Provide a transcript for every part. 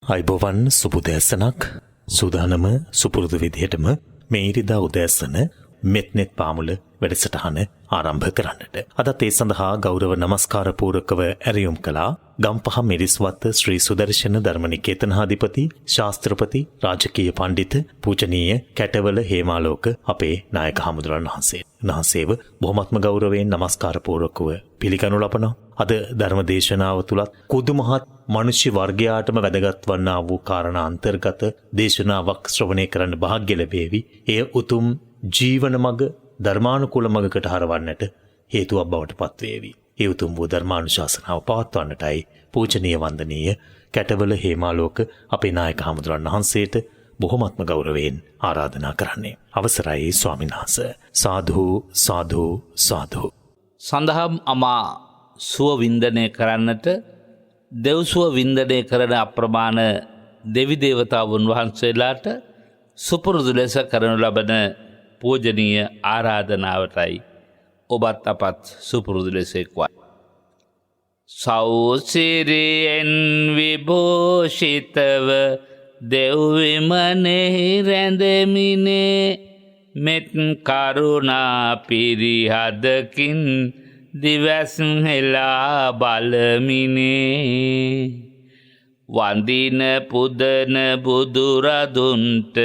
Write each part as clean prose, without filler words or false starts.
අයිබෝවන් සුබුදෑසනක් සූදානම සුපුරුදු විදිහටම මේ ඉරිදා උදෑසන මෙත්නෙත් පාමුල වැඩසටහන ආරම්භ කරන්නට. අදත් ඒ සඳහා ගෞරව නමස්කාර පූර්වකව ඇරයුම් කළා ගම්පහ මිරිස්වත්ත ශ්‍රී සුදර්ශන ධර්මනිකේතනාධිපති ශාස්ත්‍රපති රාජකීය පණ්ඩිත පූජනීය කැටවල හේමාලෝක අපේ නායක හමුදුරන් වහන්සේව බොහොමත්ම ගෞරවයෙන් නමස්කාර පූර්වකව පිළිගනු ලබනවා. අද ධර්ම දේශනාව තුලත් කුදුමහත් මනුෂ්‍ය වර්ගයාටම වැදගත් වන්නා වූ කාරණා අන්තර්ගත දේශනාවක් ශ්‍රවණය කරන්න වාසනාව ලැබේවි. එය උතුම් ජීවන මඟ ධර්මානුකූල මඟකට හරවන්නට හේතුවක් බවට පත්වේවි. ඒ උතුම් වූ ධර්මානුශාසනාව පවත්වන්නටයි පූජනීය වන්දනීය කැටවල හේමාලෝක අපේ නායක හමුදුරන් වහන්සේට බොහොමත්ම ගෞරවයෙන් ආරාධනා කරන්නේ. අවසරයි ස්වාමීන් වහන්සේ. සාදු සාදු සාදු. සඳහම් අමා සුව වින්දනය කරන්නට දෙව්සුව වින්දනය කරන අප්‍රමාණ දෙවි දේවතාවුන් වහන්සේලාට සුපුරුදු ලෙස කරනු ලබන පූජනීය ආරාධනාවටයි ඔබත් අපත් සුපුරුදු ලෙස එක්වයි. සෞසිරියෙන් විභූෂිතව දෙව්විමනෙහි රැඳෙමිනේ මෙත් කරුණා පිරිහදකින් දිවස් හෙලා බලමිනේ වඳින පුදන බුදුරදුන්ට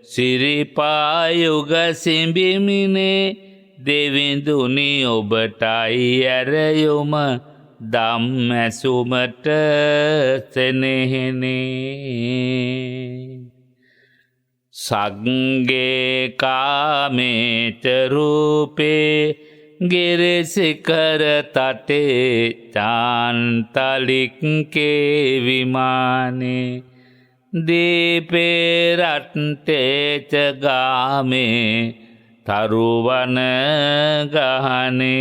සිරිපායුග සිඹිමිනේ දෙවිඳුනි ඔබටයි ඇරයුම දම් ඇසුමට සෙනෙහෙනේ සග්ගේ කාමේච රූපේ गिरिशिखर तटे चांतलिके विमाने दीपे रट्टे च गामे तरुवन गहने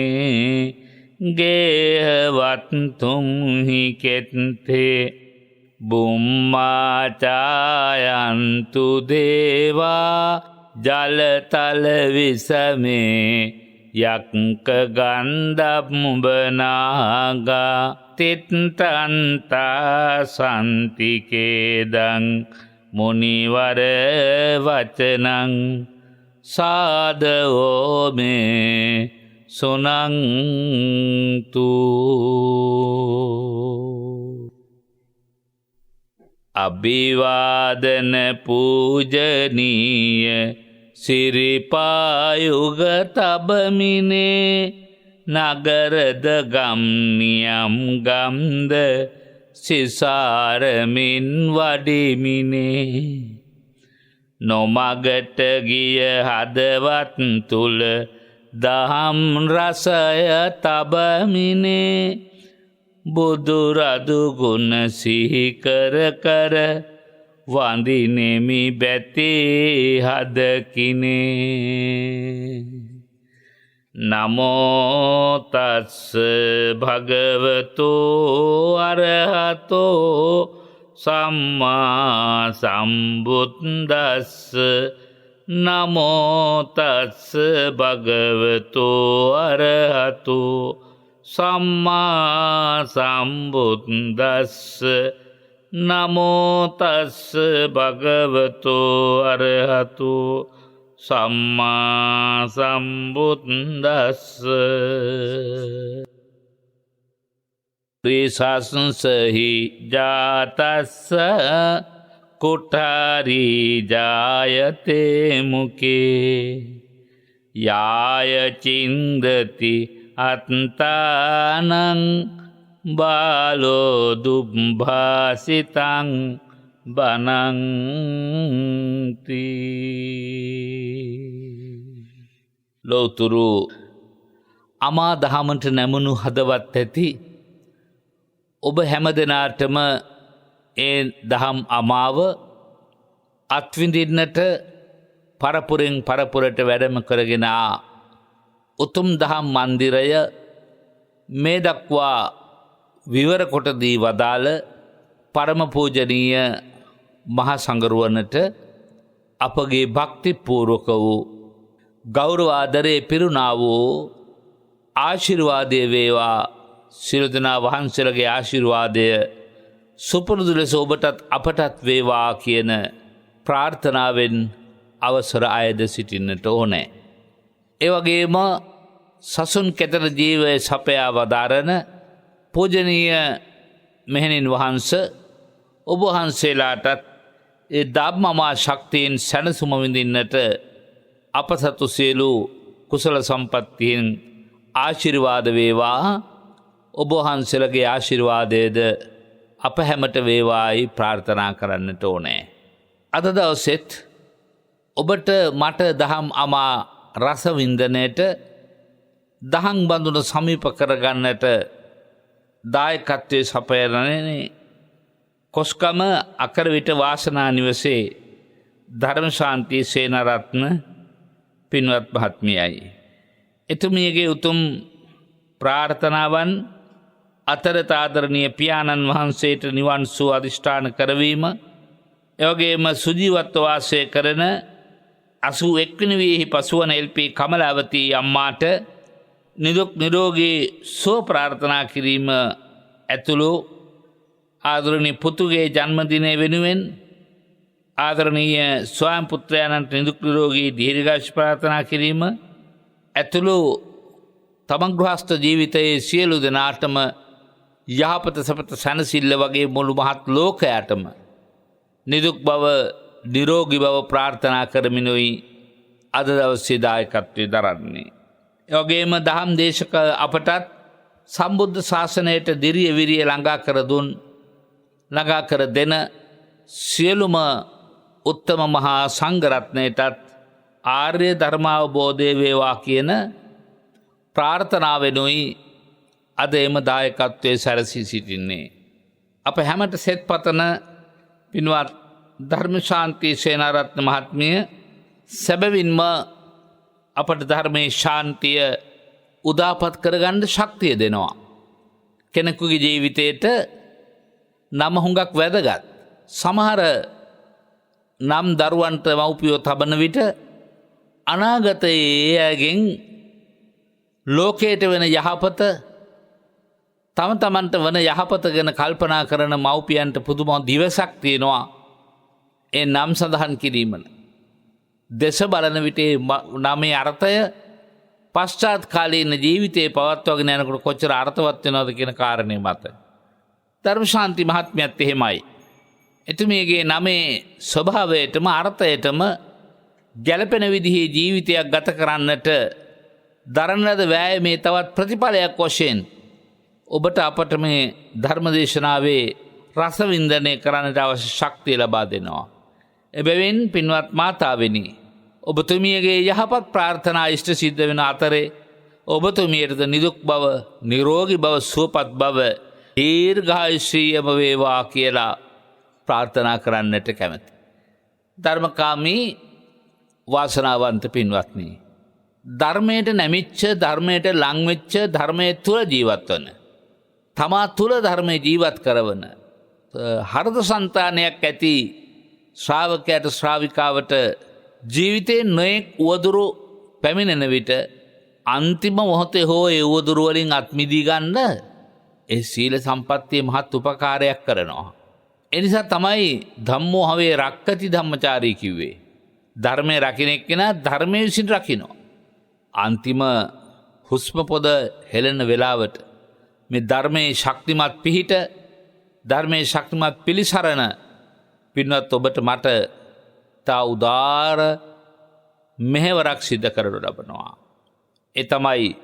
गेहवत तुम ही केते बुम्मा चायंतु देवा जल तल विसमे යක්ක ගන්ධබ්බනාගා තිත්තන්තා සන්තිකේදං මුනිවර වචනං සාදවෝ මේ සුනන්තු අභිවාදන පූජනීය සිරිපායුග තබමිනේ නගරද ගම්නියම් ගම්ද සිසාරමින් වඩිමිනේ නොමගට ගිය හදවත් තුල දහම් රසය තබමිනේ බුදුරදු ගුණ සිහි කර කර වඳිනෙමි බැතේ හදකිනේ නමෝ තස්ස භගවතෝ අරහතෝ සම්මා සම්බුද්දස්ස නමෝ තස්ස භගවතෝ අරහතෝ සම්මා සම්බුද්දස්ස නමෝ තස්ස භගවතෝ අරහතෝ සම්මා සම්බුද්දස්ස ත්‍රිසංසහි ජාතස්ස කුඨාරී ජායතේ මුකේ යාය චින්දති අත්තානං බාලෝ දුම්භාසිතං බනන්ති ලෝතුරු අමා දහමට නැමුණු හදවත් ඇති ඔබ හැම දෙනාටම ඒ දහම් අමාව අත්විඳින්නට පරපුරෙන් පරපුරට වැඩම කරගෙන උතුම් දහම් මන්දිරය මේ දක්වා විවර කොට දී වදාළ පරම පූජනීය මහා සංඝරුවනට අපගේ භක්ති පූර්වක වූ ගෞරව ආදරේ පිරුණා වූ ආශිර්වාදයේ වේවා සියලු දෙනා වහන්සේලාගේ ආශිර්වාදය සුපුරුදු ලෙස ඔබටත් අපටත් වේවා කියන ප්‍රාර්ථනාවෙන් අවසර අයද සිටින්නට ඕනෑ. ඒ වගේම සසුන් කෙතර ජීවය සපයා වදාරන පූජනීය මෙහෙණින් වහන්ස ඔබ වහන්සේලාටත් ඒ ධම්මමා ශක්තියෙන් සැනසුම විඳින්නට අප සතු සියලු කුසල සම්පත්තියෙන් ආශිර්වාද වේවා. ඔබ වහන්සේලගේ ආශිර්වාදයේද අප හැමට වේවායි ප්‍රාර්ථනා කරන්නට ඕනෑ. අද දවසෙත් ඔබට මට දහම් අමා රස වින්දනයට දහම් බඳුන සමීප කරගන්නට දායකත්වයේ සපයනනේ කොස්කම අකරවිට වාසනා නිවසේ ධර්මශාන්ති සේනරත්න පින්වත් මහත්මියයි. එතුමියගේ උතුම් ප්‍රාර්ථනාවන් අතරත ආදරණීය පියාණන් වහන්සේට නිවන් සුව අධිෂ්ඨාන කරවීම, එවැගේම සුජීවත්ව වාසය කරන 81 වෙනි වියෙහි පසුවන එල්.පී. කමලාවතී අම්මාට නිදුක් නිරෝගී සුව ප්‍රාර්ථනා කිරීම ඇතුළු ආදරණීය පුතුගේ ජන්මදිනය වෙනුවෙන් ආදරණීය ස්වයං පුත්‍රයාණන්ට නිදුක් නිරෝගී දීර්ඝායුෂ ප්‍රාර්ථනා කිරීම ඇතුළු තමන් ගෘහස්ත ජීවිතයේ සියලු දෙනාටම යහපත සපත සැනසෙල්ල වගේ මුළු මහත් ලෝකයටම නිදුක් බව නිරෝගී බව ප්‍රාර්ථනා කරමිනුයි අද දවසේ දායකත්වයේ දරන්නේ. ඒ වගේම දහම් දේශක අපටත් සම්බුද්ධ ශාසනයට දිරිය විරිය ළඟා කර දෙන සියලුම උත්තම මහා සංඝරත්නයටත් ආර්ය ධර්මාවබෝධය වේවා කියන ප්‍රාර්ථනාවෙනුයි අද එම දායකත්වයේ සැරසී සිටින්නේ. අප හැමට සෙත් පතන පින්වත් ධර්මශාන්ති සේනාරත්න මහත්මිය සැබවින්ම අපට ධර්මයේ ශාන්තිය උදාපත් කරගන්න ශක්තිය දෙනවා. කෙනෙකුගේ ජීවිතයට නම හුඟක් වැදගත්. සමහර නම් දරුවන්ට මව්පියෝ තබන විට අනාගතයේ ඒ අයගෙන් ලෝකයට වෙන යහපත තම තමන්ට වන යහපත ගැන කල්පනා කරන මව්පියන්ට පුදුම දිවසක් තියෙනවා ඒ නම් සඳහන් කිරීමන. දෙස බලන විටේ නමේ අර්ථය පශ්චාත් කාලීන ජීවිතයේ පවත්වාගෙන යනකොට කොච්චර අර්ථවත් වෙනවද කියන කාරණේ මත. ධර්මශාන්ති මහත්මියත් එහෙමයි. එතුමියගේ නමේ ස්වභාවයටම අර්ථයටම ගැළපෙන විදිහේ ජීවිතයක් ගත කරන්නට දරන ලද වෑයමේ තවත් ප්‍රතිඵලයක් වශයෙන් ඔබට අපට මේ ධර්මදේශනාවේ රසවින්දනය කරන්නට අවශ්‍ය ශක්තිය ලබා දෙනවා. එබැවින් පින්වත් මාතාවෙනි, ඔබතුමියගේ යහපත් ප්‍රාර්ථනා ඉෂ්ට සිද්ධ වෙන අතරේ ඔබතුමියටද නිදුක් බව, නිරෝගී බව, සුවපත් බව, දීර්ඝායුෂීයම වේවා කියලා ප්‍රාර්ථනා කරන්නට කැමැති. ධර්මකාමී වාසනාවන්ත පින්වත්නි, ධර්මයට නැමිච්ච, ධර්මයට ලංවෙච්ච, ධර්මයේ තුල ජීවත් වන, තමා තුල ධර්මයේ ජීවත් කරවන හෘද సంతානයක් ඇති ශ්‍රාවකයාට ශ්‍රාවිකාවට ජීවිතේ නොයෙක් උවදුරු පැමිණෙන විට අන්තිම මොහොතේ හෝ ඒ උවදුරු වලින් අත්මිදී ගන්න ඒ සීල සම්පත්තිය මහත් උපකාරයක් කරනවා. ඒ නිසා තමයි ධම්මෝ හවේ රක්කති ධම්මචාරී කිව්වේ. ධර්මයේ රකින්න එක්කෙනා ධර්මයේ විසින් රකින්නවා. අන්තිම හුස්ම පොද හෙළන වෙලාවට මේ ධර්මයේ ශක්තිමත් පිහිට, ධර්මයේ ශක්තිමත් පිළිසරණ පින්වත් ඔබට මට තා උදාර මෙහෙවරක් සිද්ධ කරනු ලබනවා. ඒ තමයි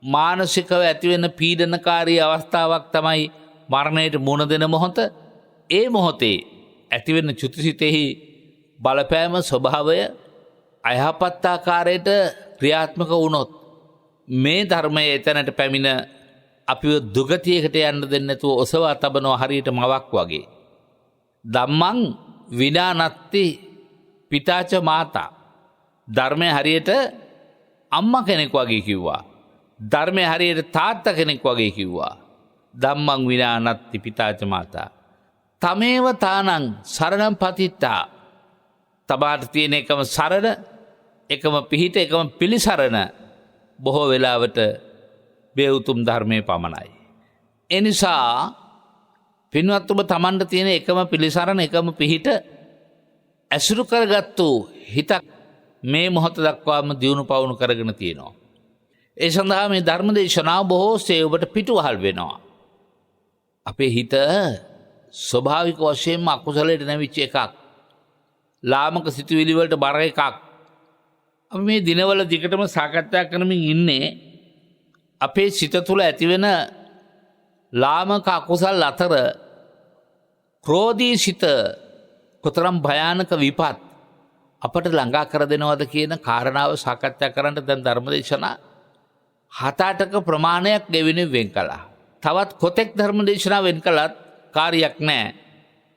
මානසිකව ඇතිවෙන පීඩනකාරී අවස්ථාවක් තමයි මරණයට මුහුණ දෙන මොහොත. ඒ මොහොතේ ඇතිවෙන චුතිසිතෙහි බලපෑම ස්වභාවය අයහපත් ආකාරයට ක්‍රියාත්මක වුණොත් මේ ධර්මයේ එතනට පැමිණ අපිව දුගතියකට යන්න දෙන්නේ නැතුව ඔසවා තබනවා හරියට මවක් වගේ. ධම්මං විනානත්ති පිතාච මාතා. ධර්මයේ හරියට අම්මා කෙනෙක් වගේ කිව්වා. ධර්මයේ හරියට තාත්තා කෙනෙක් වගේ කිව්වා. ධම්මං විනානත්ති පිතාච මාතා. තමේව තානං සරණං පතිත්තා. තබාට තියෙන එකම සරණ, එකම පිහිට, එකම පිළිසරණ බොහෝ වෙලාවට මේ උතුම් ධර්මයේ පමණයි. ඒ නිසා පින්වත් ඔබ තමන්ට තියෙන එකම පිළිසරණ එකම පිහිට ඇසුරු කරගත්තු හිතක් මේ මොහොත දක්වාම දියුණු පවුණු කරගෙන තියෙනවා. ඒ සඳහා මේ ධර්ම දේශනාව බොහෝසේ ඔබට පිටුවහල් වෙනවා. අපේ හිත ස්වභාවික වශයෙන්ම අකුසලයට නැවිච්ච එකක්. ලාමක සිතුවිලි වලට බර එකක්. අපි මේ දිනවල දිගටම සාකච්ඡා කරමින් ඉන්නේ අපේ සිත තුළ ඇතිවෙන ලාමක අකුසල් අතර ක්‍රෝධී සිත කොතරම් භයානක විපත් අපට ළඟා කර දෙනවද කියන කාරණාව සාකච්ඡා කරන්න දැන් ධර්මදේශනා 7-8ක ප්‍රමාණයක් දෙවෙනුවෙන් වෙන් කළා. තවත් කොතෙක් ධර්මදේශනා වෙන් කළත් කාර්යයක් නැහැ.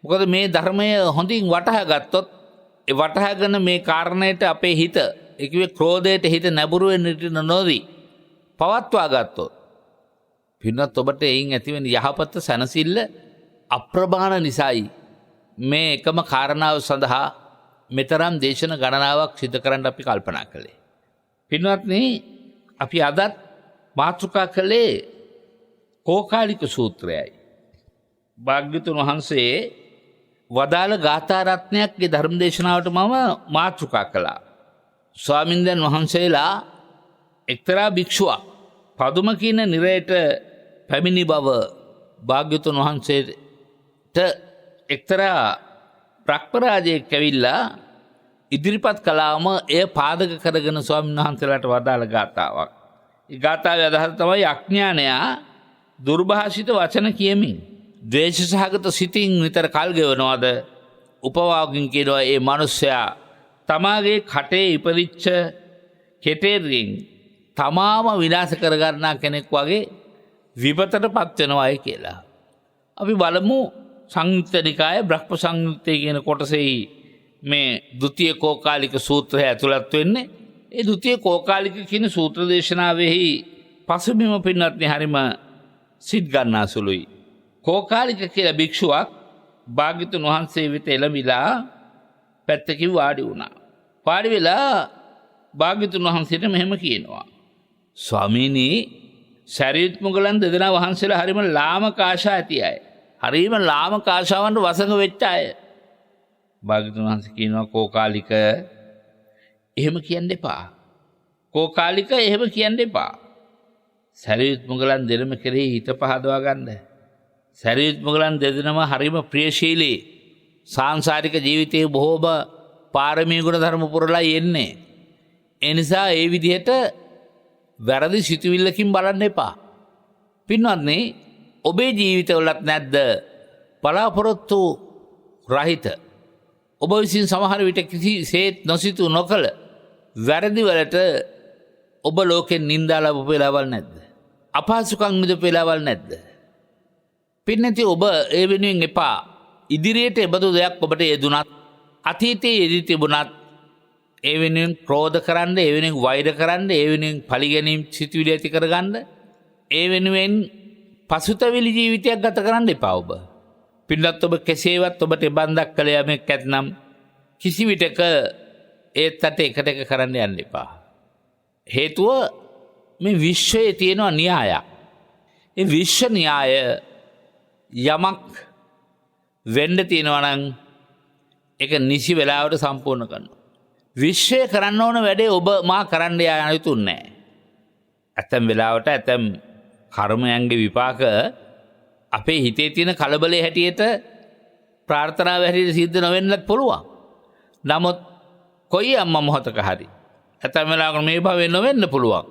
මොකද මේ ධර්මය හොඳින් වටහා ගත්තොත් ඒ වටහාගෙන මේ කාරණයට අපේ හිත ඒකේ ක්‍රෝධයට හිත නැඹුරු වෙන්න නොදී පවත්වා ගත්තොත් පින්නත් ඔබට එයින් ඇතිවෙන යහපත සැනසෙල්ල අප්‍රමාණ නිසායි මේ එකම කාරණාව සඳහා මෙතරම් දේශන ගණනාවක් සිදු කරන්න අපි කල්පනා කළේ. පින්වත්නි අපි අදත් මාතෘකා කළේ කෝකාලික සූත්‍රයයි. භාග්‍යවතුන් වහන්සේ වදාළ ගාථා රත්නයක්ගේ ධර්ම දේශනාවට මම මාතෘකා කළා. ස්වාමින්දයන් වහන්සේලා එක්තරා භික්ෂුවක් පදුම කියන නිරයට පැමිණි බව භාග්‍යවතුන් වහන්සේට එක්තරා ප්‍රක්පරාජයෙක් ඇවිල්ලා ඉදිරිපත් කළාම එය පාදක කරගෙන ස්වාමීන් වහන්සේලාට වදාළ ගාථාවක්. ඒ ගාථාවේ අදහස තමයි අඥානයා දුර්භාෂිත වචන කියමින් ද්වේෂ සහගත සිතින් විතර කල් ගෙවනවාද උපවාගින් කියනවා ඒ මිනිසයා තමාගේ කටේ ඉපදිච්ච කෙටේරින් තමාම විනාශ කරගන්නා කෙනෙක් වගේ විපතටපත් වෙනවායි කියලා. අපි බලමු සංයුක්ත නිකාය බ්‍රහ්ම සංයුත්තේ කියන කොටසෙහි මේ ဒုတိ ය කෝකාලික සූත්‍රය ඇතුළත් වෙන්නේ. ඒ ဒုတိ ය කෝකාලික කියන සූත්‍ර දේශනාවෙහි පසුබිම පින්වත්නි හරිම සිත් ගන්නාසුළුයි. කෝකාලික කියලා භික්ෂුවක් භාග්‍යවතුන් වහන්සේ වෙත එළඹිලා පැත්තකින් වාඩි වුණා. වාඩි වෙලා භාග්‍යවතුන් වහන්සේට මෙහෙම කියනවා. ස්වාමීනි සරියුත් මුගලන් දෙදෙනා වහන්සේලා හරිම ලාමක ආශා ඇති අය. හරිම ලාමක ආශාවන්ට වසඟ වෙච්ච අය. භාග්‍යවතුන් වහන්සේ කියනවා කෝකාලික එහෙම කියන්න එපා. කෝකාලික එහෙම කියන්න එපා. සරියුත් මුගලන් දෙනම කෙරෙහි හිත පහදවා ගන්න. සරියුත් මුගලන් දෙදෙනම හරිම ප්‍රියශීලී. සාංශාරික ජීවිතයේ බොහෝම පාරමී ගුණ ධර්ම පුරලා එන්නේ. ඒ නිසා ඒ විදිහට වැරදි සිතුවිල්ලකින් බලන්න එපා. පින්වත්නි ඔබේ ජීවිතවලත් නැද්ද බලාපොරොත්තු රහිත ඔබ විසින් සමහර විට කිසිසේත් නොසිතූ නොකළ වැරදි වලට ඔබ ලෝකෙන් නින්දා ලැබපු වෙලාවල් නැද්ද? අපහසුකම් විඳපු වෙලාවල් නැද්ද? පින්නති ඔබ ඒ වෙනුවෙන් එපා. ඉදිරියට එබඳු දෙයක් ඔබට යෙදුනත් අතීතයේ යෙදී තිබුණත් ඒ වෙනුවෙන් ක්‍රෝධ කරන්න, ඒ වෙනුවෙන් වෛර කරන්න, ඒ වෙනුවෙන් පරිගැනීම් සිතුවිලි ඇති කරගන්න, ඒ වෙනුවෙන් පසුතැවිලි ජීවිතයක් ගත කරන්න එපා ඔබ. පින්නත් ඔබ කෙසේවත් ඔබට බන්ධක් කළ යමෙක් ඇතනම් කිසි විටක ඒත් අත එකට එක කරන්න යන්න එපා. හේතුව මේ විශ්වයේ තියෙන න්‍යායක්. ඒ විශ්ව න්‍යාය යමක් වෙන්න තියෙනවා නම් ඒක නිසි වෙලාවට සම්පූර්ණ කරනවා. විශ්වය කරන්න ඕන වැඩේ ඔබ මා කරන්න යුතු නැහැ. ඇතැම් වෙලාවට ඇතැම් කර්මයන්ගේ විපාක අපේ හිතේ තියෙන කලබලයේ හැටියට ප්‍රාර්ථනාව හැටියට සිද්ධ නොවෙන්නත් පුළුවන්. නමුත් කොයි අම්මා මොහතක හරි ඇතැම් වෙලාවක මේ භවයෙන් නොවෙන්න පුළුවන්.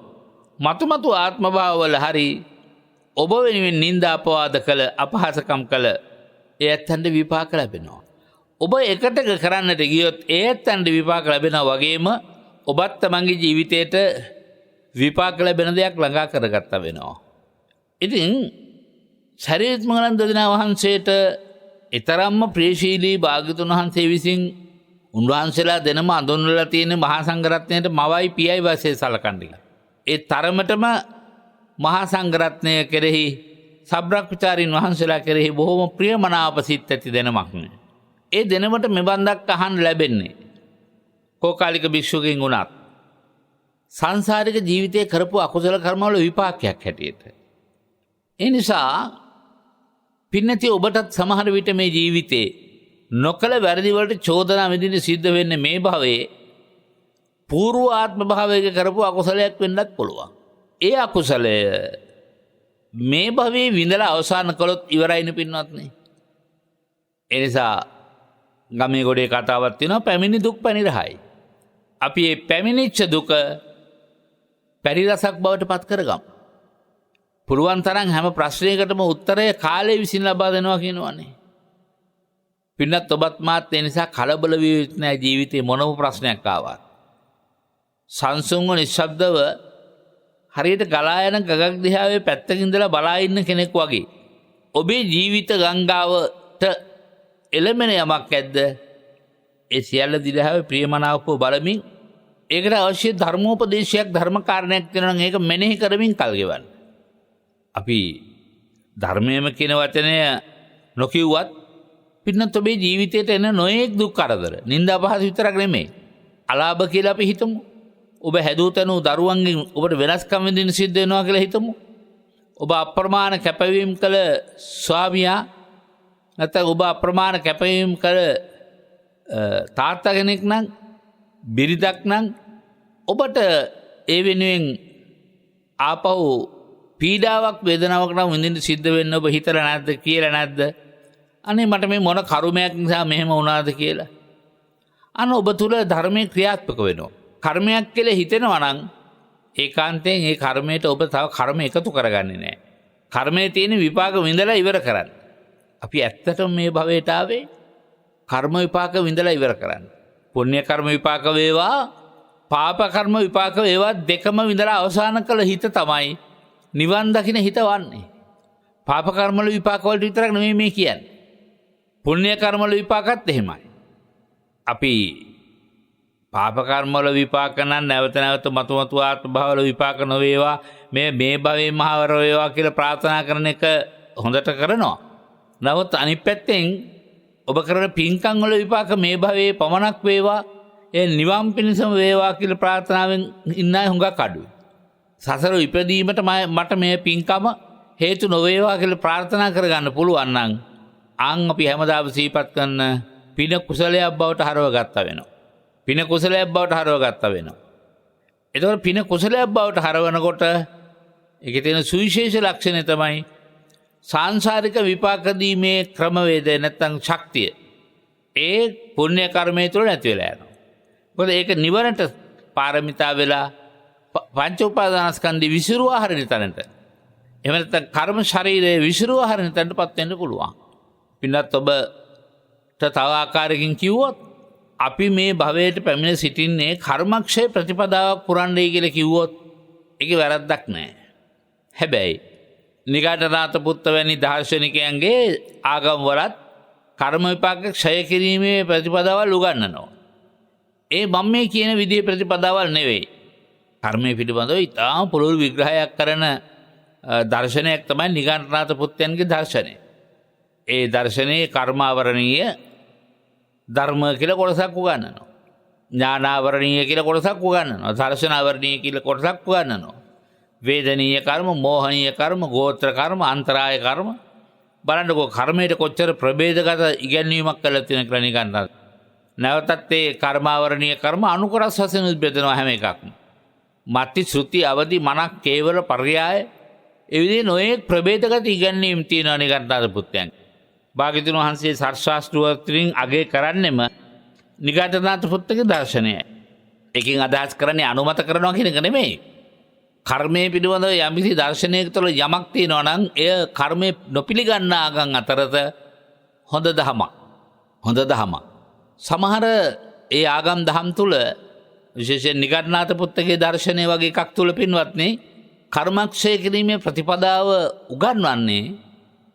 මතු ආත්ම භාවවල හරි ඔබ වෙනුවෙන් නින්දා අපවාද කළ අපහාසකම් කළ ඒ ඇත්තන්ට විපාක ලැබෙනවා. ඔබ එකට කරන්නට ගියොත් ඒ ඇත්තන්ට විපාක ලැබෙනවා වගේම ඔබත් තමන්ගේ ජීවිතයට විපාක ලැබෙන දෙයක් ළඟා කරගත්තා වෙනවා. ඉතින් සරියුත් මුගලන් දෙදෙනා වහන්සේට ඊතරම්ම ප්‍රියශීලී භාග්‍යවතුන් වහන්සේ විසින් උන්වහන්සේලා දෙනම අඳුන්වලා තියෙන මහා සංඝරත්නයට මවයි පියයි වශයෙන් සලකන්නේ. ඒ තරමටම මහා සංඝරත්නය කෙරෙහි සබ්‍රක්‍මචාරීන් වහන්සේලා කෙරෙහි බොහොම ප්‍රියමනාප සිත් ඇති දෙනමක් නේ. ඒ දෙනමට මෙබන්දක් අහන්න ලැබෙන්නේ කෝකාලික භික්ෂුවකින් වුණත් සංසාරික ජීවිතයේ කරපු අකුසල කර්මවල විපාකයක් හැටියට. ඒ නිසා පින්නති ඔබටත් සමහර විට මේ ජීවිතේ නොකළ වැරදිවලට චෝදනා විදින සිද්ධ වෙන්නේ මේ භවයේ පූර්ව ආත්ම භාවයක කරපු අකුසලයක් වෙන්නත් පුළුවන්. ඒ අකුසලය මේ භවයේ විඳලා අවසන් කළොත් ඉවරයිනේ පින්වත්නි. ඒ නිසා ගමේ ගොඩේ කතාවක් තියෙනවා පැමිණි දුක් පැනිරහයි. අපි මේ පැමිණිච්ච දුක පරිරසක් බවට පත් කරගමු. පුළුවන් තරම් හැම ප්‍රශ්නයකටම උත්තරය කාලය විසින් ලබා දෙනවා කියනවනේ. පින්නත් ඔබත් මාත් ඒ නිසා කලබල විය යුතු නැහැ ජීවිතේ මොනම ප්‍රශ්නයක් ආවත්. සංසුන්ව නිශ්ශබ්දව හරියට ගලා යන ගගක් දිහාවේ පැත්තකින් ඉඳලා බලා ඉන්න කෙනෙක් වගේ ඔබේ ජීවිත ගංගාවට එළමෙන යමක් ඇද්ද? ඒ සියල්ල දිහාවේ ප්‍රියමනාපව බලමින් ඒකට අවශ්‍ය ධර්මෝපදේශයක් ධර්ම කාරණයක් තියෙනවා නම් ඒක මෙනෙහි කරමින් කල් ගෙවන්න. අපි ධර්මයේම කියන වචනය නොකියුවත් පින්නත් ඔබේ ජීවිතයට එන නොයෙක් දුක් කරදර නිന്ദා පහස විතරක් නෙමෙයි අලාභ කියලා අපි හිතමු. ඔබ හැදූතනු දරුවන්ගෙන් ඔබට වෙනස්කම් විඳින්න සිද්ධ වෙනවා කියලා හිතමු. ඔබ අප්‍රමාණ කැපවීම කළ ස්වාමියා නැත්නම් ඔබ අප්‍රමාණ කැපවීම කළ තාත්තා කෙනෙක් නම් බිරිඳක් නම් ඔබට ඒ වෙනුවෙන් ආපහු පීඩාවක් වේදනාවක් නම් විඳින්න සිද්ධ වෙන්න ඔබ හිතලා නැද්ද කියලා නැද්ද? අනේ මට මේ මොන කර්මයක් නිසා මෙහෙම වුණාද කියලා. අන්න ඔබ තුල ධර්මයේ ක්‍රියාත්මක වෙනවා. කර්මයක් කියලා හිතෙනවා නම් ඒකාන්තයෙන් ඒ කර්මයට ඔබ තව කර්ම එකතු කරගන්නේ නැහැ. කර්මයේ තියෙන විපාක විඳලා ඉවර කරන්න. අපි ඇත්තටම මේ භවයට ආවේ කර්ම විපාක විඳලා ඉවර කරන්න. පුණ්‍ය කර්ම විපාක වේවා පාප කර්ම විපාක වේවා දෙකම විඳලා අවසන් කළ හිත තමයි නිවන් දකින්න හිත වන්නේ. පාප කර්ම වල විපාක වලට විතරක් නෙමෙයි මේ කියන්නේ. පුණ්‍ය කර්ම වල විපාකත් එහෙමයි. අපි පාප කර්ම වල විපාක නම් නැවත නැවත මතු ආත්ම භව වල විපාක නොවේවා මේ භවයේ මහවර වේවා කියලා ප්‍රාර්ථනා කරන එක හොඳට කරනවා. නමුත් අනිත් පැත්තෙන් ඔබ කරන පින්කම් වල විපාක මේ භවයේ පමණක් වේවා ඒ නිවන් පිණසම වේවා කියලා ප්‍රාර්ථනාවෙන් ඉන්න අය හුඟක් අඩුයි. සසර ඉපදීමට මට මේ පින්කම හේතු නොවේවා කියලා ප්‍රාර්ථනා කරගන්න පුළුවන් නම් අපි හැමදාම සිහිපත් කරන පින කුසලයක් බවට හරව ගත්තා වෙනවා. පින කුසලයක් බවට හරව ගත්තා වෙනවා. එතකොට පින කුසලයක් බවට හරවනකොට ඒකේ තියෙන සුවිශේෂ ලක්ෂණය තමයි සාංශාරික විපාක දීමේ ක්‍රමවේදය නැත්නම් ශක්තිය. ඒ පුණ්‍ය කර්මයේ තුල නැති වෙලා යනවා. මොකද ඒක නිවනට පාරමිතා වෙලා පංච උපාදානස්කන්ධي විසිරුවා හරින තැනට. එහෙම නැත්නම් කර්ම ශරීරයේ විසිරුවා හරින තැනටපත් වෙන්න පුළුවන්. පින්නත් ඔබට තව ආකාරයකින් කිව්වොත් අපි මේ භවයට පැමිණ සිටින්නේ කර්මක්ෂය ප්‍රතිපදාවක් පුරන්නේ කියලා කිව්වොත් ඒකේ වැරද්දක් නැහැ. හැබැයි නිගණ්ඨනාථ පුත්ත වැනි දාර්ශනිකයන්ගේ ආගම් වලත් කර්ම විපාක ක්ෂය කිරීමේ ප්‍රතිපදාවල් උගන්වනවා. ඒ මම මේ කියන විදිහේ ප්‍රතිපදාවල් නෙවෙයි. කර්මයේ පිළිබඳව ඉතාම පුළුල් විග්‍රහයක් කරන දර්ශනයක් තමයි නිගණ්ඨනාථ පුත්තයන්ගේ දර්ශනය. ඒ දර්ශනයේ කර්මාවරණීය ධර්ම කියලා කොටසක් උගන්වනවා. ඥානාවරණීය කියලා කොටසක් උගන්වනවා. දර්ශනාවරණීය කියලා කොටසක් උගන්වනවා. වේදනීය කර්ම, මෝහනීය කර්ම, ගෝත්‍ර කර්ම, අන්තරාය කර්ම බලන්නකෝ කර්මයට කොච්චර ප්‍රභේදගත ඉගැන්වීමක් කළා තියෙන කියලා නිගණ්ඨනාථ. නැවතත් ඒ කර්මාවරණීය කර්ම අනුකරස් වශයෙන් බෙදෙනවා හැම එකක්ම. මත්ති ශ්‍රුති අවදි මනක් කේවල පර්යාය ඒ විදිහේ නොයෙක් ප්‍රභේදගත ඉගැන්වීම් තියෙනවා නිගණ්ඨනාථ පුත්තයන්. භාග්‍යවතුන් වහන්සේ සර්ශාස්ත්‍රවත්වලින් අගය කරන්නෙම නිගණ්ඨනාථ පුත්තගේ දර්ශනයයි. ඒකෙන් අදහස් කරන්නේ අනුමත කරනවා කියන එක නෙමෙයි. කර්මයේ පිළිබඳව යම්කිසි දර්ශනයක තුළ යමක් තියෙනවා නම් එය කර්මයේ නොපිළිගන්න ආගම් අතරත හොඳ දහමක්. හොඳ දහමක්. සමහර ඒ ආගම් දහම් තුළ විශේෂයෙන් නිගණ්ඨනාථ පුත්තගේ දර්ශනය වගේ එකක් තුළ පින්වත්නි කර්මක්ෂය කිරීමේ ප්‍රතිපදාව උගන්වන්නේ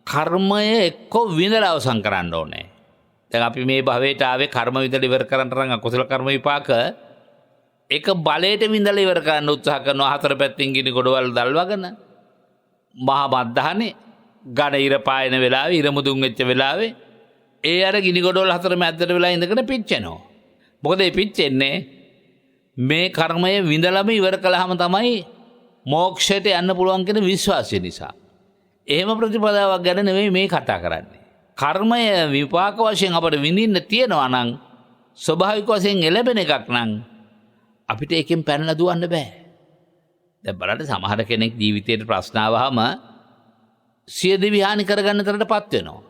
කර්මය එක්ක විඳලා අවසන් කරන්න ඕනේ. දැන් අපි මේ භවයට ආවේ කර්ම විඳලා ඉවර කරන්න නම් අකුසල කර්ම විපාක ඒක බලයට විඳලා ඉවර කරන්න උත්සාහ කරනවා. හතර පැත්තෙන් ගිනි ගොඩවල් දල්වගෙන මහා මද්දහනේ ගඩ ඉර පායන වෙලාවේ ඉර මුදුන් වෙච්ච වෙලාවේ ඒ අර ගිනි ගොඩවල් හතර මැද්දට වෙලා ඉඳගෙන පිච්චෙනවා. මොකද ඒ පිච්චෙන්නේ මේ කර්මය විඳලාම ඉවර කළාම තමයි මෝක්ෂයට යන්න පුළුවන් කියන විශ්වාසය නිසා. එහෙම ප්‍රතිපදාවක් ගැන නෙවෙයි මේ කතා කරන්නේ. කර්මය විපාක වශයෙන් අපට විඳින්න තියෙනවා නම් ස්වභාවික වශයෙන් එළබෙන එකක් නම් අපිට ඒකෙන් පැනලා දුවන්න බෑ. දැන් බලන්න සමහර කෙනෙක් ජීවිතේට ප්‍රශ්න ආවහම සියදිවි විහානි කරගන්න තරටපත් වෙනවා.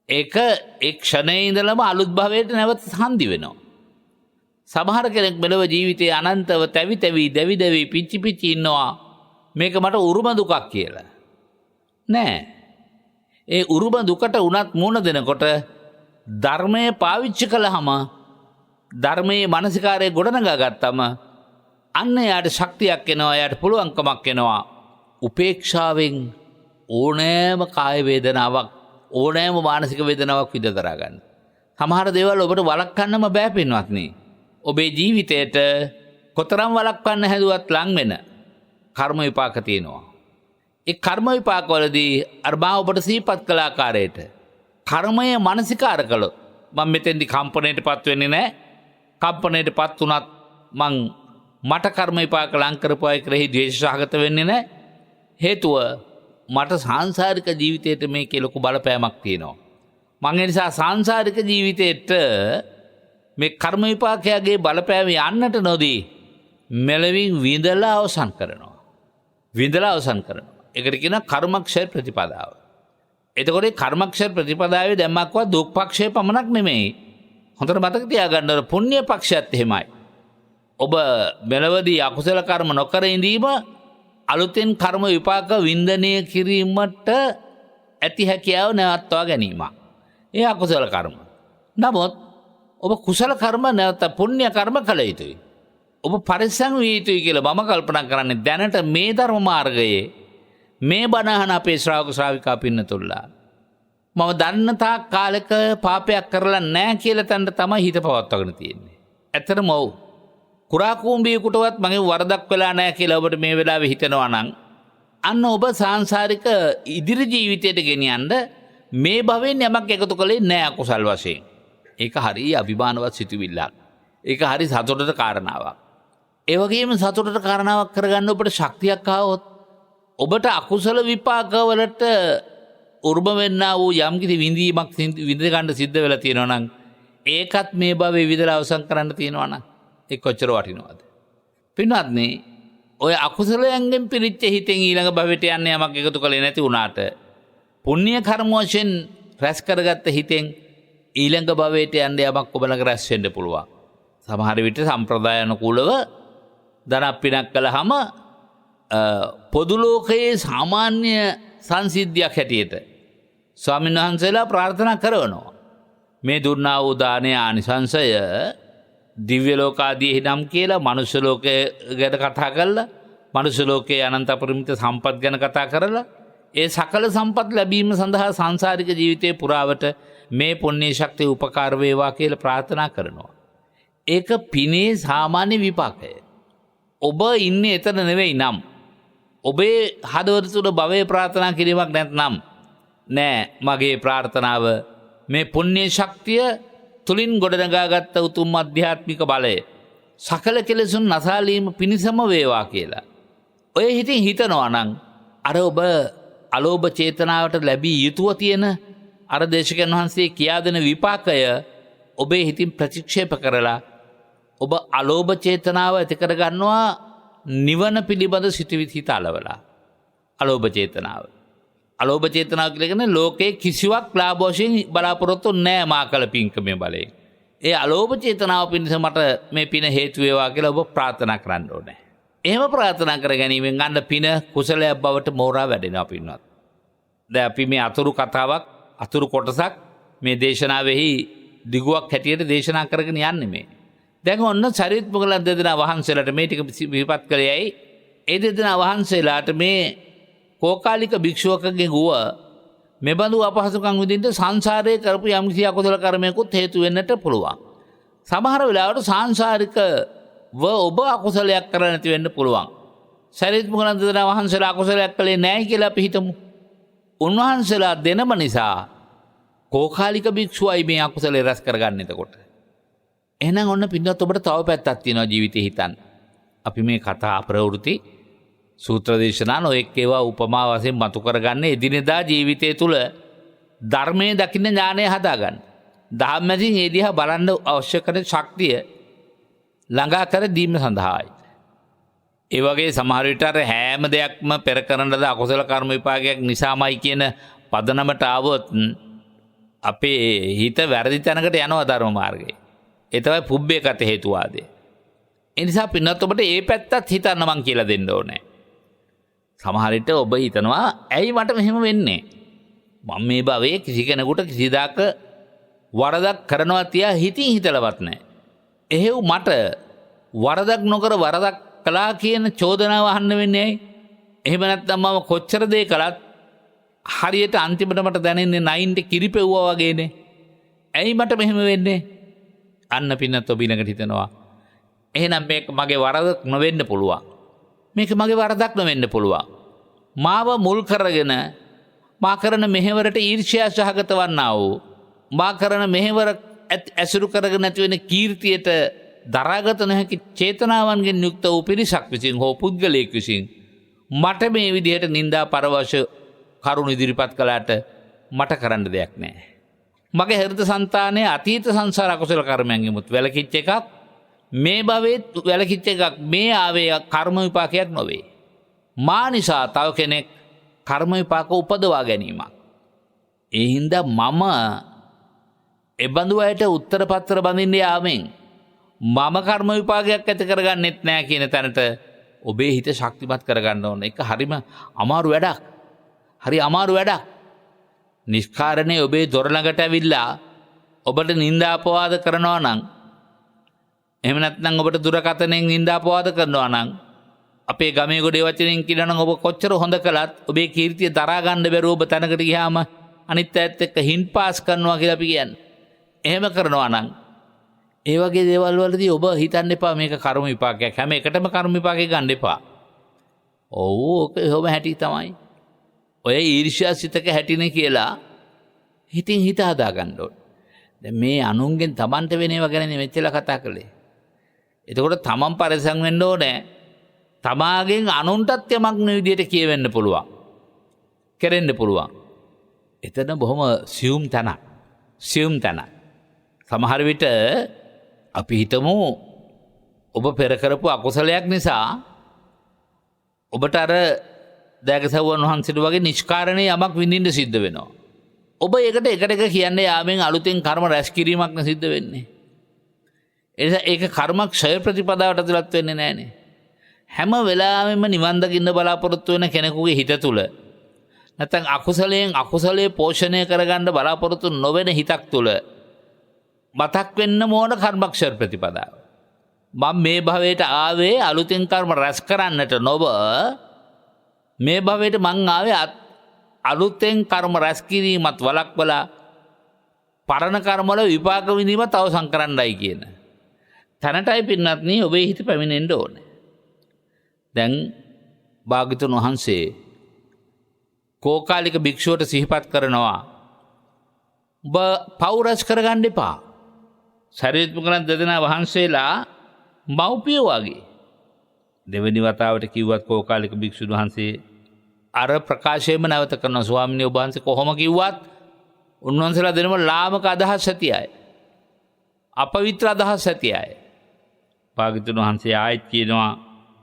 ඒක ඒ ක්ෂණයේ ඉඳලම අලුත් භවයට නැවත සම්දි වෙනවා. සමහර කෙනෙක් මෙලව ජීවිතයේ අනන්තව තැවි තැවි දැවි දැවි පිච්චි පිච්චි ඉන්නවා. මේක මට උරුම දුකක් කියලා. නෑ. ඒ උරුම දුකට උනත් මුණ දෙනකොට ධර්මයේ පාවිච්චි කළාම ධර්මයේ මානසිකාරය ගොඩනගා ගත්තම අන්න යාට ශක්තියක් එනවා, යාට පුළුවන්කමක් එනවා. උපේක්ෂාවෙන් ඕනෑම කාය වේදනාවක්, ඕනෑම මානසික වේදනාවක් විඳ දරා ගන්න. සමහර දේවල් ඔබට වළක්වන්නම බෑ පින්වත්නි. ඔබේ ජීවිතයට කොතරම් වළක්වන්න හැදුවත් ලං වෙන කර්ම විපාක තියෙනවා. ඒ කර්ම විපාකවලදී අර මා ඔබට සිහිපත් කළ ආකාරයට කර්මය මානසිකාර කළොත් මම මෙතෙන්දි කම්පණයටපත් වෙන්නේ නැහැ. කම්පණයටපත් උනත් මට කර්ම විපාක ලං කරපු අය කෙරෙහි ද්වේෂසහගත වෙන්නේ නැහැ. හේතුව මට සාංශාරික ජීවිතයට මේකේ ලොකු බලපෑමක් තියෙනවා. මං ඒ නිසා සාංශාරික ජීවිතයට මේ කර්ම විපාකයේ බලපෑම යන්නට නොදී මෙලවින් විඳලා අවසන් කරනවා. ඒකට කියනවා කර්මක්ෂය ප්‍රතිපදාව. එතකොට මේ කර්මක්ෂය ප්‍රතිපදාවේ දැම්මක්වත් දුක් පක්ෂය පමණක් නෙමෙයි. හොඳට මතක තියාගන්න ඕන පුණ්‍ය පක්ෂයත් එහෙමයි. ඔබ මෙලවදී අකුසල කර්ම නොකර ඉඳීම අලුතෙන් කර්ම විපාක වින්දනය කිරීමට ඇති හැකියාව නැවත්වා ගැනීම. ඒ අකුසල කර්ම. නමුත් ඔබ කුසල කර්ම නැවත පුණ්‍ය කර්ම කළ යුතුයි. ඔබ පරිස්සම් විය යුතුයි කියලා මම කල්පනා කරන්නේ දැනට මේ ධර්ම මාර්ගයේ මේ බණහන අපේ ශ්‍රාවක ශ්‍රාවිකා පින්නතුල්ලා මම දන්න තාක් කාලෙක පාපයක් කරලා නැහැ කියලා තැනට තමයි හිත පවත්වාගෙන තියෙන්නේ. ඇත්තටම ඔව්. කුරා කුඹියෙකුටවත් මගේ වරදක් වෙලා නැහැ කියලා ඔබට මේ වෙලාවේ හිතනවා නම් අන්න ඔබ සාංශාරික ඉදිරි ජීවිතයට ගෙනියන්න මේ භවෙන් යමක් එකතු කළේ නැහැ අකුසල් වශයෙන්. ඒක හරි අභිමානවත් සිතුවිල්ලක්. ඒක හරි සතුටට කාරණාවක්. ඒ වගේම සතුටට කාරණාවක් කරගන්න ඔබට ශක්තියක් ආවොත් ඔබට අකුසල විපාක වලට උරුම වෙන්නා වූ යම්කිසි විඳීමක් විඳ ගන්න සිද්ධ වෙලා තියෙනවා නම් ඒකත් මේ භවයේ විදලා අවසන් කරන්න තියෙනවා නම් ඒ කොච්චර වටිනවද? පින්වත්නි, ඔය අකුසලයන්ගෙන් පිරිච්ච හිතෙන් ඊළඟ භවයට යන්න යමක් එකතු කළේ නැති වුණාට පුණ්‍ය කර්ම වශයෙන් රැස් කරගත්ත හිතෙන් ඊළඟ භවයට යන්න යමක් ඔබලඟ රැස් වෙන්න පුළුවන්. සමහර විට සම්ප්‍රදාය අනුකූලව ධන පිනක් කළාම පොදු ලෝකයේ සාමාන්‍ය සංසිද්ධියක් හැටියට ස්වාමීන් වහන්සේලා ප්‍රාර්ථනා කරනවා. මේ දුන්නා වූ දානයේ ආනිසංසය දිව්‍ය ලෝකාදී හිනම් කියලා මනුෂ්‍ය ලෝකයේ ගැන කතා කරලා මනුෂ්‍ය ලෝකයේ අනන්ත අපරිමිත සම්පත් ගැන කතා කරලා ඒ සකල සම්පත් ලැබීම සඳහා සංසාරික ජීවිතයේ පුරාවට මේ පුණ්‍ය ශක්තිය උපකාර වේවා කියලා ප්‍රාර්ථනා කරනවා. ඒක පිනේ සාමාන්‍ය විපාකය. ඔබ ඉන්නේ එතන නෙවෙයි නම් ඔබේ හදවත තුළ භවයේ ප්‍රාර්ථනා කිරීමක් නැත්නම් නෑ මගේ ප්‍රාර්ථනාව මේ පුණ්‍ය ශක්තිය තුලින් ගොඩනගාගත්ත උතුම් අධ්‍යාත්මික බලය සකල කෙලෙසුන් නසාලීම පිණිසම වේවා කියලා. ඔය හිතින් හිතනවා නම් අර ඔබ අලෝභ චේතනාවට ලැබී යුතුව තියෙන අර දේශකයන් වහන්සේ කියා දෙන විපාකය ඔබේ හිතින් ප්‍රතික්ෂේප කරලා ඔබ අලෝභ චේතනාව ඇති කරගන්නවා නිවන පිළිබඳ සිතුවිලි හිත අලවලා. අලෝභ චේතනාව කියලා කියන්නේ ලෝකේ කිසිවක් ලාභ වශයෙන් බලාපොරොත්තු නැහැ මා කළ පින්කමේ බලයෙන්. ඒ අලෝභ චේතනාව පිණිස මට මේ පින හේතු වේවා කියලා ඔබ ප්‍රාර්ථනා කරන්න ඕනේ. එහෙම ප්‍රාර්ථනා කර ගැනීමෙන් ගන්න පින කුසලයක් බවට මෝරා වැඩෙනවා පින්වත්. දැන් අපි මේ අතුරු කොටසක් මේ දේශනාවෙහි දිගුවක් හැටියට දේශනා කරගෙන යන්නේ මේ. දැන් ඔන්න සරියුත් මොගලන් දෙදෙනා වහන්සේලාට මේ ටික විපත් කළේයි. ඒ දෙදෙනා වහන්සේලාට මේ කෝකාලික භික්ෂුවකගේ ගුව මෙබඳු අපහසුකම් විඳින්න සංසාරයේ කරපු යම්කිසි අකුසල කර්මයකට හේතු වෙන්නට පුළුවන්. සමහර වෙලාවට සංසාරිකව ඔබ අකුසලයක් කර නැති වෙන්න පුළුවන්. සරියුත් මොගලන් දෙදෙනා වහන්සේලා අකුසලයක් කළේ නැහැ කියලා අපි හිතමු. උන්වහන්සේලා දෙනම නිසා කෝකාලික භික්ෂුවයි මේ අකුසලේ රැස් කරගන්න එතකොට. එහෙනම් ඔන්න පින්නත් ඔබට තව පැත්තක් තියෙනවා ජීවිතේ හිතන්න. අපි මේ කතා ප්‍රවෘත්ති සූත්‍ර දේශනා නොඑක් ඒවා උපමා වශයෙන් මතු කරගන්න එදිනෙදා ජීවිතය තුළ ධර්මයේ දකින්න ඥානය හදාගන්න. දහම් මැදින් ඒ දිහා බලන්න අවශ්‍ය කරන ශක්තිය ළඟා කර දීම සඳහායි. ඒ වගේ සමහර විට අර හැම දෙයක්ම පෙර කරන ලද අකුසල කර්ම විපාකයක් නිසාමයි කියන පදනමට ආවොත් අපේ හිත වැරදි තැනකට යනවා ධර්ම මාර්ගයේ. ඒ තමයි පුබ්බේකත හේතුවාදය. ඒ නිසා පින්නත් ඔබට ඒ පැත්තත් හිතන්න මං කියලා දෙන්න ඕනේ. සමහර විට ඔබ හිතනවා ඇයි මට මෙහෙම වෙන්නේ? මම මේ භවයේ කිසි කෙනෙකුට කිසිදාක වරදක් කරනවා තියා හිතින් හිතලවත් නැහැ. එහෙව් මට වරදක් නොකර වරදක් කළා කියන චෝදනාව අහන්න වෙන්නේ ඇයි? එහෙම නැත්නම් මම කොච්චර දේ කළත් හරියට අන්තිමට මට දැනෙන්නේ නයින්ට කිරිපෙව්වා වගේනේ. ඇයි මට මෙහෙම වෙන්නේ? අන්න පින්නත් ඔබ ඊළඟට හිතනවා. එහෙනම් මේක මගේ වරදක් නොවෙන්න පුළුවන්. මේක මගේ වරදක් නොවෙන්න පුළුවන්. මාව මුල් කරගෙන මා කරන මෙහෙවරට ඊර්ෂ්‍යා සහගත වන්නා වූ මා කරන මෙහෙවර ඇසුරු කරගෙන ඇති වෙන කීර්තියට දරාගත නොහැකි චේතනාවන්ගෙන් යුක්ත වූ පිරිසක් විසින් හෝ පුද්ගලයෙක් විසින් මට මේ විදිහට නින්දා පරවශ කරුණු ඉදිරිපත් කළාට මට කරන්න දෙයක් නැහැ. මගේ හෘද సంతානයේ අතීත සංසාර අකුසල කර්මයන්ගෙන් මුත් වැළකීච්ච එකක් මේ භවයේ වැළකීච්ච එකක් මේ ආවේ කර්ම විපාකයක් නොවේ. මා නිසා තව කෙනෙක් කර්ම විපාක උපදවා ගැනීමක්. ඒ හින්දා මම එබඳු අයට උත්තර පත්‍ර බඳින්න යාමෙන් මම කර්ම විපාකයක් ඇති කරගන්නෙත් නෑ කියන තැනට ඔබේ හිත ශක්තිමත් කරගන්න ඕන. ඒක හරිම අමාරු වැඩක්. හරි අමාරු වැඩක්. නිෂ්කාරණේ ඔබේ දොර ළඟට ඇවිල්ලා ඔබට නින්දා අපවාද කරනවා නම් එහෙම නැත්නම් ඔබට දුරකථනයෙන් නින්දා අපවාද කරනවා නම් අපේ ගමේ ගොඩේ වචනෙන් කියනවා නම් ඔබ කොච්චර හොඳ කළත් ඔබේ කීර්තිය දරා ගන්න බැරුව ඔබ තැනකට ගියාම අනිත් අයත් එක්ක හින් පාස් කරනවා කියලා අපි කියන්නේ. එහෙම කරනවා නම් ඒ වගේ දේවල් වලදී ඔබ හිතන්න එපා මේක කර්ම විපාකයක්. හැම එකටම කර්ම විපාකයක් ගන්න එපා. ඔව් ඔක එහෙම හැටි තමයි. ඔය ඊර්ෂ්‍යා සිතක හැටිනේ කියලා හිතින් හිත හදා ගන්න ඕනේ. දැන් මේ අනුන්ගෙන් Tamanට වෙන ඒවා ගැන මෙච්චර කතා කළේ. එතකොට Taman පරිසම් වෙන්න ඕනේ. තමාගෙන් අනුන්ටත් යමක් නෙවෙයි විදියට කියවෙන්න පුළුවන්. කෙරෙන්න පුළුවන්. එතන බොහොම සියුම් තැනක්. සියුම් තැනක්. සමහර විට අපි හිතමු ඔබ පෙර කරපු අකුසලයක් නිසා ඔබට අර දයගසවුන් වහන්සේට වගේ නිෂ්කාරණේ යමක් විඳින්න සිද්ධ වෙනවා. ඔබ ඒකට එකට එක කියන්නේ යාමෙන් අලුතෙන් කර්ම රැස් කිරීමක් න සිද්ධ වෙන්නේ. ඒක කර්මක්ෂය ප්‍රතිපදාවට ඇතුළත් වෙන්නේ නැහනේ. හැම වෙලාවෙම නිවන් දකින්න බලාපොරොත්තු වෙන කෙනෙකුගේ හිත තුළ නැත්නම් අකුසලයෙන් අකුසලයේ පෝෂණය කරගන්න බලාපොරොත්තු නොවන හිතක් තුළ මතක් වෙන්න ඕන කර්මක්ෂය ප්‍රතිපදාව. මම මේ භවයට ආවේ අලුතෙන් කර්ම රැස් කරන්නට නොව මේ භවයට මං ආවේ අලුතෙන් කර්ම රැස් කිරීමත් වළක්වලා පරණ කර්ම වල විපාක විඳීමත් අවසන් කරන්නයි කියන තැනටයි පින්නත්නි ඔබේ හිත පැමිණෙන්න ඕනේ. දැන් භාග්‍යවතුන් වහන්සේ කෝකාලික භික්ෂුවට සිහිපත් කරනවා ඔබ පව් රැස් කරගන්න එපා. සරියුත් මුගලන් දෙදෙනා වහන්සේලා මව්පියෝ වගේ. දෙවෙනි වතාවට කිව්වත් කෝකාලික භික්ෂුන් වහන්සේ අර ප්‍රකාශයෙන්ම නැවත කරනවා ස්වාමීනි ඔබ වහන්සේ කොහොම කිව්වත් උන්වහන්සේලා දෙනම ලාමක අදහස් ඇති අය. අපවිත්‍ර අදහස් ඇති අය. භාග්‍යවතුන් වහන්සේ ආයෙත් කියනවා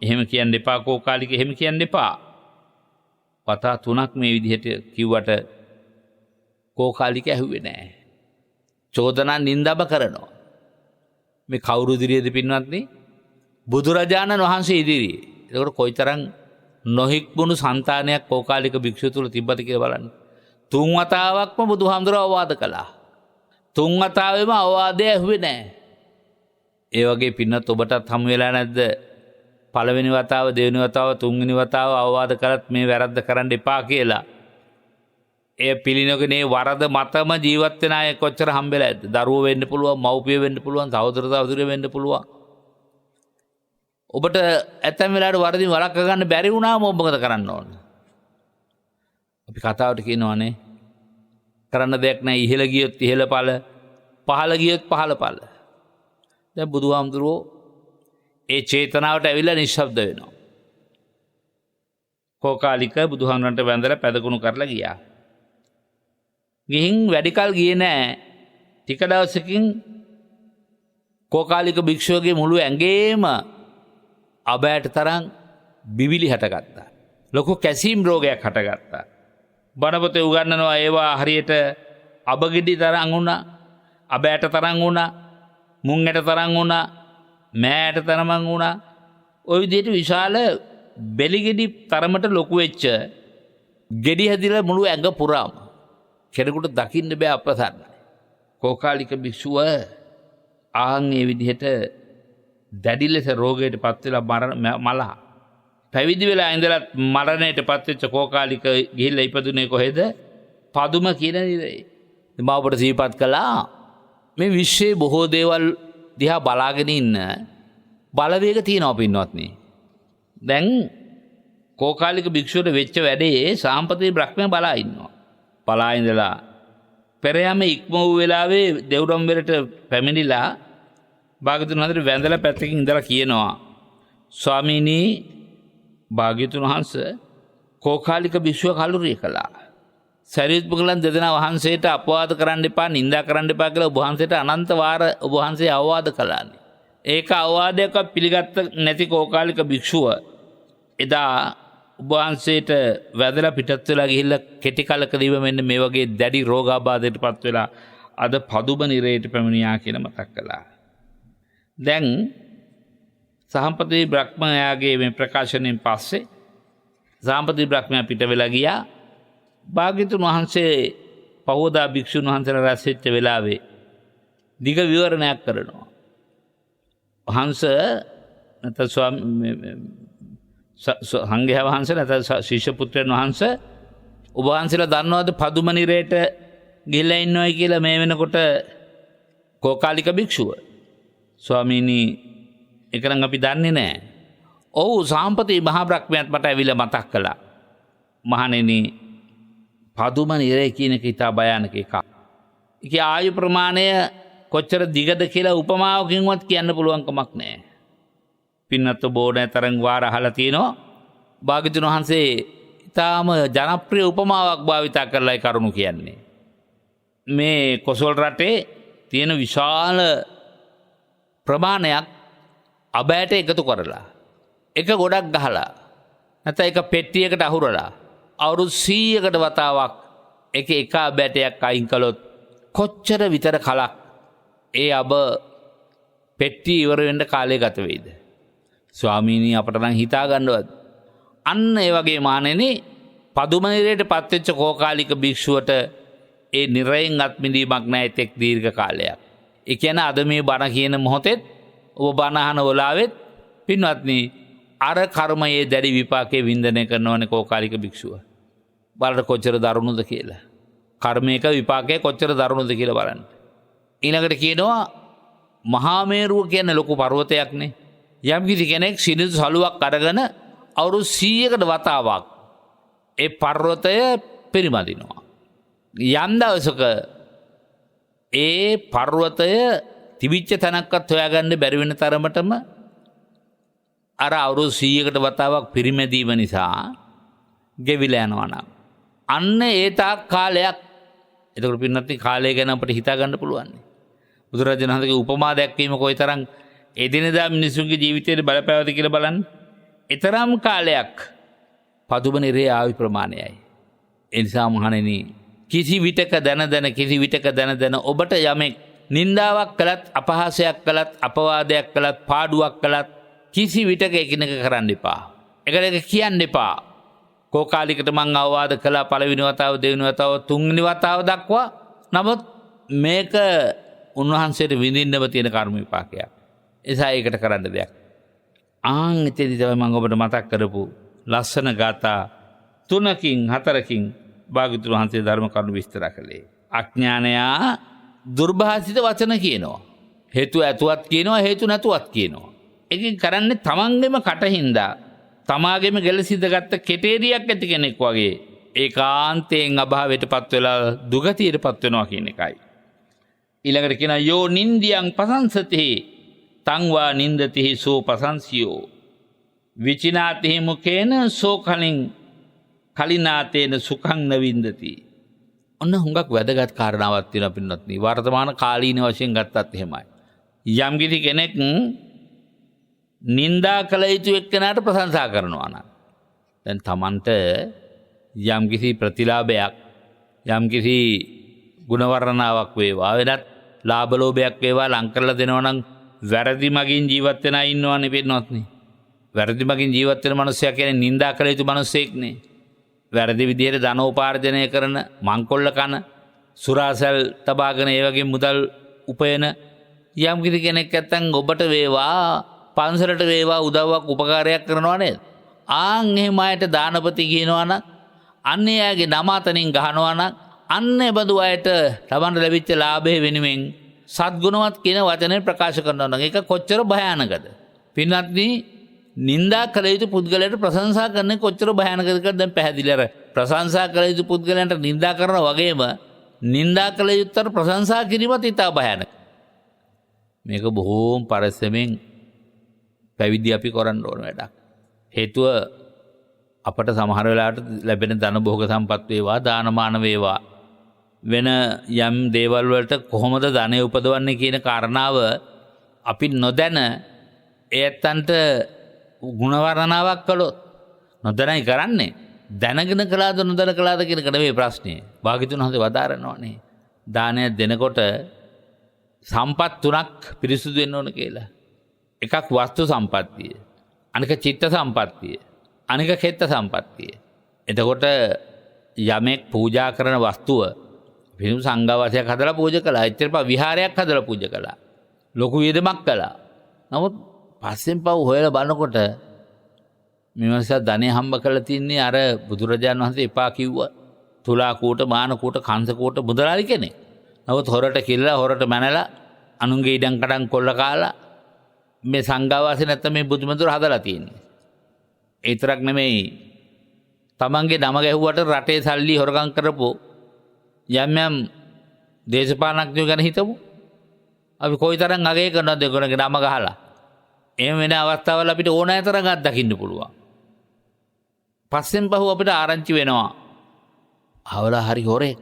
එහෙම කියන්න එපා කෝකාලික එහෙම කියන්න එපා. වතා තුනක් මේ විදිහට කිව්වට කෝකාලික ඇහුවේ නැහැ. චෝදනා නින්දාව කරනවා. මේ කවුරු ඉදිරියේද පින්වත්නි? බුදුරජාණන් වහන්සේ ඉදිරියේ. ඒකට කොයිතරම් නොහික්මුණු సంతානයක් කෝකාලික භික්ෂුව තුල තිබ්බද කියලා බලන්න. තුන් වතාවක්ම බුදුහාමුදුරුවෝ අවවාද කළා. තුන් වතාවෙම අවවාදය ඇහුවේ නැහැ. ඒ වගේ පින්නත් ඔබටත් හමු වෙලා නැද්ද? පළවෙනි වතාව, දෙවෙනි වතාව, තුන්වෙනි වතාව අවවාද කරත් මේ වැරද්ද කරන්න එපා කියලා. ඒ පිළිනොගෙන මේ වරද මතම ජීවත් වෙන අය කොච්චර හම්බෙලා ඇද්ද? දරුවෝ වෙන්න පුළුවන්, මව්පියෝ වෙන්න පුළුවන්, සහෝදර සහෝදරියෝ වෙන්න පුළුවන්. ඔබට ඇතැම් වෙලාවට වරදින් වළක්ව ගන්න බැරි වුණාම ඔබ මොකද කරන්න ඕන? අපි කතාවට කියනවානේ කරන්න දෙයක් නැහැ. ඉහළ ගියොත් ඉහළ ඵල, පහළ ගියොත් පහළ ඵල. දැන් බුදුහාමුදුරුවෝ ඒ චේතනාවට ඇවිල්ලා නිශ්ශබ්ද වෙනවා. කෝකාලික බුදුහාමුදුරන්ට වැඳලා පැදකුණු කරලා ගියා. ගිහින් වැඩි කල් ගියේ නෑ. ටික දවසකින් කෝකාලික භික්ෂුවගේ මුළු ඇඟේම අබෑට තරම් බිබිලි හටගත්තා. ලොකු කැසීම් රෝගයක් හටගත්තා. බණපොතේ උගන්වනවා ඒවා හරියට අබගෙඩි තරම් වුණා, අබෑට තරම් වුණා, මුං ඇට තරම් වුණා, මෑ ඇට තරම් වුණා. ওই විදිහට විශාල බෙලිගෙඩි තරමට ලොකු වෙච්ච ගෙඩි හැදිලා මුළු ඇඟ පුරාම කෙනෙකුට දකින්න බෑ අප්‍රසන්නයි. කෝකාලික භික්ෂුව ආන් ඒ විදිහට දැඩි ලෙස රෝගයට පත් වෙලා මලහ. පැවිදි වෙලා ඉඳලා මරණයට පත් වෙච්ච කෝකාලික ගිහිල්ලා ඉපදුනේ කොහෙද? පදුම කියන නිරේ. මම ඔබට සිහිපත් කළා මේ විශ්වයේ බොහෝ දේවල් දිහා බලාගෙන ඉන්න බලවේග තියෙනවා පින්වත්නි. දැන් කෝකාලික භික්ෂුවට වෙච්ච වැඩේ සාම්ප්‍රදායික බ්‍රහ්මයා බලා ඉන්නවා. බලා ඉඳලා පෙර යම ඉක්ම වූ වෙලාවේ දෙව්රම් වෙලට පැමිණිලා භාග්‍යතුන් වහන්සේ වැඳලා පැත්තකින් ඉඳලා කියනවා ස්වාමීනි භාග්‍යතුන් වහන්සේ කෝකාලික භික්ෂුව කලුරිය කළා. සරියුත් පුද්ගලයන් දෙදෙනා වහන්සේට අපවාද කරන්න එපා, නිඳා කරන්න එපා කියලා ඔබ වහන්සේට අනන්ත වාර ඔබ වහන්සේ අවවාද කළානේ. ඒක අවවාදයක් පිළිගත්ත නැති කෝකාලික භික්ෂුව එදා ඔබ වහන්සේට වැදලා පිටත් වෙලා ගිහිල්ලා කෙටි කලකදීම මෙන්න මේ වගේ දැඩි රෝගාබාධයටපත් වෙලා අද පදුම නිරේට පැමිණියා කියලා මතක් කළා. දැන් සාම්ප්‍රදායික බ්‍රහ්මයාගේ මේ ප්‍රකාශනයෙන් පස්සේ සාම්ප්‍රදායික බ්‍රහ්මයා පිට වෙලා ගියා. භාග්‍යතුන් වහන්සේ පහෝදා භික්ෂුන් වහන්සේලා රැස් වෙච්ච වෙලාවේ දිග විවරණයක් කරනවා. හංස නැත්නම් සංඝයා වහන්සේ නැත්නම් ශිෂ්‍ය පුත්‍රයන් වහන්සේ ඔබ වහන්සේලා දන්නවද පදුම නිරේට ගිහිල්ලා ඉන්නවයි කියලා මේ වෙනකොට කෝකාලික භික්ෂුව? ස්වාමීනි ඒක නම් අපි දන්නේ නැහැ. ඔව් සාම්ප්‍රදායික මහා බ්‍රහ්මයාත් මට ඇවිල්ලා මතක් කළා. මහණෙනි පදුම නිරේ කියන එක ඉතා භයානක එකක්. ඒකේ ආයු ප්‍රමාණය කොච්චර දිගද කියලා උපමාවකින්වත් කියන්න පුළුවන් කමක් නැහැ. පින්නත් බෝඩේ තරම් වාර අහලා තිනවා. භාග්‍යතුන් වහන්සේ ඊටාම ජනප්‍රිය උපමාවක් භාවිතා කරලායි කරුණු කියන්නේ. මේ කොසල් රටේ තියෙන විශාල ප්‍රමාණයක් අබෑට එකතු කරලා එක ගොඩක් ගහලා නැත්නම් එක පෙට්ටියකට අහුරලා අවුරුදු 100කට වතාවක් එක අබෑටයක් අයින් කළොත් කොච්චර විතර කලක් ඒ අබ පෙට්ටි ඉවර වෙන්න කාලය ගත වෙයිද? ස්වාමීනි අපට නම් හිතා ගන්නවත්. අන්න ඒ වගේ මානෙනි පදුම නිරේට පත්වෙච්ච කෝකාලික භික්ෂුවට ඒ නිරයෙන් අත්මිදීමක් නැහැ තෙක් දීර්ඝ කාලයක්. ඒ කියන්නේ අද මේ බණ කියන මොහොතෙත් ඔබ බණ අහන වෙලාවෙත් පින්වත්නි අර කර්මයේ දැඩි විපාකයේ වින්දනය කරනවනේ කෝකාලික භික්ෂුව. බලන්න කොච්චර දරුණුද කියලා. කර්මයක විපාකයේ කොච්චර දරුණුද කියලා බලන්න. ඊළඟට කියනවා මහා මේරුව කියන්නේ ලොකු පර්වතයක්නේ. යම් කිසි කෙනෙක් සිනිඳු සලුවක් අරගෙන අවුරුදු 100කට වතාවක් ඒ පර්වතය පරිමදිනවා. යම් දවසක ඒ පර්වතය තිබිච්ච තැනක්වත් හොයාගන්න බැරි වෙන තරමටම අර අවුරුදු 100කට වතාවක් පිරිමැදීම නිසා ගෙවිලා යනවා නම් අන්න ඒ තාක් කාලයක්. එතකොට පින්නත් කාලය ගැන අපිට හිතා ගන්න පුළුවන්. බුදුරජාණන් වහන්සේගේ උපමා දැක්වීම කොයිතරම් එදිනෙදා මිනිසුන්ගේ ජීවිතයට බලපෑවද කියලා බලන්න. ඊතරම් කාලයක් පදුම නිරේ ආවි ප්‍රමාණයයි. ඒ නිසා මහණෙනි කිසි විටක දැන ඔබට යමෙක් නින්දාවක් කළත් අපහාසයක් කළත් අපවාදයක් කළත් පාඩුවක් කළත් කිසි විටක එකිනෙක කරන්න එපා. එකට කියන්න එපා. කෝකාලිකට මං අවවාද කළා පළවෙනි වතාව දෙවෙනි වතාව තුන්වෙනි වතාව දක්වා. නමුත් මේක උන්වහන්සේට විඳින්නම තියෙන කර්ම විපාකයක්. එසා ඒකට කරන්න දෙයක්. ආන් එතෙදි තමයි මම ඔබට මතක් කරපු ලස්සන ගාථා 3කින් 4කින් භාග්‍යවතුන් වහන්සේ ධර්ම කරුණු විස්තර කළේ. අඥානයා දුර්භාෂිත වචන කියනවා. හේතු ඇතුවත් කියනවා, හේතු නැතුවත් කියනවා. ඒකෙන් කරන්නේ තමන්ගේම කටින්දා තමාගේම ගැලසිද ගත්ත කෙටේරියක් ඇති කෙනෙක් වගේ ඒකාන්තයෙන් අභාවයටපත් වෙලා දුගතියටපත් වෙනවා කියන එකයි. ඊළඟට කියනවා යෝ නින්දියං පසංසති තංවා නින්දතිහි සෝ පසංසියෝ විචිනාතිහි මුකේන සෝ කලින් කලිනාතේන සුඛං නවින්දති. ඔන්න හුඟක් වැදගත් කාරණාවක් තියෙනවා පින්වත්නි. වර්තමාන කාලීන වශයෙන් ගත්තත් එහෙමයි. යම්කිසි කෙනෙක් නින්දා කළ යුතු එක්කෙනාට ප්‍රශංසා කරනවා නම් දැන් Tamanට යම්කිසි ප්‍රතිලාභයක් යම්කිසි ගුණවර්ණනාවක් වේවා වෙනත් ලාභ ලෝභයක් වේවා ලං කරලා දෙනවා නම් වැරදි මගින් ජීවත් වෙනා ඉන්නවනේ පින්වත්නි. වැරදි මගින් ජීවත් වෙන මිනිස්සයා කියන්නේ නින්දා කළ යුතු මිනිස්සෙක් නේ. වැරදි විදිහට ධනෝපාර්ජනය කරන මංකොල්ල කන සුරාසල් තබාගෙන ඒ වගේ මුදල් උපයන යම් කිසි කෙනෙක් නැත්තම් ඔබට වේවා පන්සලට වේවා උදව්වක් උපකාරයක් කරනවා නේද? ආන් එහෙම අයට දානපති කියනවා නම් අන්න එයාගේ නම අතනින් ගහනවා නම් අන්න ඒ බඳු අයට තමන්ට ලැබිච්ච ලාභය වෙනුවෙන් සත්ගුණවත් කියන වචනේ ප්‍රකාශ කරනවා නම් ඒක කොච්චර භයානකද? පින්වත්නි නින්දා කළ යුතු පුද්ගලයාට ප්‍රශංසා කරන්නේ කොච්චර භයානකද කියලා දැන් පැහැදිලි. අර ප්‍රශංසා කළ යුතු පුද්ගලයන්ට නින්දා කරනා වගේම නින්දා කළ යුත්තට ප්‍රශංසා කිරීමත් ඉතා භයානක. මේක බොහෝම පරිස්සමෙන් පැවිදි අපි කරන්න ඕන වැඩක්. හේතුව අපට සමහර වෙලාවට ලැබෙන ධන භෝග සම්පත් වේවා දානමාන වේවා වෙන යම් දේවල් වලට කොහොමද ධනය උපදවන්නේ කියන කාරණාව අපි නොදැන ඒත්තන්ට ගුණවර්ණනාවක් කළොත් නොදැනයි කරන්නේ. දැනගෙන කළාද නොදැන කළාද කියන එක නෙවෙයි ප්‍රශ්නේ. භාග්‍යතුන් වහන්සේ වදාරනවානේ දානය දෙනකොට සම්පත් තුනක් පිරිසුදු වෙන්න ඕන කියලා. එකක් වස්තු සම්පත්තිය, අනික චිත්ත සම්පත්තිය, අනික කෙත්ත සම්පත්තිය. එතකොට යමෙක් පූජා කරන වස්තුව පිරිසුදු සංඝවාසයක් හදලා පූජා කළා. එච්චර විහාරයක් හදලා පූජා කළා. ලොකු වියදමක් කළා. නමුත් පස්සෙන් පව් හොයලා බලනකොට මෙවසා ධනෙ හම්බ කරලා තින්නේ අර බුදුරජාණන් වහන්සේ එපා කිව්ව තුලා කූට මාන කූට කංශ කූට මුදලාලි කෙනෙක්. නමුත් හොරට කිල්ලලා හොරට මැනලා අනුන්ගේ ඉඩම් කඩම් කොල්ල කාලා මේ සංඝවාසය නැත්නම් මේ බුදුමඳුර හදලා තියෙන්නේ. ඒ තරක් නෙමෙයි තමන්ගේ නම ගැහුවට රටේ සල්ලි හොරකම් කරපො යම් යම් දේශපාලනඥයෝ ගැන හිතමු. අපි කොයිතරම් අගය කරනවද ඒගොල්ලන්ගේ නම ගහලා. එහෙම වෙන අවස්ථාවල අපිට ඕනෑ තරම් අත්දකින්න පුළුවන්. පස්සෙන් පහුව අපිට ආරංචි වෙනවා. අවලා හරි හොරේ.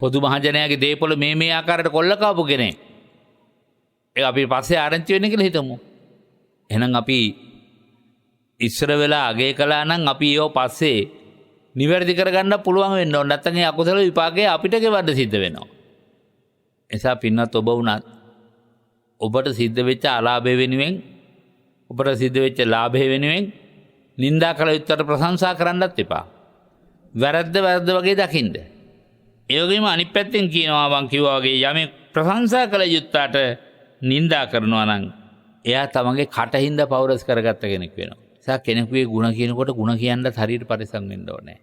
පොදු මහජනයාගේ දේපොළ මේ ආකාරයට කොල්ල කාපු කෙනෙක්. ඒක අපි පස්සේ ආරංචි වෙන්නේ කියලා හිතමු. එහෙනම් අපි ඉස්සර වෙලා අගය කළා නම් අපි ඒව පස්සේ නිවැරදි කරගන්න පුළුවන් වෙන්න ඕන. නැත්නම් ඒ අකුසල විපාකේ අපිට ගෙවන්න සිද්ධ වෙනවා. එසා පින්වත් ඔබ වුණත් ඔබට සිද්ධ වෙච්ච අලාභය වෙනුවෙන් ඔබට සිද්ධ වෙච්ච ලාභය වෙනුවෙන් නින්දා කළ යුත්තට ප්‍රශංසා කරන්නත් එපා. වැරද්ද වගේ දකින්න. ඒ වගේම අනිත් පැත්තෙන් කියනවා මං කිව්වා වගේ යමෙක් ප්‍රශංසා කළ යුත්තට නින්දා කරනවා නම් එයා තමන්ගේ කටින්ද පෞරස් කරගත්ත කෙනෙක් වෙනවා. ඒ කෙනෙකුගේ ಗುಣ කියනකොට ಗುಣ කියන්නත් හරියට පරිසම් වෙන්න ඕනේ.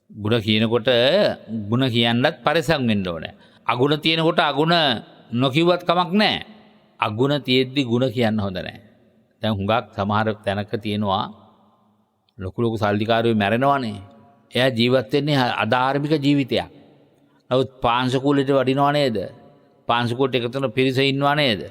ಗುಣ කියනකොට ಗುಣ කියන්නත් පරිසම් වෙන්න ඕනේ. අගුණ තියෙනකොට අගුණ නොකියවත් කමක් නැහැ. අගුණ තියෙද්දි ಗುಣ කියන්න හොඳ නැහැ. දැන් හුඟක් සමහර තැනක තියෙනවා ලොකු සල්ලිකාරයෝ මැරෙනවානේ. එයා ජීවත් වෙන්නේ අධාර්මික ජීවිතයක්. නමුත් පාංශකූලෙට වඩිනව නේද? පාංශකූලට එකතන පිරිස ඉන්නවා නේද?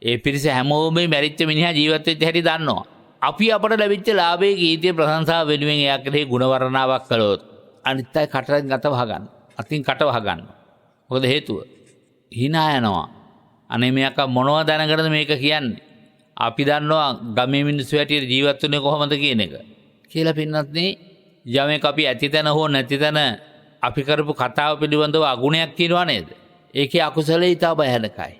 ඒ පිරිස හැමෝම මැරිච්ච මිනිහා ජීවත් වෙච්ච හැටි දන්නවා. අපි අපට ලැබිච්ච ලාභයේ කීර්තිය ප්‍රශංසාව වෙනුවෙන් එයා කෙරෙහි ගුණ වර්ණනාවක් කළොත් අනිත් අය කටෙන් ගත වහගන්න. අතින් කට වහගන්න. මොකද හේතුව? hina යනවා. අනේ මෙයාක මොනවද දැනගෙනද මේක කියන්නේ? අපි දන්නවා ගමේ මිනිස්සු හැටියට ජීවත් වෙන්නේ කොහොමද කියන එක. කියලා පින්නත් යමෙක් අපි ඇතිතන හෝ නැතිතන අපි කරපු කතාව පිළිබඳව අගුණයක් කියනවා නේද? ඒකේ අකුසලයේ ඊට බයහනකයි.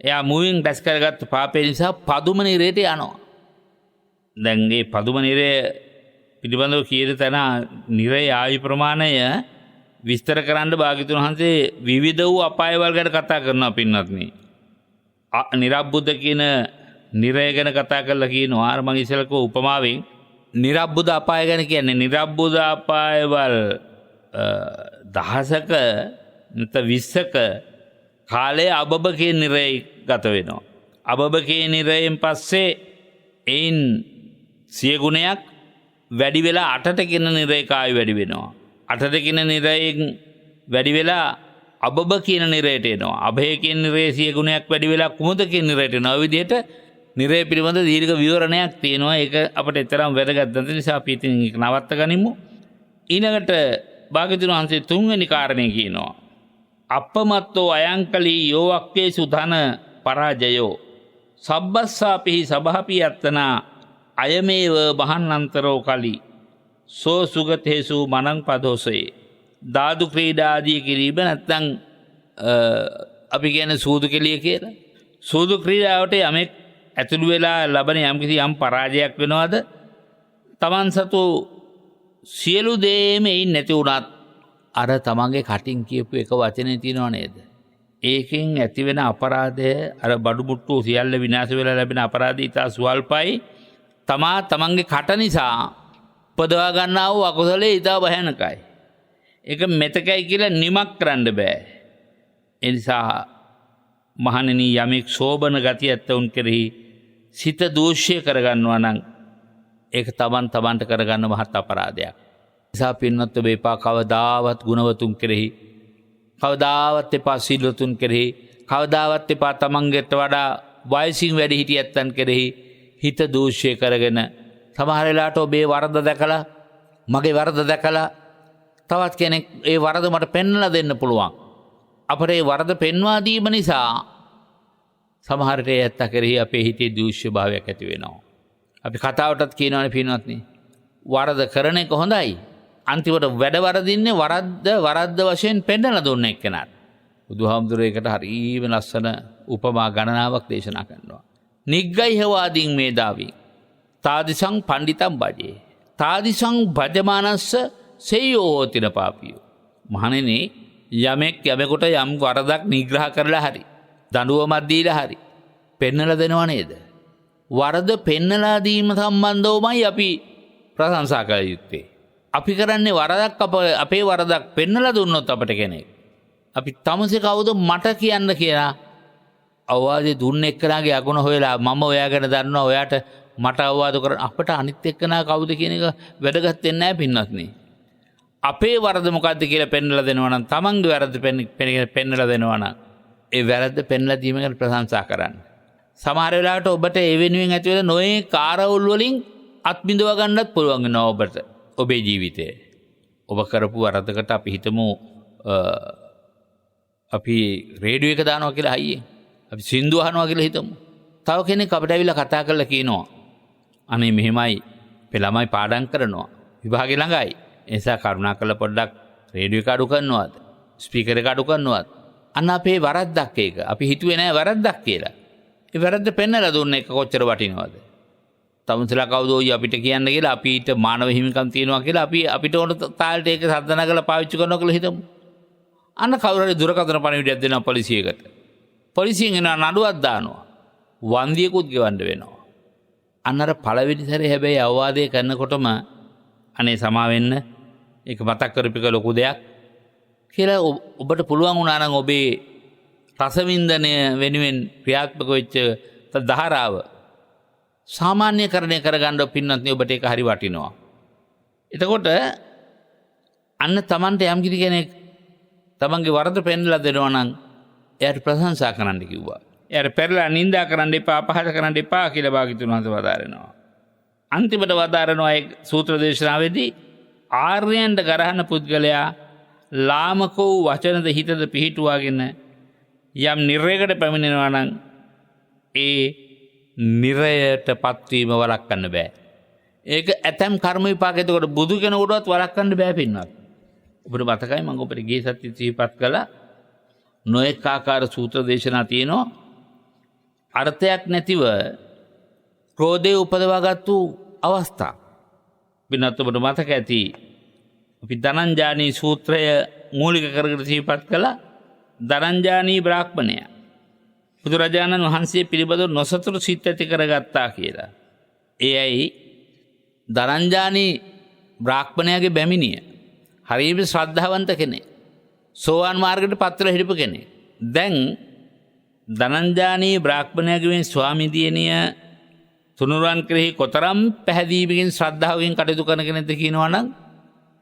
එයා මුවින් දැස් කරගත්ත පාපේ නිසා පදුම නිරේට යනවා. දැන් මේ පදුම නිරේ පිළිබඳව කියන තැන නිරේ ආයු ප්‍රමාණය විස්තර කරන්න භාග්‍යතුන් වහන්සේ විවිධ වූ අපායවල ගැන කතා කරනවා පින්නත්නි. නිරබ්බුද කියන නිරය ගැන කතා කරලා කියනවා. අර මම ඉස්සෙල්ලා කිව්ව උපමාවෙන් නිරබ්බුද අපාය ගැන කියන්නේ නිරබ්බුද අපායවල 10ක නැත්නම් 20ක කාලයේ අබබ කියන නිරේ ගත වෙනවා. අබබ කියන නිරයෙන් පස්සේ එයින් 100 ගුණයක් වැඩි වෙලා 8ට කියන නිරේ කායි වැඩි වෙනවා. 8ට කියන නිරයෙන් වැඩි වෙලා අබබ කියන නිරයට එනවා. අභය කියන නිරේ 100 ගුණයක් වැඩි වෙලා කුමුද කියන නිරයට එනවා. ඔය විදිහට නිරේ පිළිබඳ දීර්ඝ විවරණයක් තියෙනවා. ඒක අපිට එතරම් වැදගත් නැති නිසා අපි ඉතින් ඒක නවත්ත ගනිමු. ඊළඟට භාග්‍යවතුන් වහන්සේ තුන්වෙනි කාරණේ කියනවා. අපමත්තෝ අයංකලී යෝවක්කේසු ධන පරාජයෝ සබ්බස්සාපිහි සභාපි යත්තනා අයමේව මහන්නන්තරෝ කලි සෝ සුගතේසු මනං පදෝසයේ දාදු ක්‍රීඩාදී කිරීම නැත්තං අපි කියන සූදු කෙලිය කියලා. සූදු ක්‍රීඩාවට යමෙක් ඇතුළු වෙලා ලබන යම්කිසි යම් පරාජයක් වෙනවාද තමන් සතු සියලු දේම එයින් නැති වුණත් අර තමන්ගේ කටින් කියපු එක වචනේ තියෙනව නේද? ඒකෙන් ඇතිවෙන අපරාධය අර බඩු මුට්ටු සියල්ල විනාශ වෙලා ලැබෙන අපරාධය ඉතා ස්වල්පයි. තමන්ගේ කට නිසා උපදවා ගන්නා වූ අකුසලයේ ඉතා භයානකයි. ඒක මෙතකයි කියලා නිමක් කරන්න බෑ. ඒ නිසා මහණෙනි යමෙක් සෝබන ගතිය ඇත්තවුන් කෙරෙහි සිත දෝෂ්‍ය කරගන්නවා නම් ඒක තමන්ට කරගන්න මහත් අපරාධයක්. නිසා පින්වත් ඔබ එපා කවදාවත් ගුණවතුන් කෙරෙහි, කවදාවත් එපා සීලවතුන් කෙරෙහි, කවදාවත් එපා තමන්ගේට වඩා වයසින් වැඩි හිටිය ඇත්තන් කෙරෙහි හිත දෝෂ්‍ය කරගෙන සමහර වෙලාවට ඔබේ වරද දැකලා, මගේ වරද දැකලා තවත් කෙනෙක් ඒ වරද මට පෙන්වලා දෙන්න පුළුවන්. අපට ඒ වරද පෙන්වා දීම නිසා සමහරට ඒ ඇත්ත කෙරෙහි අපේ හිතේ දූෂ්‍ය භාවයක් ඇති වෙනවා. අපි කතාවටත් කියනවනේ පින්වත්නි, වරද කරන එක හොඳයි. අන්තිමට වැඩ වරදින්නේ වරද්ද වශයෙන් පෙන්නලා දුන්න එක්කෙනාට. බුදුහාමුදුරුවෝ ඒකට හරිම ලස්සන උපමා ගණනාවක් දේශනා කරනවා. නිග්ගයිහවාදීන් මේදාවී තාදිසං පණ්ඩිතම් භජේ තාදිසං භජමානස්ස සේයෝ හෝතින පාපියෝ. මහණෙනි යමෙක් යමෙකුට යම් වරදක් නිග්‍රහ කරලා හරි දඬුවමක් දීලා හරි පෙන්නලා දෙනව නේද? වරද පෙන්නලා දීම සම්බන්ධවමයි අපි ප්‍රශංසා කළ යුත්තේ. අපි කරන්නේ වරදක් අපේ වරදක් පෙන්නලා දුන්නොත් අපට කෙනෙක් අපි තමසේ කවුද මට කියන්න කියලා අවවාදේ දුන්න එක්කනාගේ අගුණ හොයලා මම ඔයා ගැන දන්නවා ඔයාට මට අවවාද කරන අපට අනිත් එක්කනා කවුද කියන එක වැදගත් වෙන්නේ නැහැ පින්වත්නි. අපේ වරද මොකද්ද කියලා පෙන්වලා දෙනවා නම් තමන්ගේ වැරද්ද පෙන්වලා දෙනවා නම් ඒ වැරද්ද පෙන්වලා දීම ගැන ප්‍රශංසා කරන්න. සමහර වෙලාවට ඔබට ඒ වෙනුවෙන් ඇති වෙන නොයේ කාරවුල් වලින් අත්බිඳව ගන්නත් පුළුවන් වෙනවා ඔබට ඔබේ ජීවිතේ. ඔබ කරපු වරදකට අපි හිතමු අපි රේඩියෝ එක දානවා කියලා හයියෙන්. අපි සින්දු අහනවා කියලා හිතමු. තව කෙනෙක් අපිට ඇවිල්ලා කතා කරලා කියනවා අනේ මෙහෙමයි ළමයි පාඩම් කරනවා විභාගේ ළඟයි. ඒ නිසා කරුණාකරලා පොඩ්ඩක් රේඩියෝ එක අඩු කරනවාද? ස්පීකර් එක අඩු කරනවාද? අන්න අපේ වරද්දක් ඒක. අපි හිතුවේ නෑ වරද්දක් කියලා. ඒ වැරද්ද පෙන්නලා දුන්න එක කොච්චර වටිනවද? තමුන්සලා කවුද ඔය අපිට කියන්න කියලා අපිට මානව හිමිකම් තියෙනවා කියලා අපිට ඕන තාලට ඒක සද්ද නගලා පාවිච්චි කරනවා කියලා හිතමු. අන්න කවුරු හරි දුරකථන පණිවිඩයක් දෙනවා පොලිසියකට. පොලිසියෙන් එන නඩුවක් දානවා. වන්දියකුත් ගෙවන්න වෙනවා. අන්න අර පළවෙනි සැරේ හැබැයි අවවාදය කරනකොටම අනේ සමා වෙන්න ඒක මතක් කරපික ලොකු දෙයක් කියලා ඔබට පුළුවන් වුණා නම් ඔබේ රසවින්දනය වෙනුවෙන් ක්‍රියාත්මක වෙච්ච ධාරාව සාමාන්‍යකරණය කරගන්න පින්නත්නේ ඔබට ඒක හරි වටිනවා. එතකොට අන්න Tamante යම් කිසි කෙනෙක් තමන්ගේ වරද පෙන්නලා දෙනවා නම් එයාට ප්‍රශංසා කරන්න කිව්වා. එයාට පෙරලා නිඳා කරන්න එපා, අපහාස කරන්න එපා කියලා භාග්‍යවතුන් වහන්සේ වදාරනවා. අන්තිමට වදාරනවා ඒ සූත්‍ර දේශනාවේදී ආර්යයන්ට ගරහන පුද්ගලයා ලාමක වූ වචනද හිතද පිහිටුවාගෙන යම් නිරයකට පැමිණෙනවා නම් ඒ නිරයට පත්වීම වළක්වන්න බෑ. ඒක ඇතැම් කර්ම විපාක එතකොට බුදු කෙනෙකුටවත් වළක්වන්න බෑ පින්වත්. ඔබට මතකයි මම ඔබට ගිය සතියේ සිහිපත් කළා නොඑක ආකාර සූත්‍ර දේශනා තියෙනවා අර්ථයක් නැතිව ක්‍රෝධය උපදවාගත්තු අවස්ථා. පින්වත් ඔබට මතක ඇති අපි ධනංජානී සූත්‍රය මූලික කරගෙන සිහිපත් කළා. ධනංජානී බ්‍රාහ්මණයා බුදුරජාණන් වහන්සේ පිළිබඳව නොසතුරු සිත් ඇති කරගත්තා කියලා. ඒ ඇයි ධනංජානී බ්‍රාහ්මණයාගේ බැමිණිය හරිම ශ්‍රද්ධාවන්ත කෙනෙක්. සෝවාන් මාර්ගයට පත්වලා හිටපු කෙනෙක්. දැන් ධනංජානී බ්‍රාහ්මණයාගේ ස්වාමි දියණිය තුනුරුවන් කෙරෙහි කොතරම් පැහැදීමකින් ශ්‍රද්ධාවකින් කටයුතු කරන කෙනෙක්ද කියනවා නම්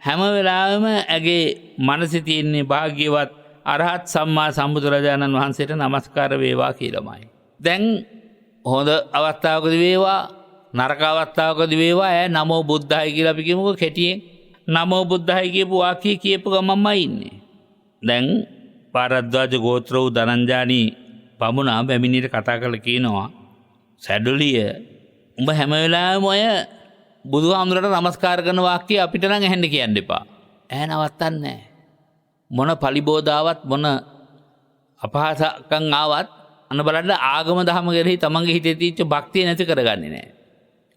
හැම වෙලාවෙම ඇගේ මනසේ තියෙන්නේ භාග්‍යවත් අරහත් සම්මා සම්බුදුරජාණන් වහන්සේට නමස්කාර වේවා කියලාමයි. දැන් හොඳ අවස්ථාවකදී වේවා නරක අවස්ථාවකදී වේවා නමෝ බුද්ධාය කියලා අපි කියමුකෝ කෙටියෙන්. නමෝ බුද්ධයි කියපු වාක්‍ය කියපු ගමන්මයි ඉන්නේ. දැන් පාරද්වාජ ගෝත්‍ර වූ ධනංජානි බමුණා බැමිණියට කතා කරලා කියනවා සැඩොලිය උඹ හැම වෙලාවෙම ඔය බුදුහාමුදුරට නමස්කාර කරන වාක්‍ය අපිට නම් ඇහෙන්න කියන්න එපා. ඇහැ නවත්තන්නේ නැහැ. මොන පලිබෝධාවත් මොන අපහාසකම් ආවත් අන්න බලන්න ආගම දහම කෙරෙහි තමන්ගේ හිතේ තියෙච්ච භක්තිය නැති කරගන්නේ නැහැ.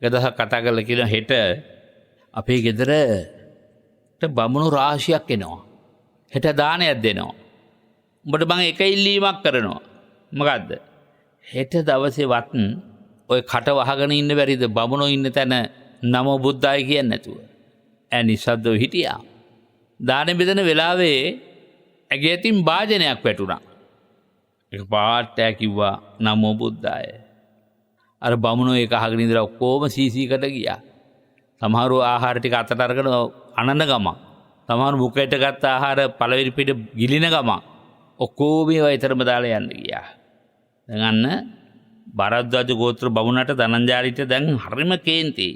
එක දවසක් කතා කරලා කියන හෙට අපේ ගෙදරට බමුණු රාශියක් එනවා. හෙට දානයක් දෙනවා. උඹට මම එක ඉල්ලීමක් කරනවා. මොකද්ද? හෙට දවසේ වත් ඔය කට වහගෙන ඉන්න බැරිද බමුණෝ ඉන්න තැන නමෝ බුද්ධාය කියන්නේ නැතුව. ඈ නිස්සද්දව හිටියා. දානෙ බෙදෙන වෙලාවේ ඇගේ අතින් වාජනයක් වැටුණා. ඒක පාට කිව්වා නමෝ බුද්ධාය. අර බමුණෝ ඒක අහගෙන ඉඳලා ඔක්කොම සීසීකට ගියා. සමහරව ආහාර ටික අතට අරගෙන අනන ගම. සමහර මුඛයට ගත්ත ආහාර පළවෙනි පිට ගිලින ගම. ඔක්කොම ඒවා ඊතරම දාලා යන්න ගියා. දැන් අන්න භාරද්වාජ ගෝත්‍ර බමුණට ධනංජාරිට දැන් හරිම කේන්ති.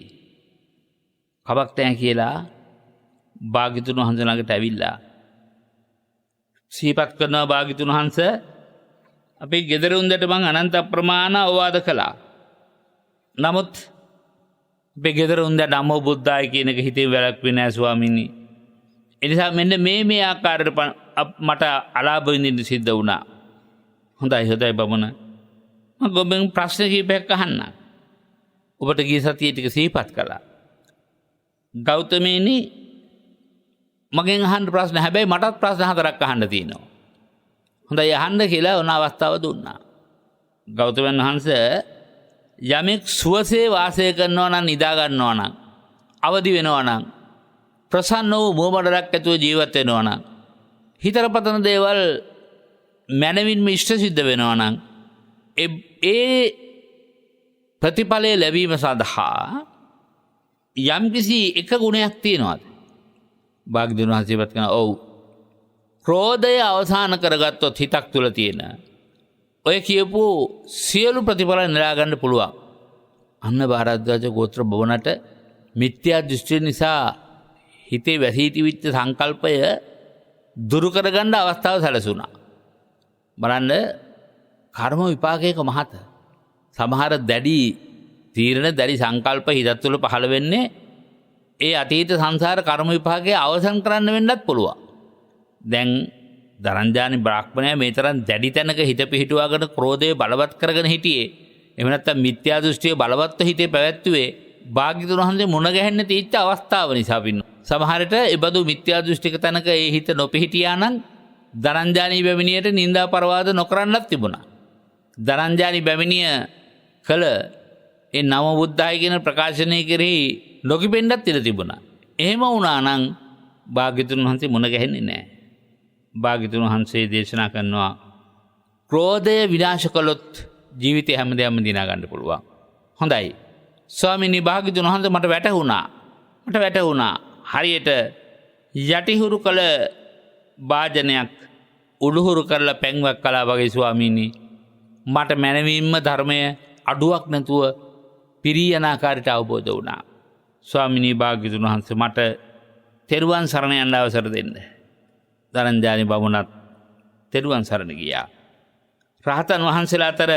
කබක් නැහැ කියලා භාග්‍යතුන් වහන්සේ ළඟට ඇවිල්ලා සිහිපත් කරනවා භාග්‍යතුන් වහන්සේ අපේ ගෙදර උන්දට මං අනන්ත ප්‍රමාණ අවවාද කළා. නමුත් අපේ ගෙදර උන්ද නමෝ බුද්ධාය කියන එක හිතේ වැළැක්ුවේ නෑ ස්වාමීනි. ඒ නිසා මෙන්න මේ ආකාරයට මට අලාභ විඳින්න සිද්ධ වුණා. හොඳයි බමුණ. මම ඔබෙන් ප්‍රශ්න කිහිපයක් අහන්න. ඔබට ගිය සතියේ ටික සිහිපත් කළා. ගෞතමීනි මගෙන් අහන්න ප්‍රශ්න හැබැයි මටත් ප්‍රශ්න 4ක් අහන්න තියෙනවා. හොඳයි අහන්න කියලා ඔන අවස්ථාව දුන්නා. ගෞතමයන් වහන්සේ යමෙක් සුවසේ වාසය කරනවා නම් නිදා ගන්නවා නම් අවදි වෙනවා නම් ප්‍රසන්න වූ මොහොමඩක් ඇතුව ජීවත් වෙනවා නම් හිතර පතන දේවල් මනවින්ම ඉෂ්ට සිද්ධ වෙනවා නම් ඒ ප්‍රතිඵලය ලැබීම සඳහා යම්කිසි එක ගුණයක් තියෙනවාද? භාග්‍යවතුන් වහන්සේ පත් කරනවා ඔව්. ක්‍රෝධය අවසන් කරගත්තොත් හිතක් තුල තියෙන ඔය කියපු සියලු ප්‍රතිඵල නෙලා ගන්න පුළුවන්. අන්න භාරද්වාජ ගෝත්‍ර බවනට මිත්‍යා දෘෂ්ටි නිසා හිතේ වැසී තිබිච්ච සංකල්පය දුරු කරගන්න අවස්ථාව සැලසුණා. බලන්න කර්ම විපාකයක මහත. සමහර දැඩි තීරණ දැඩි සංකල්ප හිතත් තුළ පහළ වෙන්නේ ඒ අතීත සංසාර කර්ම විපාකයේ අවසන් කරන්න වෙන්නත් පුළුවන්. දැන් ධනංජානි බ්‍රාහ්මණයා මේ තරම් දැඩි තැනක හිත පිහිටුවාගෙන ක්‍රෝධය බලවත් කරගෙන හිටියේ. එහෙම නැත්නම් මිත්‍යා දෘෂ්ටිය බලවත්ව හිතේ පැවැත්වුවේ භාග්‍යතුන් වහන්සේ මුණ ගැහෙන්න තීච්ච අවස්ථාව නිසා පින්න. සමහරට ඒබඳු මිත්‍යා දෘෂ්ටික තැනක ඒ හිත නොපිහිටියා නම් ධනංජානි බැමිණියට නිന്ദා පරවාද නොකරන්නත් තිබුණා. ධනංජානි බැමිණිය කළ ඒ නම බුද්ධාය කියන ප්‍රකාශනය කෙරෙහි නොකිපෙන්නත් ඉඩ තිබුණා. එහෙම වුණා නම් භාග්‍යතුන් වහන්සේ මුණ ගැහෙන්නේ නැහැ. භාග්‍යතුන් වහන්සේ දේශනා කරනවා ක්‍රෝධය විනාශ කළොත් ජීවිතේ හැමදේම දිනා ගන්න පුළුවන්. හොඳයි. ස්වාමීනි භාග්‍යතුන් වහන්සේ මට වැටහුණා හරියට යටිහුරු කළ වාජනයක් උඩුහුරු කරලා පැන්වක් කළා වගේ ස්වාමීනි මට මනවින්ම ධර්මය අඩුවක් නැතුව පිරී යන ආකාරයට අවබෝධ වුණා. ස්වාමීනි භාග්‍යතුන් වහන්සේ මට තෙරුවන් සරණ යන්න අවසර දෙන්න. ධනංජානි බමුණත් තෙරුවන් සරණ ගියා. රහතන් වහන්සේලා අතර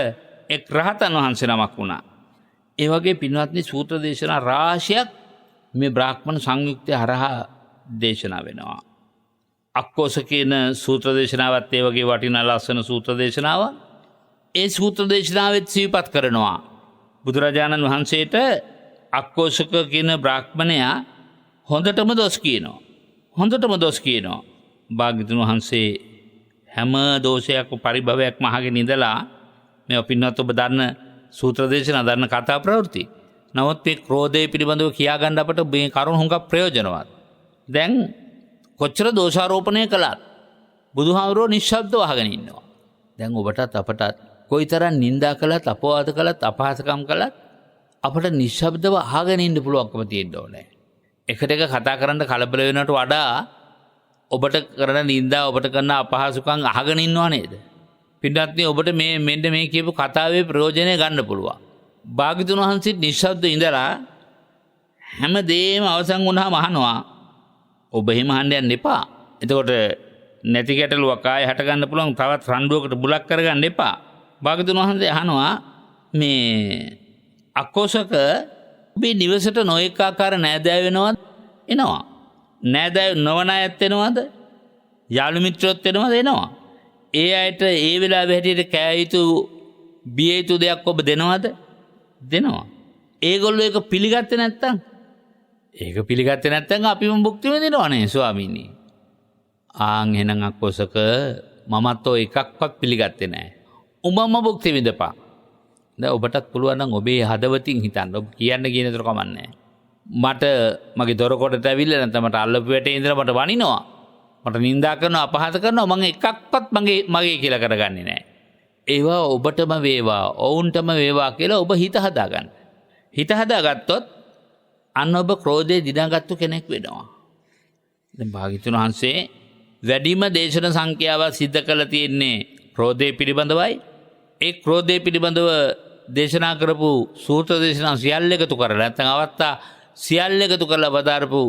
එක් රහතන් වහන්සේ නමක් වුණා. ඒ වගේ පින්වත්නි සූත්‍ර දේශනා රාශියක් මේ බ්‍රාහ්මණ සංයුක්තය හරහා දේශනා වෙනවා. අක්කෝස කියන සූත්‍ර දේශනාවත් ඒ වගේ වටිනා ලස්සන සූත්‍ර දේශනාවක්. ඒ සූත්‍ර දේශනාවෙත් සිහිපත් කරනවා බුදුරජාණන් වහන්සේට අක්කෝසක කියන බ්‍රාහ්මණයා හොඳටම දොස් කියනවා. භාග්‍යවතුන් වහන්සේ හැම දෝෂයක් පරිභවයක්ම අහගෙන ඉඳලා මේ පින්වත් ඔබ දන්න සූත්‍ර දේශනා දන්න කතා ප්‍රවෘත්ති. නමුත් මේ ක්‍රෝධය පිළිබඳව කියා ගන්න අපට මේ කරුණ හුඟක් ප්‍රයෝජනවත්. දැන් කොච්චර දෝෂාරෝපණය කළත් බුදුහාමුදුරුවෝ නිශ්ශබ්දව අහගෙන ඉන්නවා. දැන් ඔබටත් අපටත් කොයිතරම් නිඳා කළත් අපවාද කළත් අපහාසකම් කළත් අපට නිශ්ශබ්දව අහගෙන ඉන්න පුළුවන්කම තියෙන්න ඕනේ. එකට එක කතා කරන්න කලබල වෙනවට වඩා ඔබට කරන නින්දා ඔබට කරන අපහසුකම් අහගෙන ඉන්නවා නේද? පින්වත්නි ඔබට මෙන්න මේ කියපු කතාවේ ප්‍රයෝජනය ගන්න පුළුවන්. භාග්‍යවතුන් වහන්සේ නිශ්ශබ්ද ඉඳලා හැමදේම අවසන් වුණාම අහනවා ඔබ එහෙම අහන්න යන්න එපා. එතකොට නැති ගැටලුවක් ආයෙ හටගන්න පුළුවන් තවත් රණ්ඩුවකට බුලක් කරගන්න එපා. භාගතුන් වහන්සේ අහනවා මේ අක්කෝසක ඔබේ නිවසට නොඑක ආකාර නෑදෑ වෙනවද? එනවා. නෑදෑ නොවන අයත් එනවද? යාළු මිත්‍රයොත් එනවද? එනවා. ඒ අයට ඒ වෙලාවෙ හැටියට කෑ යුතු බිය යුතු දෙයක් ඔබ දෙනවද? දෙනවා. ඒගොල්ලෝ ඒක පිළිගත්තේ නැත්තම් ඒක පිළිගත්තේ නැත්තම් අපිම භුක්ති විඳිනවනේ ස්වාමීනි. ආන් එහෙනම් අක්කොසක මමත් ඔය එකක්වත් පිළිගත්තේ නැහැ. උඹම භුක්ති විඳපන්. දැන් ඔබටත් පුළුවන් නම් ඔබේ හදවතින් හිතන්න. ඔබ කියන්න කියන දේ කමන්නේ. මට මගේ දොරකොටට ඇවිල්ලා නැත්නම් මට අල්ලපු වැටේ ඉඳලා මට වනිනවා. මට නිඳා කරනවා අපහාස කරනවා මම එකක්වත් මගේ කියලා කරගන්නේ නැහැ. ඒවා ඔබටම වේවා ඔවුන්ටම වේවා කියලා ඔබ හිත හදාගන්න. හිත හදාගත්තොත් අන්න ඔබ ක්‍රෝධයේ දිනාගත්තු කෙනෙක් වෙනවා. දැන් භාග්‍යවතුන් වහන්සේ වැඩිම දේශන සංඛ්‍යාව සිද්ධ කළා තියෙන්නේ ක්‍රෝධය පිළිබඳවයි. ඒ ක්‍රෝධය පිළිබඳව දේශනා කරපු සූත්‍ර දේශනා සියල්ල එකතු කරලා නැත්නම් අවස්ථා සියල්ල එකතු කරලා වදාරපු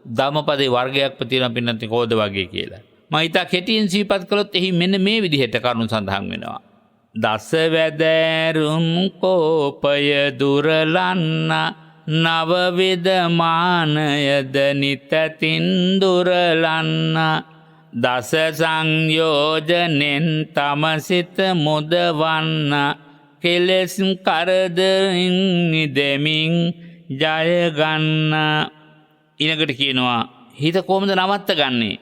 ධම්මපදේ වර්ගයක් තියෙනවා පින්නත් කෝධ වර්ගය කියලා. මම හිතා කෙටියෙන් සිහිපත් කළොත් එහි මෙන්න මේ විදිහට කරුණු සඳහන් වෙනවා. දස වැදෑරුම් කෝපය දුරලන්න නවවිද මානයද නිතතින් දුරලන්න දස සංයෝජනෙන් තමසිත මුදවන්න කෙලෙස් කරදරින් නිදෙමින් ජයගන්න. ඊළඟට කියනවා හිත කොහොමද නවත්ත ගන්නේ?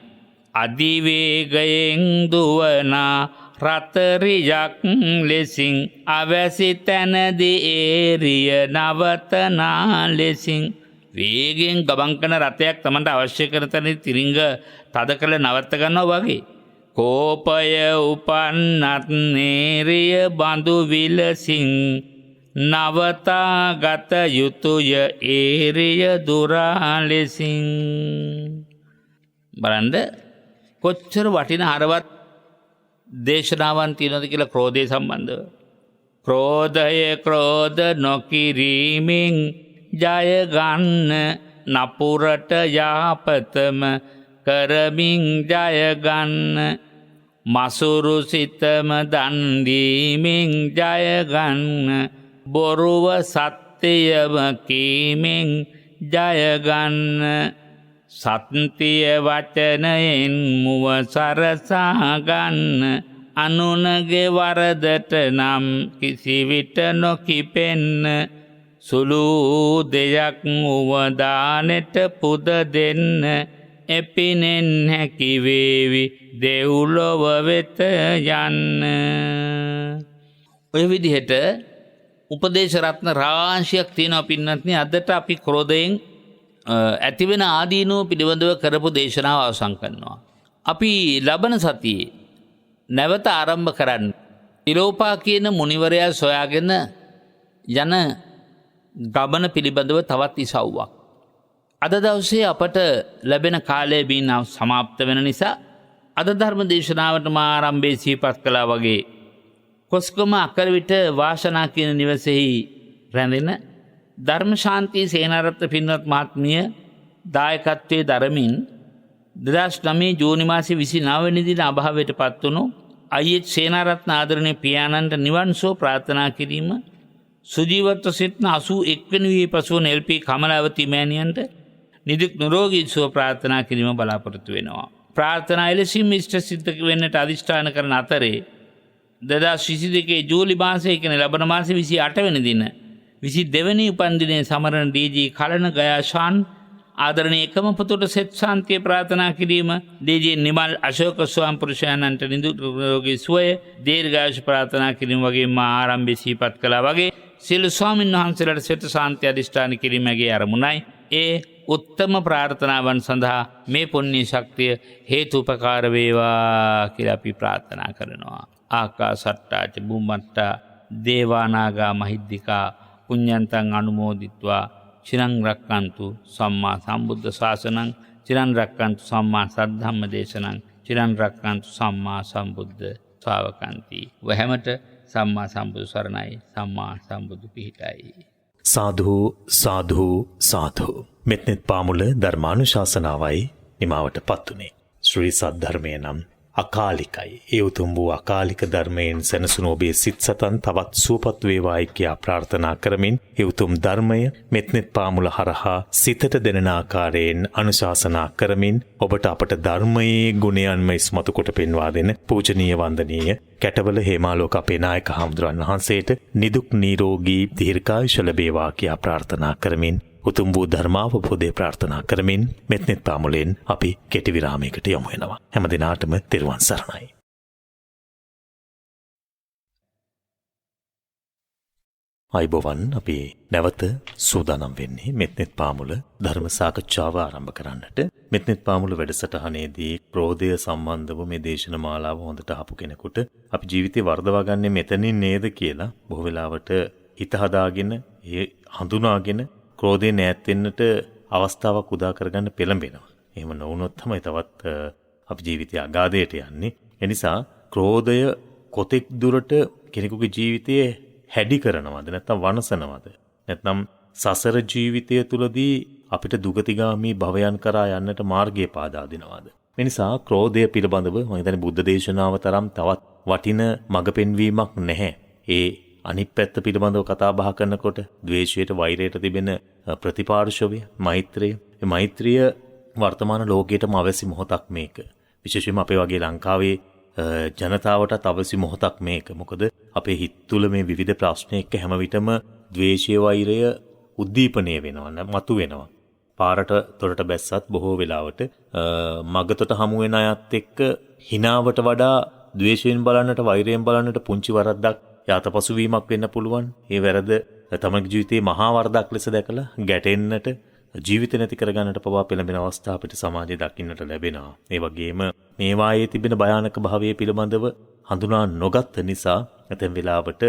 අධිවේගයෙන් දුවනා රතරියක් ලෙසින් අවැසි තැනදී ඒරිය නවතනා ලෙසින්. වේගෙන් ගමන් කරන රථයක් තමන්ට අවශ්‍ය කරන තැනදී තිරිංග තද කළ නවත්ත ගන්නවා වගේ. කෝපය උපන්නත් නේරිය බඳු විලසින් නවතා ගත යුතුය ඒරිය දුරා ලෙසින්. බලන්න කොච්චර වටින හරවත් දේශනාවන් තියෙනවද කියලා ක්‍රෝධය සම්බන්ධව. ක්‍රෝධය ක්‍රෝධ නොකිරීමෙන් ජය ගන්න නපුරට යාපතම කරමින් ජය ගන්න මසුරු සිතම දන් දීමෙන් ජය ගන්න බොරුව සත්‍යයම කීමෙන් ජය ගන්න සත්‍ය වචනයෙන් මුව සරසා ගන්න අනුනගේ වරදට නම් කිසිවිට නොකිපෙන්න සුළු දෙයක් උවදානෙට පුද දෙන්න එපිනෙන් හැකි වේවි දෙව්ලොව වෙත යන්න. ඔය විදිහට උපදේශ රත්න රාශියක් තියෙනවා පින්නත්නි. අදට අපි ක්‍රෝධයෙන් ඇතිවෙන ආදීනෝ පිළිබඳව කරපු දේශනාව අවසන් කරනවා. අපි ලබන සතියේ නැවත ආරම්භ කරන්න තිලෝපා කියන මුනිවරයා සොයාගෙන යන ගමන පිළිබඳව තවත් ඉසව්වක්. අද දවසේ අපට ලැබෙන කාලය බින් සමාප්ත වෙන නිසා අද ධර්ම දේශනාවට ආරම්භයේ සිහිපත් කළා වගේ කොස්කොම අකරවිට වාසනා කියන නිවසේහි රැඳෙන ධර්ම ශාන්ති සේනාරත්න පින්වත් මහත්මිය දායකත්වයේ දරමින් 2009 ජූනි මාසයේ 29 වෙනි දින අභාවයට පත් වුණු අයිඑච් සේනාරත්න ආදරණීය පියාණන්ට නිවන් සුව ප්‍රාර්ථනා කිරීම සුජීවත්ව සිටින 81 වෙනි වියේ පසුවන එල්.පී. කමලාවති මෑණියන්ට නිදුක් නිරෝගී සුව ප්‍රාර්ථනා කිරීම බලාපොරොත්තු වෙනවා. ප්‍රාර්ථනා එලෙසින් ඉෂ්ට සිද්ධ වෙන්නට අධිෂ්ඨාන කරන අතරේ 2022 ජූලි මාසයේ කියන ලබන මාසයේ 28 වෙනි දින 22 වෙනි උපන්දිනයේ සමරන ඩී.ජී. කලන ගයාශාන් ආදරණීය එකම පුතුට සෙත් ශාන්තිය ප්‍රාර්ථනා කිරීම ඩී.ජී. නිමල් අශෝක ස්වාම පුරුෂයන්න්ට නිදුක් නිරෝගී සුවය දීර්ඝායුෂ ප්‍රාර්ථනා කිරීම වගේම ආරම්භයේ සිහිපත් කළා වගේ සියලු ස්වාමීන් වහන්සේලාට සෙත් ශාන්තිය අධිෂ්ඨාන කිරීමගේ අරමුණයි. ඒ උත්තම ප්‍රාර්ථනාවන් සඳහා මේ පුණ්‍ය ශක්තිය හේතුපකාර වේවා කියලා අපි ප්‍රාර්ථනා කරනවා. ආකාසට්ටා ච බුම්මට්ටා දේවානාගා මහිද්దికා පුඤ්ඤන්තං අනුමෝදිත්වා චිරං රක්칸තු සම්මා සම්බුද්ධ ශාසනං චිරං රක්칸තු සම්මා සද්ධම්ම දේශනං චිරං රක්칸තු සම්මා සම්බුද්ධ ශාවකන්ති. වහැමට සම්මා සම්බුදු සරණයි සම්මා සම්බුදු පිහිටයි. සාධු සාධු සාධු. මෙත්නෙත් පාමුල ධර්මානුශාසනාවයි නිමාවට පත්වනේ. ශ්‍රී සද්ධර්මය නම් අකාලිකයි. ඒ උතුම් වූ අකාලික ධර්මයෙන් සැනසුණු ඔබේ සිත් සතන් තවත් සුවපත් වේවායි කියා ප්‍රාර්ථනා කරමින් ඒ උතුම් ධර්මය මෙත්නෙත් පාමුල හරහා සිතට දෙනන ආකාරයෙන් අනුශාසනා කරමින් ඔබට අපට ධර්මයේ ගුණයන්ම ඉස්මතු කොට පෙන්වා දෙන පූජනීය වන්දනීය කැටවල හේමාලෝක අපේ නායක හාමුදුරන් වහන්සේට නිදුක් නිරෝගී දීර්ඝායුෂ ලැබේවා කියා ප්‍රාර්ථනා කරමින් උතුම් වූ ධර්මාවබෝධය ප්‍රාර්ථනා කරමින් මෙත්නෙත් පාමුලෙන් අපි කෙටි විරාමයකට යමු වෙනවා. හැම දිනාටම තෙරුවන් සරණයි. අයිබෝවන් අපි නැවත සූදානම් වෙන්නේ මෙත්නෙත් පාමුල ධර්ම සාකච්ඡාව ආරම්භ කරන්නට. මෙත්නෙත් පාමුල වැඩසටහනේදී ක්‍රෝධය සම්බන්ධව මේ දේශන මාලාව හොඳට අහපු කෙනෙකුට අපි ජීවිතේ වර්ධවා ගන්නේ මෙතනින් නේද කියලා බොහෝ වෙලාවට හිත හදාගෙන ඒ හඳුනාගෙන ක්‍රෝධයෙන් ඈත් වෙන්නට අවස්ථාවක් උදා කරගන්න පෙළඹෙනවා. එහෙම නොවුනොත් තමයි තවත් අපි ජීවිතය අගාධයට යන්නේ. ඒ නිසා ක්‍රෝධය කොතෙක් දුරට කෙනෙකුගේ ජීවිතයේ හැඩි කරනවද නැත්නම් වනසනවද නැත්නම් සසර ජීවිතය තුළදී අපිට දුගතිගාමී භවයන් කරා යන්නට මාර්ගය පාදා දෙනවද? මේ නිසා ක්‍රෝධය පිළිබඳව මම හිතන්නේ බුද්ධ දේශනාව තරම් තවත් වටින මඟ පෙන්වීමක් නැහැ. ඒ අනිත් පැත්ත පිළිබඳව කතා බහ කරනකොට ද්වේෂයට වෛරයට තිබෙන ප්‍රතිපාර්ශවය මෛත්‍රිය. මේ මෛත්‍රිය වර්තමාන ලෝකයේටම අවශ්‍ය මොහොතක් මේක. විශේෂයෙන්ම අපේ වගේ ලංකාවේ ජනතාවටත් අවශ්‍ය මොහොතක් මේක. මොකද අපේ හිත තුළ මේ විවිධ ප්‍රශ්න එක්ක හැම විටම ද්වේෂය වෛරය උද්දීපනය වෙනවා, මතු වෙනවා. පාරට තොරට බැස්සත් බොහෝ වෙලාවට මගතොට හමු වෙන අයත් එක්ක හිනාවට වඩා ද්වේෂයෙන් බලන්නට වෛරයෙන් බලන්නට පුංචි වරද්දක් යාතපසු වීමක් වෙන්න පුළුවන්. ඒ වැරද තමගේ ජීවිතයේ මහා වරදක් ලෙස දැකලා ගැටෙන්නට ජීවිත නැති කරගන්නට පවා පෙළඹෙන අවස්ථා අපිට සමාජයේ දකින්නට ලැබෙනවා. ඒ වගේම මේවායේ තිබෙන භයානක භාවයේ පිළිබඳව හඳුනා නොගත් නිසා ඇතැම් වෙලාවට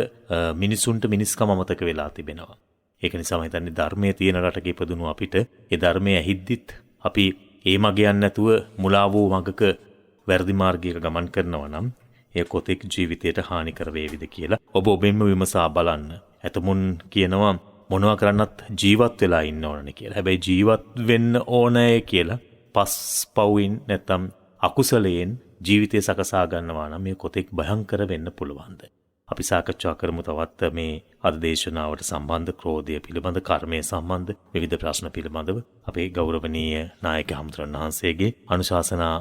මිනිසුන්ට මිනිස්කම අමතක වෙලා තිබෙනවා. ඒක නිසා මම හිතන්නේ ධර්මයේ තියෙන රටක ඉපදුණු අපිට ඒ ධර්මයේ ඇහිද්දිත් අපි ඒ මග යන්නේ නැතුව මුලා වූ මගක වැරදි මාර්ගයක ගමන් කරනවා නම් ඒ කොතෙක් ජීවිතයට හානි කර වේවිද කියලා ඔබ ඔබෙන්ම විමසා බලන්න. එතමුන් කියනවා මොනවා කරන්නත් ජීවත් වෙලා ඉන්න ඕනනේ කියලා. හැබැයි ජීවත් වෙන්න ඕනෑ කියලා පස් පවුයින් නැත්තම් අකුසලයෙන් ජීවිතය සකසා ගන්නවා නම් මේ කොතෙක් භයංකර වෙන්න පුළුවන්ද? අපි සාකච්ඡා කරමු තවත් මේ අද දේශනාවට සම්බන්ධ ක්‍රෝධය පිළිබඳ කර්මය සම්බන්ධ විවිධ ප්‍රශ්න පිළිබඳව අපේ ගෞරවනීය නායක හමුදුරන් වහන්සේගේ අනුශාසනා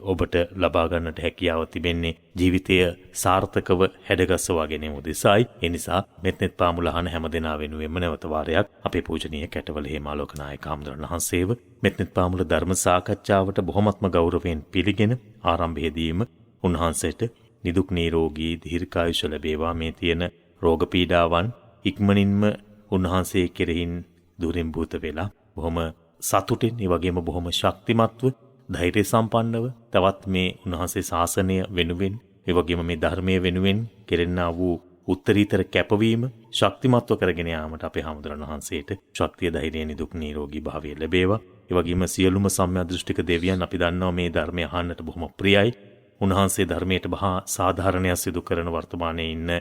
ඔබට ලබා ගන්නට හැකියාව තිබෙන්නේ ජීවිතය සාර්ථකව හැඩගස්වා ගැනීම උදෙසායි. ඒ නිසා මෙත්නෙත් පාමුල අහන හැම දෙනා වෙනුවෙන්ම නැවත වාරයක් අපේ පූජනීය කැටවල හේමාලෝක නායක හමුදුරන් වහන්සේව මෙත්නෙත් පාමුල ධර්ම සාකච්ඡාවට බොහොමත්ම ගෞරවයෙන් පිළිගෙන ආරම්භයේදීම උන්වහන්සේට නිදුක් නිරෝගී දීර්ඝායුෂ ලැබේවා. මේ තියෙන රෝග පීඩාවන් ඉක්මනින්ම උන්වහන්සේ කෙරෙහින් දුරින් භූත වෙලා බොහොම සතුටින් ඒ වගේම බොහොම ශක්තිමත්ව ධෛර්ය සම්පන්නව තවත් මේ උන්වහන්සේ ශාසනය වෙනුවෙන් ඒ වගේම මේ ධර්මයේ වෙනුවෙන් කෙරෙන්නා වූ උත්තරීතර කැපවීම ශක්තිමත්ව කරගෙන යාමට අපේ හමුදුරන් වහන්සේට ශක්තිය ධෛර්යය නිදුක් නිරෝගී භාවය ලැබේවා. ඒ වගේම සියලුම සම්‍යක් දෘෂ්ටික දෙවියන් අපි දන්නවා මේ ධර්මය අහන්නට බොහොම ප්‍රියයි. උන්වහන්සේ ධර්මයට බහා සාධාරණයක් සිදු කරන වර්තමානයේ ඉන්න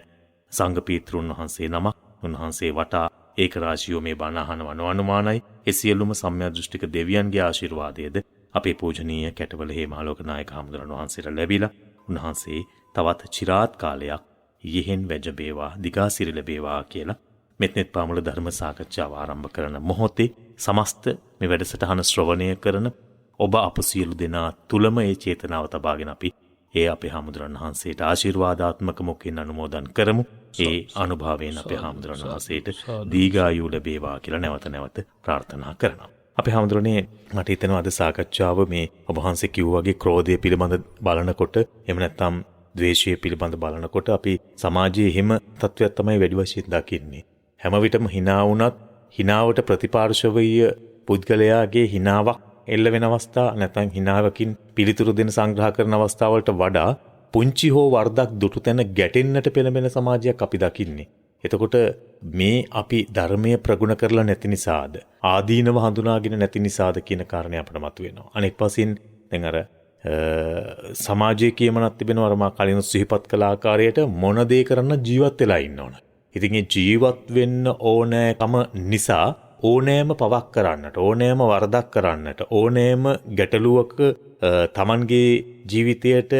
සංඝ පීතෘන් වහන්සේ නමක් උන්වහන්සේ වටා ඒක රාශියෝ මේ බණ අහනව අනුමානයි. ඒ සියලුම සම්‍යක් දෘෂ්ටික දෙවියන්ගේ ආශිර්වාදයේද අපේ පූජනීය කැටවල හේමාලෝක නායක හමුදුරන් වහන්සේට ලැබිලා උන්වහන්සේ තවත් চিරාත් කාලයක් යෙහෙන් වැජබේවා දිගාසිරි ලැබේවා කියලා මෙත්නෙත් පාමුල ධර්ම සාකච්ඡාව ආරම්භ කරන මොහොතේ සමස්ත මේ වැඩසටහන ශ්‍රවණය කරන ඔබ අප සියලු දෙනා තුලම ඒ චේතනාව තබාගෙන අපි ඒ අපේ හමුදුරන් වහන්සේට ආශිර්වාදාත්මක මොකෙන් අනුමෝදන් කරමු. ඒ අනුභවයෙන් අපේ හමුදුරන් වහන්සේට දීර්ඝායු ලැබේවා කියලා නැවත නැවත ප්‍රාර්ථනා කරනවා. අපේ හමුදුරනේ මට හිතෙනවා අද සාකච්ඡාව මේ ඔබ වහන්සේ කිව්වා වගේ ක්‍රෝධය පිළිබඳ බලනකොට එහෙම නැත්නම් ද්වේෂය පිළිබඳ බලනකොට අපි සමාජයේ හිම තත්වයක් තමයි වැඩි වශයෙන් දකින්නේ. හැම විටම hina වුණත් hinaවට ප්‍රතිපාර්ශවීය පුද්ගලයාගේ hinaවක් එල්ල වෙන අවස්ථා නැත්නම් hinaවකින් පිළිතුරු දෙන සංග්‍රහ කරන අවස්ථාවලට වඩා පුංචි හෝ වරදක් දුටු තැන ගැටෙන්නට පෙළඹෙන සමාජයක් අපි දකින්නේ. එතකොට මේ අපි ධර්මය ප්‍රගුණ කරලා නැති නිසාද ආදීනව හඳුනාගෙන නැති නිසාද කියන කාරණේ අපිට මතුවෙනවා. අනෙක් පසින් දැන් අර සමාජයේ කියමනක් තිබෙනවා අර මා කලින් සිහිපත් කළ ආකාරයට මොන දේ කරන්න ජීවත් වෙලා ඉන්න ඕන. ඉතින් ඒ ජීවත් වෙන්න ඕනෑකම නිසා ඕනෑම පවක් කරන්නට ඕනෑම වරදක් කරන්නට ඕනෑම ගැටලුවක තමන්ගේ ජීවිතයට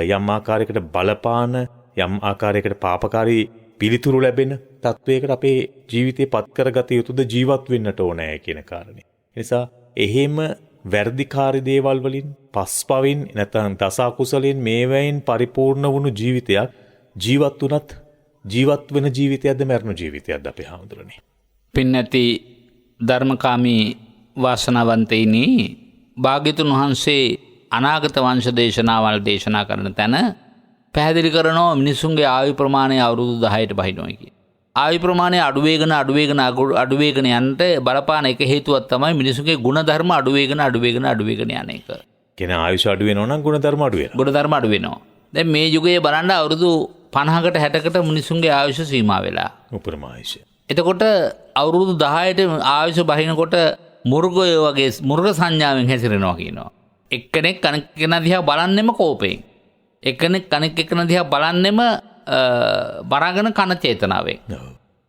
යම් ආකාරයකට බලපාන යම් ආකාරයකට පාපකාරී පිළිතුරු ලැබෙන තත්වයකට අපේ ජීවිතේ පත් කරගත යුතුද ජීවත් වෙන්නට ඕනෑ කියන කාරණේ. නිසා එහෙම වැරදිකාරී දේවල් වලින් පස්පවින් නැත්නම් දස අකුසලෙන් මේවයින් පරිපූර්ණ වුණු ජීවිතයක් ජීවත් වුණත් ජීවත් වෙන ජීවිතයක්ද මරණ ජීවිතයක්ද අපේ හාමුදුරනේ. පින්නැති ධර්මකාමී වාසනාවන්තයිනි භාග්‍යතුන් වහන්සේ අනාගත වංශ දේශනාවල් දේශනා කරන තැන පැහැදිලි කරනවා මිනිසුන්ගේ ආයු ප්‍රමාණය අවුරුදු 10ට බහිනවා කිය. ආයු ප්‍රමාණය අඩුවේගෙන යන්නට බලපාන එක හේතුවක් තමයි මිනිසුන්ගේ ගුණධර්ම අඩුවේගෙන යන එක. කියන ආයුෂ අඩු වෙනවා නම් ගුණධර්ම අඩු වෙනවා. ගුණධර්ම අඩු වෙනවා. දැන් මේ යුගයේ බලන්න අවුරුදු 50කට 60කට මිනිසුන්ගේ ආයුෂ සීමා වෙලා. උපරිම ආයුෂ. එතකොට අවුරුදු 10ට ආයුෂ බහිනකොට මුර්ගය වගේ මුර්ග සංඥාවෙන් හැසිරෙනවා කියනවා. එක්කෙනෙක් අනෙක් කෙනා දිහා බලන්නෙම කෝපයෙන්. එක්කෙනෙක් අනෙක් කෙනා දිහා බලන්නෙම බරාගෙන කන චේතනාවෙන්.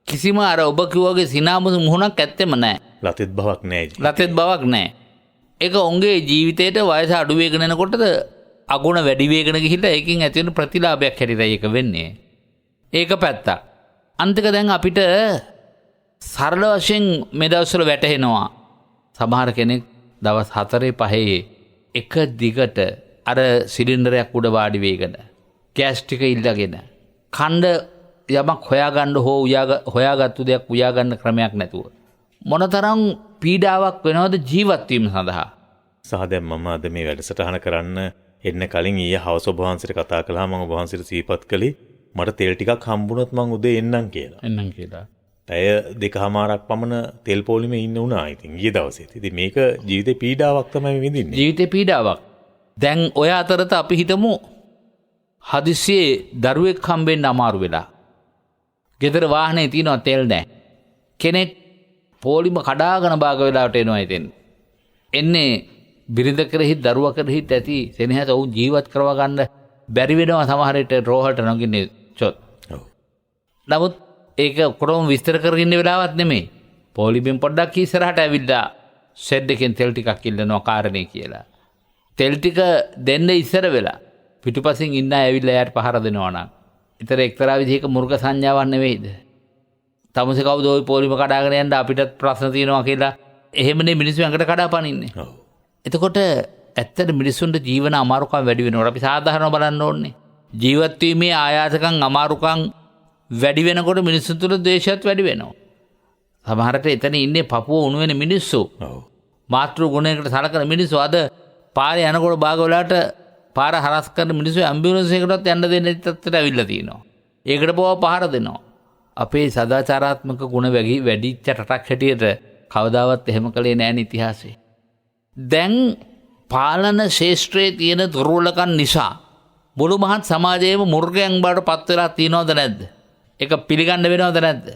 කිසිම අර ඔබ කිව්වාගේ සිනාමුසු මුහුණක් ඇත්තෙම නැහැ. ලතෙත් බවක් නැහැ. ලතෙත් බවක් නැහැ. ඒක උන්ගේ ජීවිතේට වයස අඩු වෙගෙන යනකොටද අගුණ වැඩි වෙගෙන ගිහිල්ලා ඒකෙන් ඇති වෙන ප්‍රතිලාභයක් හැටියට ඒක වෙන්නේ. ඒක පැත්තක්. අන්තික දැන් අපිට සරල වශයෙන් මේ දවස්වල වැටහෙනවා. සමහර කෙනෙක් දවස් 4-5 එක දිගට අර සිලින්ඩරයක් උඩ වාඩි වෙගෙන ගෑස් ටික ඉල්ලගෙන කණ්ඩ යමක් හොයාගන්න හොයාගත්තු දෙයක් උයාගන්න ක්‍රමයක් නැතුව මොනතරම් පීඩාවක් වෙනවද ජීවත් වීම සඳහා. සහ දැන් මම අද මේ වැඩසටහන කරන්න එන්න කලින් ඊයේ හවස ඔබ වහන්සේට කතා කළා. මම ඔබ වහන්සේට සිහිපත් කළේ මට තෙල් ටිකක් හම්බුනොත් මං උදේ එන්නම් කියලා. පැය 2:00ක් පමණ තෙල් පොලිමේ ඉන්න උනා ඉතින් ඊයේ දවසේ. ඉතින් මේක ජීවිතේ පීඩාවක් තමයි විඳින්නේ. ජීවිතේ පීඩාවක්. දැන් ඔය අතරත අපි හිතමු හදිස්සියේ දරුවෙක් හම්බෙන්න අමාරු වෙලා. ගෙදර වාහනේ තියෙනවා තෙල් නැහැ. කෙනෙක් පොලිම කඩාගෙන භාග වෙලාවට එනවා ඉතින්. එන්නේ බිරිඳ කෙරෙහි දරුවා කෙරෙහි ඇති සෙනෙහස ඔවුන් ජීවත් කරවා ගන්න බැරි වෙනවා සමහර විට රෝහලට නගින්නේ චොත්. නමුත් ඒක කොරොම විස්තර කරගෙන ඉන්න වෙලාවක් නෙමෙයි. පොලිමෙන් පොඩ්ඩක් ඉස්සරහට ඇවිල්ලා ෂෙඩ් එකෙන් තෙල් ටිකක් ඉල්ලනවා කාරණේ කියලා. තෙල් ටික දෙන්න ඉස්සර වෙලා පිටුපසින් ඉන්න අය ඇවිල්ලා එයාට පහර දෙනවා නම් ඊතර එක්තරා විදිහක මුර්ග සංඥාවක් නෙවෙයිද? තමසේ කවුද ওই පොලිම කඩාගෙන යන්න අපිටත් ප්‍රශ්න තියෙනවා කියලා එහෙමනේ මිනිස්සු ඇඟට කඩාපනින්නේ. එතකොට ඇත්තට මිනිස්සුන්ට ජීවන අමාරුකම් වැඩි වෙනවා. අපි සාධාරණව බලන්න ඕනේ. ජීවත් වීමේ ආයාසකම් අමාරුකම් වැඩි වෙනකොට මිනිස්සුන් තුළ ද්වේෂයත් වැඩි වෙනවා. සමහරට එතන ඉන්නේ පපුව උණු වෙන මිනිස්සු. මාතෘ ගුණයකට සලකන මිනිස්සු අද පාරේ යනකොට භාග වෙලාවට පාර හරස් කරන මිනිස්සු ඇම්බියුලන්ස් එකකටත් යන්න දෙන්නේ නැති තත්ත්වයට අවිල්ලා තිනවා. ඒකට පොව පහර දෙනවා. අපේ සදාචාරාත්මක ගුණ වැඩිච්ච රටක් හැටියට කවදාවත් එහෙම කළේ නැහැ ඉතිහාසයේ. දැන් පාලන ශේෂ්ත්‍රයේ තියෙන දුර්වලකම් නිසා මුළු මහත් සමාජයේම මුර්ගයන් බවට පත් වෙලා තියනවද නැද්ද? ඒක පිළිගන්න වෙනවද නැද්ද?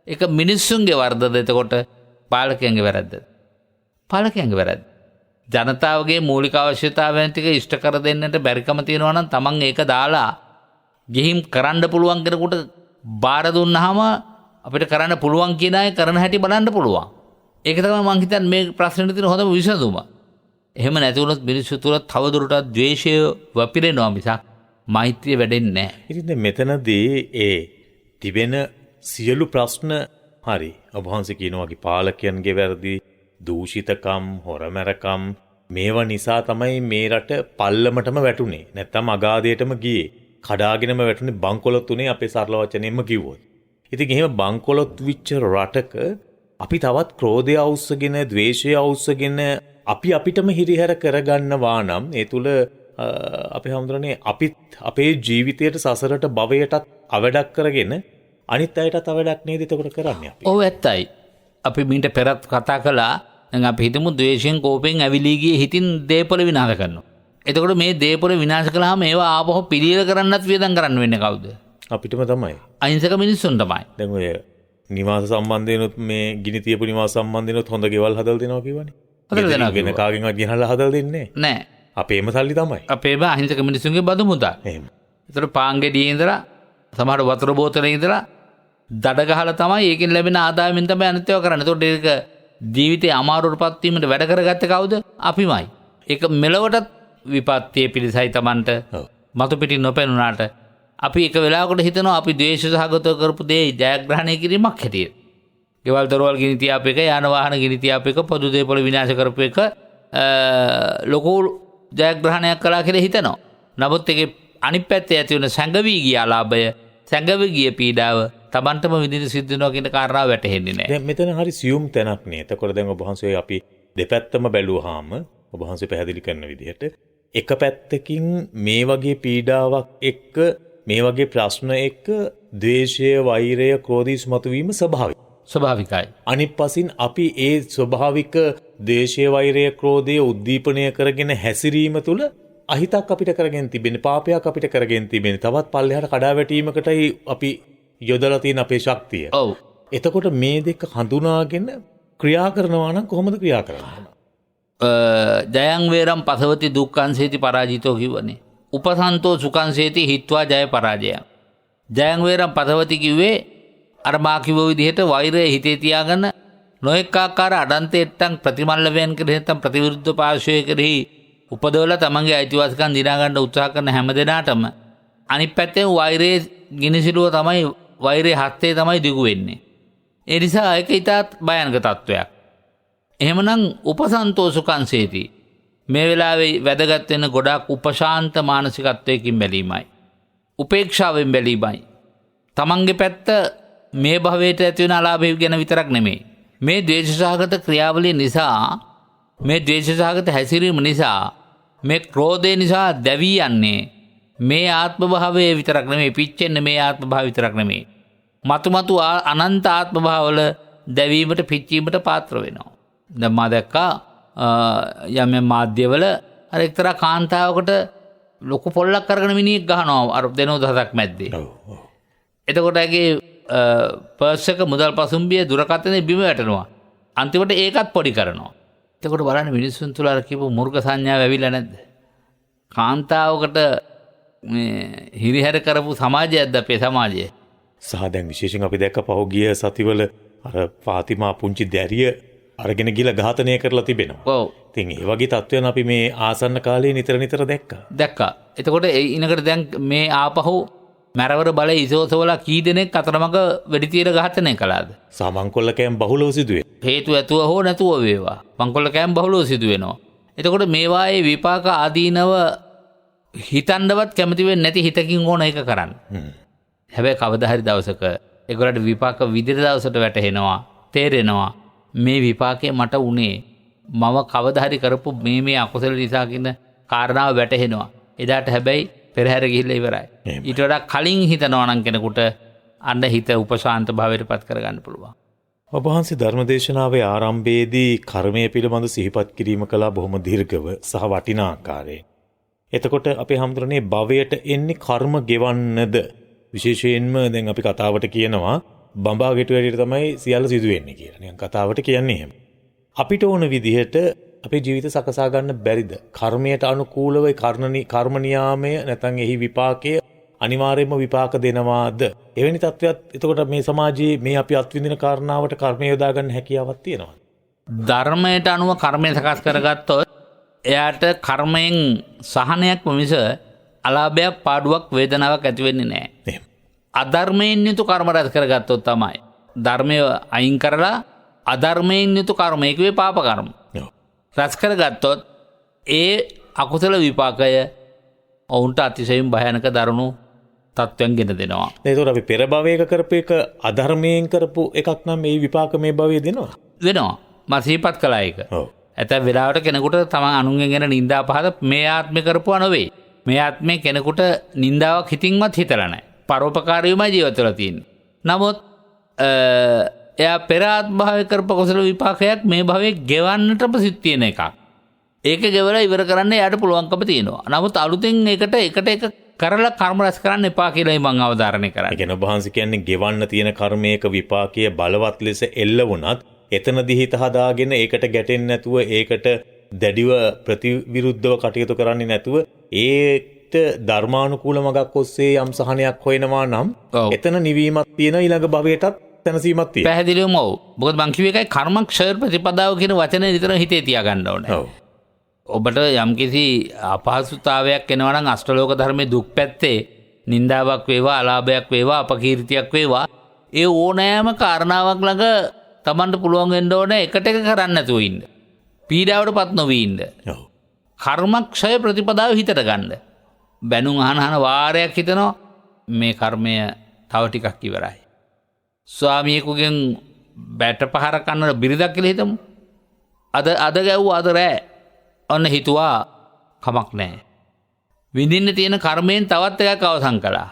ඒක මිනිස්සුන්ගේ වරදද එතකොට පාලකයන්ගේ වැරද්දද? පාලකයන්ගේ වැරද්ද. ජනතාවගේ මූලික අවශ්‍යතාවයන් ටික ඉෂ්ට කර දෙන්නට බැරිකම තියෙනවා නම් තමන් ඒක දාලා ගිහින් කරන්න පුළුවන් කෙනෙකුට බාර දුන්නාම අපිට කරන්න පුළුවන් කියන අය කරන හැටි බලන්න පුළුවන්. ඒක තමයි මං හිතන්නේ මේ ප්‍රශ්නෙට තියෙන හොඳම විසඳුම. එහෙම නැති වුණොත් මිනිස්සු තුළ තවදුරටත් ද්වේෂය වපිරෙනවා මිසක් මෛත්‍රිය වැඩෙන්නේ නැහැ. ඉතින් මෙතනදී ඒ තිබෙන සියලු ප්‍රශ්න හරි ඔබ වහන්සේ කියනවා වගේ පාලකයන්ගේ වැරදි දූෂිතකම් හොරමැරකම් මේවා නිසා තමයි මේ රට පල්ලමටම වැටුනේ. නැත්තම් අගාධයටම ගියේ. කඩාගෙනම වැටුනේ බංකොලොත් උනේ අපේ සරල වචනයෙන්ම කිව්වොත්. ඉතින් එහෙම බංකොලොත් විච්ච රටක අපි තවත් ක්‍රෝධය අවුස්සගෙන ද්වේෂය අවුස්සගෙන අපි අපිටම හිරිහැර කරගන්නවා නම් ඒ තුල අපේ හැමදෙරනේ අපිත් අපේ ජීවිතයට සසරට භවයටත් අවඩක් කරගෙන අනිත් අයටත් අවඩක් නේද එතකොට කරන්නේ අපි. ඔව් ඇත්තයි. අපි මීට පෙරත් කතා කළා දැන් අපි හිතමු ද්වේෂයෙන් කෝපයෙන් ඇවිලී ගියේ හිතින් දේපොළ විනාශ කරනවා. එතකොට මේ දේපොළ විනාශ කළාම ඒවා ආපහු පිළියෙල කරන්නත් වියදම් කරන්න වෙන්නේ කවුද? අපිටම තමයි. අහිංසක මිනිස්සුන් තමයි. දැන් ඔය නිවාස සම්බන්ධයෙන්ුත් මේ ගිනි තියපු නිවාස සම්බන්ධයෙන්ුත් හොඳ ගෙවල් හදලා දෙනවා කියවනේ. හදලා දෙනවා වෙන කාගෙන්වත් ගෙනල්ලා හදලා දෙන්නේ නැහැ. අපේම සල්ලි තමයි. අපේම අහිංසක මිනිස්සුන්ගේ බදු මුදල්. එහෙම. ඒතර පාංගෙඩියේ ඉඳලා සමහර වතුර බෝතලේ ඉඳලා දඩ ගහලා තමයි ඒකෙන් ලැබෙන ආදායමෙන් තමයි අනිත් ඒවා කරන්නේ. ඒතකොට ඒක ජීවිතේ අමාරුවටපත් වීමට වැඩ කරගත්තේ කවුද? අපිමයි. ඒක මෙලොවටත් විපත්තියේ පිළිසයි Tamanට මතු පිටින් නොපෙනුනාට අපි එක වෙලාවකට හිතනවා අපි ද්වේෂ සහගතව කරපු දේ ජයග්‍රහණය කිරීමක් හැටියට. ගෙවල් දොරවල් ගිනි තියාපු එක, යාන වාහන ගිනි තියාපු එක, පොදු දේපොළ විනාශ කරපු එක ලොකු ජයග්‍රහණයක් කළා කියලා හිතනවා. නමුත් ඒකේ අනිත් පැත්තේ ඇති වෙන සැඟවී ගිය ලාභය, සැඟවී ගිය පීඩාව Tamanටම විඳින සිද්ධ වෙනවා කියන කාරණාව වැටහෙන්නේ නැහැ. දැන් මෙතන හරි සියුම් තැනක් නේ. එතකොට දැන් ඔබ වහන්සේ අපි දෙපැත්තම බැලුවාම ඔබ වහන්සේ පැහැදිලි කරන විදිහට එක පැත්තකින් මේ වගේ පීඩාවක් එක්ක මේ වගේ ප්‍රශ්න එක්ක ද්වේෂය, වෛරය, ක්‍රෝධය මතුවීම ස්වභාවිකයි. අනිත් පසින් අපි ඒ ස්වභාවික ද්වේෂය, වෛරය, ක්‍රෝධය උද්දීපනය කරගෙන හැසිරීම තුළ අහිතක් අපිට කරගෙන තිබෙන, පාපයක් අපිට කරගෙන තිබෙන, තවත් පල්ලෙහාට කඩා වැටීමකටයි අපි යොදලා තියෙන අපේ ශක්තිය. ඔව්. එතකොට මේ දෙක හඳුනාගෙන ක්‍රියා කරනවා නම් කොහොමද ක්‍රියා කරන්නේ? ජයං වේරම් පසවති දුක්ඛංසේති පරාජිතෝ කිව්වනේ. උපසන්තෝ සුඛංසේති හිත්වා ජය පරාජයං. ජයං වේරම් පසවති කිව්වේ අර මා කිව්ව විදිහට වෛරය හිතේ තියාගෙන නොඑක ආකාර අඩන්තේට්ටන් ප්‍රතිමල්ලවයන් කෙරෙහි නැත්නම් ප්‍රතිවිරුද්ධ පාර්ශ්වය කෙරෙහි උපදවලා තමන්ගේ අයිතිවාසිකම් දිනා ගන්න උත්සාහ කරන හැම දෙනාටම අනිත් පැත්තෙන් වෛරයේ ගිනිසිලුව තමයි, වෛරයේ හත්තේ තමයි දිගු වෙන්නේ. ඒ නිසා ඒක ඊටත් භයානක තත්වයක්. එහෙමනම් උපසන්තෝ සුඛංසේති මේ වෙලාවේ වැදගත් වෙන ගොඩාක් උපශාන්ත මානසිකත්වයකින් බැලීමයි. උපේක්ෂාවෙන් බැලීමයි. තමන්ගේ පැත්ත මේ භවයට ඇති වෙන අලාභය ගැන විතරක් නෙමෙයි. මේ ද්වේෂසහගත ක්‍රියාවලිය නිසා, මේ ද්වේෂසහගත හැසිරීම නිසා, මේ ක්‍රෝධය නිසා දැවී යන්නේ මේ ආත්ම භාවයේ විතරක් නෙමෙයි, පිච්චෙන්නේ මේ ආත්ම භාවය විතරක් නෙමෙයි. මතු අනන්ත ආත්ම භාවවල දැවීමට, පිච්චීමට පාත්‍ර වෙනවා. දැන් මා දැක්කා යම් මාධ්‍යවල අර එක්තරා කාන්තාවකට ලොකු පොල්ලක් අරගෙන මිනිහෙක් ගහනවා අර දෙනෝ දහසක් මැද්දේ. එතකොට ඒකේ පර්ස් එක, මුදල් පසුම්බිය, දුරකථනය බිම වැටෙනවා. අන්තිමට ඒකත් පොඩි කරනවා. එතකොට බලන්න මිනිස්සුන් තුල අර කියපු මුර්ග සංඥාව ඇවිල්ලා නැද්ද? කාන්තාවකට මේ හිරිහැර කරපු සමාජයක්ද අපේ සමාජය. සහ දැන් විශේෂයෙන් අපි දැක්ක පහුගිය සතිවල අර ෆාතිමා පුංචි දැරිය අරගෙන ගිහලා ඝාතනය කරලා තිබෙනවා. ඔව්. ඉතින් ඒ වගේ තත්ත්වයන් අපි මේ ආසන්න කාලේ නිතර දැක්කා. එතකොට ඉනකට දැන් මේ ආපහු මැරවර බල ඉසෝසවලා කී දෙනෙක් අතරමඟ වෙඩි තියලා ඝාතනය කළාද? සමංකොල්ල කෑම් බහුලව සිදුවේ. හේතු ඇතුව හෝ නැතුව වේවා. මංකොල්ල කෑම් බහුලව සිදු වෙනවා. එතකොට මේවායේ විපාක ආදීනව හිතන්නවත් කැමති වෙන්නේ නැති හිතකින් ඕන එක කරන්න. හැබැයි කවදා හරි දවසක ඒගොල්ලන්ට විපාක විදිහට දවසට වැටහෙනවා, තේරෙනවා මේ විපාකේ මට උනේ මම කවදා හරි කරපු මේ අකුසල නිසා කියන කාරණාව වැටහෙනවා. එදාට හැබැයි පෙරහැර ගිහිල්ලා ඉවරයි. ඊට වඩා කලින් හිතනවා නම් කෙනෙකුට අන්න හිත උපශාන්ත භාවයටපත් කරගන්න පුළුවන්. ඔබ වහන්සේ ධර්මදේශනාවේ ආරම්භයේදී කර්මය පිළිබඳ සිහිපත් කිරීම කළා බොහොම දීර්ඝව සහ වටිනා ආකාරයෙන්. එතකොට අපේ හැමදෙරනේ භවයට එන්නේ කර්ම ගෙවන්නද? විශේෂයෙන්ම දැන් අපි කතාවට කියනවා බඹා ගෙට වැඩියට තමයි සියල්ල සිදු වෙන්නේ කියලා. නිකන් කතාවට කියන්නේ එහෙම. අපිට ඕන විදිහට අපේ ජීවිත සකසා ගන්න බැරිද? කර්මයට අනුකූලව කර්ම නියාමය නැත්නම් එහි විපාකය අනිවාර්යයෙන්ම විපාක දෙනවාද? එවැනි තත්ත්වයක් එතකොට මේ සමාජයේ මේ අපි අත්විඳින කාරණාවට කර්මය යොදා ගන්න හැකියාවක් තියෙනවා. ධර්මයට අනුව කර්මය සකස් කරගත්තොත් එයාට කර්මයෙන් සහනයක් මිස අලාභයක්, පාඩුවක්, වේදනාවක් ඇති වෙන්නේ නැහැ. අධර්මයෙන් යුතු කර්ම රැස් කරගත්තොත් තමයි ධර්මය අයින් කරලා අධර්මයෙන් යුතු කර්ම, ඒකේ පාප කර්ම රැස් කරගත්තොත් ඒ අකුසල විපාකය ඔවුන්ට අතිශයින් භයානක දරුණු තත්ත්වයන් ගෙන දෙනවා. ඒතකොට අපි පෙර භවයක කරපු එක අධර්මයෙන් කරපු එකක් නම් මේ විපාක මේ භවයේ දෙනවා. මම සිහිපත් කළා ඒක. ඇතැම් වෙලාවට කෙනෙකුට තමන් අනුන්ගෙන් එන නින්දා පහද මේ ආත්මේ කරපුවා නෙවෙයි. මේ ආත්මේ කෙනෙකුට නින්දාවක් හිතින්වත් හිතලා නැහැ. පරෝපකාරීවමයි ජීවත් වෙලා තියෙන්නේ. නමුත් එයා පෙර ආත්ම භාවයේ කරපු කුසල විපාකයක් මේ භවයේ ගෙවන්නටම සිත් තියෙන එකක්. ඒක ගෙවලා ඉවර කරන්න එයාට පුළුවන්කම තියෙනවා. නමුත් අලුතෙන් එකට එක කරලා කර්ම රැස් කරන්න එපා කියලායි මම අවධාරණය කරන්නේ. ඒ කියන්නේ ඔබ වහන්සේ කියන්නේ ගෙවන්න තියෙන කර්මයක විපාකයේ බලවත් ලෙස එල්ල වුණත් එතනදී හිත හදාගෙන ඒකට ගැටෙන්නේ නැතුව, ඒකට දැඩිව ප්‍රතිවිරුද්ධව කටයුතු කරන්නේ නැතුව, ඒ ධර්මානුකූල මගක් ඔස්සේ යම් සහනයක් හොයනවා නම් ඔව්. එතන නිවීමක් තියෙනවා ඊළඟ භවයටත් තනසීමක් තියෙනවා. පැහැදිලිවම ඔව්. මොකද මං කිව්වේ ඒකයි කර්මක්ෂය ප්‍රතිපදාව කියන වචනේ නිතර හිතේ තියාගන්න ඕනේ. ඔව්. ඔබට යම්කිසි අපහසුතාවයක් එනවා නම් අෂ්ටලෝක ධර්මයේ දුක් පැත්තේ නින්දාවක් වේවා අලාභයක් වේවා අපකීර්තියක් වේවා ඒ ඕනෑම කාරණාවක් ළඟ Tamanට පුළුවන් වෙන්න ඕනේ එකට එක කරන්න නැතුව ඉන්න. පීඩාවටපත් නොවී ඉන්න. ඔව්. කර්මක්ෂය ප්‍රතිපදාව හිතට ගන්න. බැනුම් අහන වාරයක් හිතනවා මේ කර්මය තව ටිකක් ඉවරයි. ස්වාමියෙකුගෙන් බැට පහර කන්න බිරිඳක් කියලා හිතමු. අද ගැව්වා අද රෑ. ඔන්න හිතුවා කමක් නැහැ. විඳින්න තියෙන කර්මයෙන් තවත් එකක් අවසන් කළා.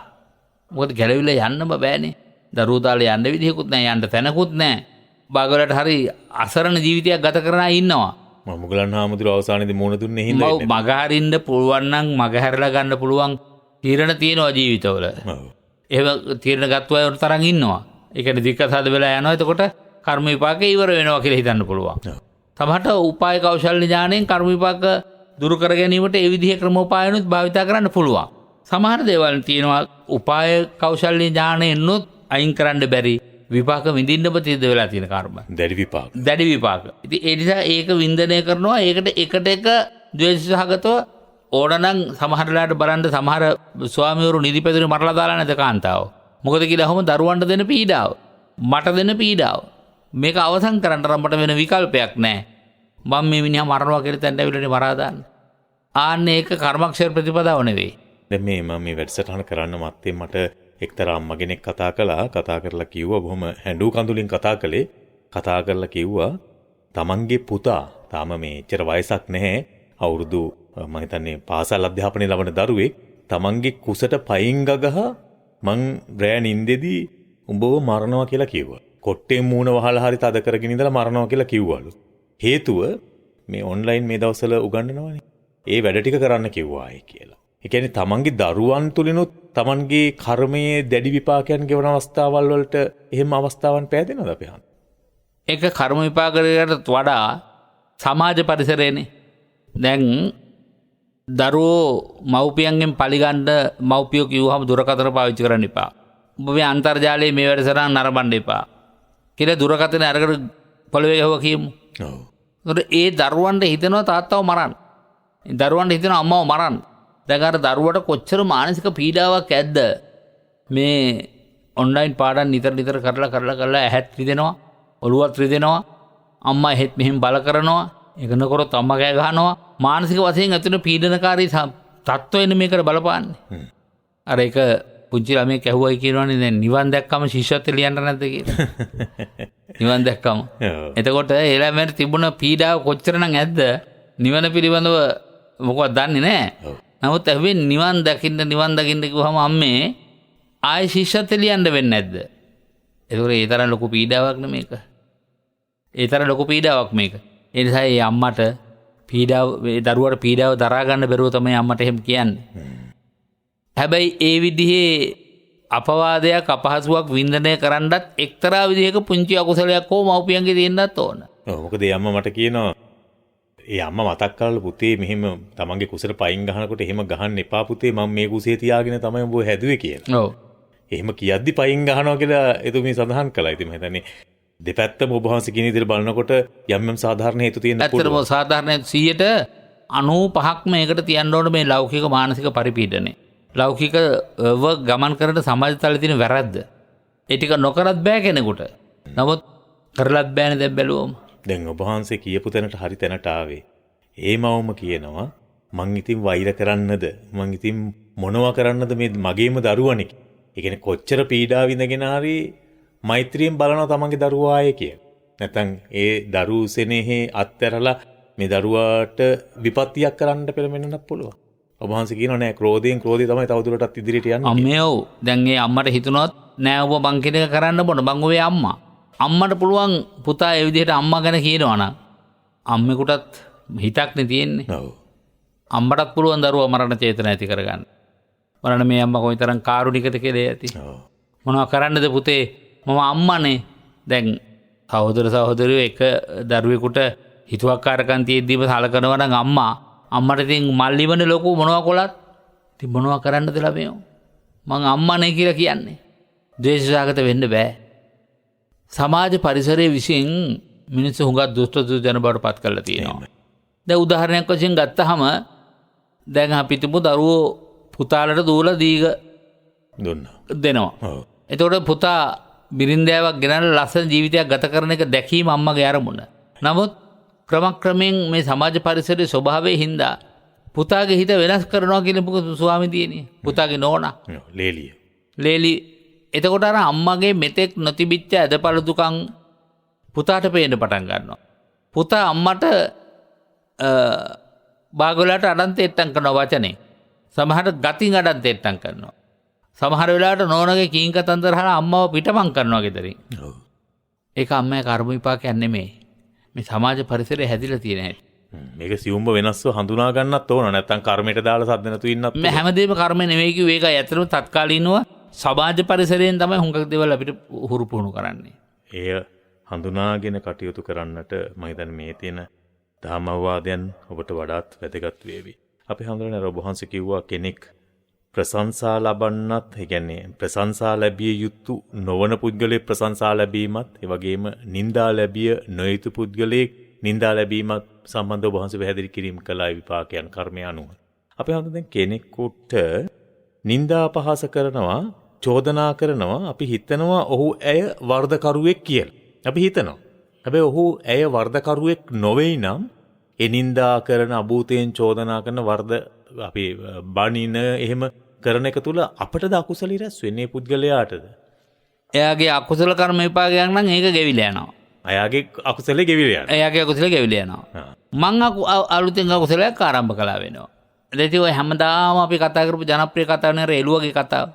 මොකද ගැලවිලා යන්න බෑනේ. දරුවෝ දාලා යන්න විදිහකුත් නැහැ, යන්න තැනකුත් නැහැ. බාගලට හරි අසරණ ජීවිතයක් ගත කරන අය ඉන්නවා. මම මුගලන් හාමුදුරුවෝ අවසානයේදී මුණ දුන්නේ හින්දා ඉන්නේ. මගහරින්න පුළුවන් නම් මගහැරලා ගන්න පුළුවන් තීරණ තියෙනවා ජීවිතවල. ඔව්. එහෙම තීරණ ගත්තු අය උන් තරම් ඉන්නවා. ඒ කියන්නේ දික්කසාද වෙලා යනවා. එතකොට කර්ම විපාකේ ඉවර වෙනවා කියලා හිතන්න පුළුවන්. ඔව්. සමහරට උපාය කෞශල්‍ය ඥාණයෙන් කර්ම විපාක දුරු කර ගැනීමට ඒ විදිහේ ක්‍රමෝපායනුත් භාවිතා කරන්න පුළුවන්. සමහර දේවල් තියෙනවා උපාය කෞශල්‍ය ඥාණයෙන්ොත් අයින් කරන්න බැරි විපාක විඳින්න බතිද වෙලා තියෙන කර්ම. දැඩි විපාක. දැඩි විපාක. ඉතින් ඒ නිසා ඒක වින්දනය කරනවා. ඒකට එකට එක ද්වේෂ සහගතව ඕනනම් සමහරලාට බලන්න සමහර ස්වාමිවරු නිදිපැදුරේ මරලා දාලා නැද කාන්තාව. මොකද කියලා අහම දරුවන්ට දෙන පීඩාව. මට දෙන පීඩාව. මේක අවසන් කරන්න රම්බට වෙන විකල්පයක් නැහැ. මම මේ මිනිහා මරනවා කියලා තැන්ට ඇවිල්ලානේ මරා දාන්න. ආන්නේ ඒක කර්මක්ෂය ප්‍රතිපදාව නෙවෙයි. දැන් මම මේ වැඩසටහන කරන්න මත්තේ මට එක්තරා අම්මා කෙනෙක් කතා කරලා කිව්වා බොහොම හැඬු කඳුලින් කතා කරලා කිව්වා තමන්ගේ පුතා තාම මේ එච්චර වයසක් නැහැ අවුරුදු මම හිතන්නේ පාසල් අධ්‍යාපනය ලබන දරුවෙක් තමන්ගේ කුසට පයින් ගගහ මං රෑ නින්දෙදී උඹව මරනවා කියලා කිව්වා. කොට්ටේ මූණ වහලා හරි තද කරගෙන ඉඳලා මරනවා කියලා කිව්වලු. හේතුව මේ ඔන්ලයින් මේ දවස්වල උගන්වනවානේ. ඒ වැඩ ටික කරන්න කිව්වා අය කියලා. ඒ කියන්නේ තමන්ගේ දරුවන් තුලිනුත් තමන්ගේ කර්මයේ දැඩි විපාකයන් ගෙවන අවස්ථාවල් වලට එහෙම අවස්ථාවන් පෑදෙනවද අපි අහන්නේ? ඒක කර්ම විපාකයකට වඩා සමාජ පරිසරයනේ. දැන් දරුවෝ මව්පියන්ගෙන් පරිගන්න මව්පියෝ කිව්වහම දුරකථන පාවිච්චි කරන්න එපා. ඔබ මේ අන්තර්ජාලයේ මේ වැඩසටහන නරඹන්න එපා. කියලා දුරකථන අරගෙන පොළවේ ගහුවා කියමු. ඔව්. ඒකට ඒ දරුවන්ට හිතෙනවා තාත්තව මරන්න. දරුවන්ට හිතෙනවා අම්මව මරන්න. දැන් අර දරුවට කොච්චර මානසික පීඩාවක් ඇද්ද? මේ ඔන්ලයින් පාඩම් නිතර කරලා ඇහත් රිදෙනවා, ඔළුවත් රිදෙනවා, අම්මා එහෙත් මෙහෙම බල කරනවා, ඒක නකරොත් අම්මා කෑ ගහනවා. මානසික වශයෙන් ඇතුළේ පීඩනකාරී තත්ත්වෙන්නේ මේකට බලපාන්නේ. අර ඒක පුංචි ළමයි කැහුවයි කියනවනේ දැන් නිවන් දැක්කම ශිෂ්‍යත්වය ලියන්න නැද්ද කියලා. නිවන් දැක්කම. එතකොට ඒ ළමයට තිබුණ පීඩාව කොච්චරනම් ඇද්ද? නිවන පිළිබඳව මොකක්ද දන්නේ නැහැ. නමුත් ඇහුවේ නිවන් දකින්න කිව්වම අම්මේ ආයෙ ශිෂ්‍යත්වය ලියන්න වෙන්නේ නැද්ද? ඒතකොට ඒ තරම් ලොකු පීඩාවක් නේ මේක. ඒ තරම් ලොකු පීඩාවක් මේක. ඒ නිසා ඒ අම්මට දරුවට පීඩාව දරා ගන්න බැරුව තමයි අම්මට එහෙම කියන්නේ. හැබැයි ඒ විදිහේ අපවාදයක් අපහසුාවක් වින්දනය කරන්නත් එක්තරා විදිහක පුංචි අකුසලයක් හෝ මව්පියන්ගේ තියෙන්නත් ඕන. ඔව් මොකද ඒ අම්මා මට කියනවා ඒ අම්මා මතක් කරලා පුතේ මෙහෙම තමන්ගේ කුසට පයින් ගහනකොට එහෙම ගහන්න එපා පුතේ මම මේ කුසේ තියාගෙන තමයි ඔබ හැදුවේ කියලා. ඔව්. එහෙම කියද්දි පයින් ගහනවා කියලා එතුමී සඳහන් කළා. ඉතින් මම හිතන්නේ දෙපැත්තම ඔබ වහන්සේ කියන විදිහට බලනකොට යම් සාධාරණ හේතු තියෙන පුළුවන්. ඇත්තටම සාධාරණ 95%ක්ම මේකට තියන්න ඕන මේ ලෞකික මානසික පරිපීඩනය. ලෞකිකව ගමන් කරන සමාජතලයේ තියෙන වැරද්ද. ඒ ටික නොකරත් බෑ කෙනෙකුට. නමුත් කරලත් බෑනේ දැන් බැලුවම. දැන් ඔබ වහන්සේ කියපු තැනට හරි තැනට ආවේ. ඒ මවම කියනවා මං ඉතින් වෛර කරන්නද? මං ඉතින් මොනවා කරන්නද මේ මගේම දරුවනේ. ඒ කියන්නේ කොච්චර පීඩාව විඳගෙන හරි මෛත්‍රියෙන් බලනවා තමන්ගේ දරුවා ආයේ කියලා. නැත්නම් ඒ දරු සෙනෙහි අත්හැරලා මේ දරුවාට විපත්තියක් කරන්න පෙළඹෙන්නත් පුළුවන්. ඔබ වහන්සේ කියනවා නෑ ක්‍රෝධය තමයි තවදුරටත් ඉදිරියට යන්නේ. අම්මේ ඔව්. දැන් ඒ අම්මට හිතුනොත් නෑ ඔබ බං කෙනෙක් කරන්න බොන බං ඔය අම්මා. අම්මට පුළුවන් පුතා ඒ විදිහට අම්මා ගැන කියනවා නම් අම්මෙකුටත් හිතක්නේ තියෙන්නේ. ඔව්. අම්මටත් පුළුවන් දරුවා මරණ චේතන ඇති කරගන්න. බලන්න මේ අම්මා කොයිතරම් කාරුණිකද කියලා ඇති. ඔව්. මොනවා කරන්නද පුතේ? මම අම්මානේ. දැන් සහෝදරයෝ එක දරුවෙකුට හිතුවක්කාරකම් තියෙද්දීම සලකනවා නම් අම්මට ඉතින් මල්ලිවනේ ලොකු මොනවා කොලත් ඉතින් මොනවා කරන්නද ළමයෝ? මං අම්මනේ කියලා කියන්නේ. ද්වේෂසහගත වෙන්න බෑ. සමාජ පරිසරයේ විසින් මිනිස්සු හුඟක් දුෂ්ට ජන බවට පත් කරලා තියෙනවා. දැන් උදාහරණයක් වශයෙන් ගත්තහම දැන් අපි හිතමු දරුවෝ පුතාලට දූලා දීග දෙනවා. එතකොට පුතා බිරින්දෑවක් ගෙනල්ලා ලස්සන ජීවිතයක් ගත කරන එක දැකීම අම්මගේ අරමුණ. නමුත් ක්‍රමක්‍රමයෙන් මේ සමාජ පරිසරයේ ස්වභාවයෙන් හින්දා පුතාගේ හිත වෙනස් කරනවා කියලා මොකද ස්වාමී දියණිය. පුතාගේ නෝනා. ලේලි. එතකොට අර අම්මගේ මෙතෙක් නොතිබිච්ච ඇදපළදුකම් පුතාට පේන්න පටන් ගන්නවා. පුතා අම්මට බාගලට අඩන් තෙට්ටම් කරනවා වචනේ. සමහරට ගතින් අඩන් තෙට්ටම් කරනවා. සමහර වෙලාවට නෝනගේ කීං කතන්දර අහලා අම්මව පිටමං කරනවා ගෙදරින්. ඒක අම්මගේ කර්ම විපාකයක් නෙමෙයි. මේ සමාජ පරිසරයේ හැදිලා තියෙන හැටි. මේක සියුම්ව වෙනස්ව හඳුනා ගන්නත් ඕන. නැත්තම් කර්මයට දාලා සද්ද නැතු ඉන්නත්. මේ හැමදේම කර්ම නෙමෙයි කිව්වේ. ඒකයි ඇත්තටම තත්කාලීනව සමාජ පරිසරයෙන් තමයි හුඟක් දේවල් අපිට හුරු පුහුණු කරන්නේ. එය හඳුනාගෙන කටයුතු කරන්නට මම හිතන්නේ මේ තියෙන ධර්මවාදයන් ඔබට වඩාත් වැදගත් වේවි. අපි හඳුනන ඔබ වහන්සේ කිව්වා කෙනෙක් ප්‍රශංසා ලබන්නත්, ඒ කියන්නේ ප්‍රශංසා ලැබිය යුතු නොවන පුද්ගලයෙක් ප්‍රශංසා ලැබීමත්, ඒ වගේම නිന്ദා ලැබිය නොයුතු පුද්ගලයෙක් නිന്ദා ලැබීමත් සම්බන්ධව ඔබ වහන්සේ පැහැදිලි කිරීම කළා විපාකයන් කර්මය අනුව. අපි හඳුනන කෙනෙකුට නිന്ദා අපහාස කරනවා, චෝදනා කරනවා, අපි හිතනවා ඔහු ඇය වර්ධකරුවෙක් කියලා. අපි හිතනවා. හැබැයි ඔහු ඇය වර්ධකරුවෙක් නොවේයි නම් ඒ නිന്ദා කරන, අභූතයෙන් චෝදනා කරන, වර්ධ අපි බණින එහෙම කරන එක තුල අපටද අකුසල රැස් වෙන්නේ පුද්ගලයාටද? එයාගේ අකුසල කර්ම විපාකයක් නම් ඒක ගෙවිලා යනවා. එයාගේ අකුසලේ ගෙවිලා යනවා. එයාගේ අකුසල ගෙවිලා යනවා. මං අලුතෙන් අකුසලයක් ආරම්භ කළා වෙනවා. එතකොට ඔය හැමදාම අපි කතා කරපු ජනප්‍රිය කතාව නේ එළුවගේ කතාව.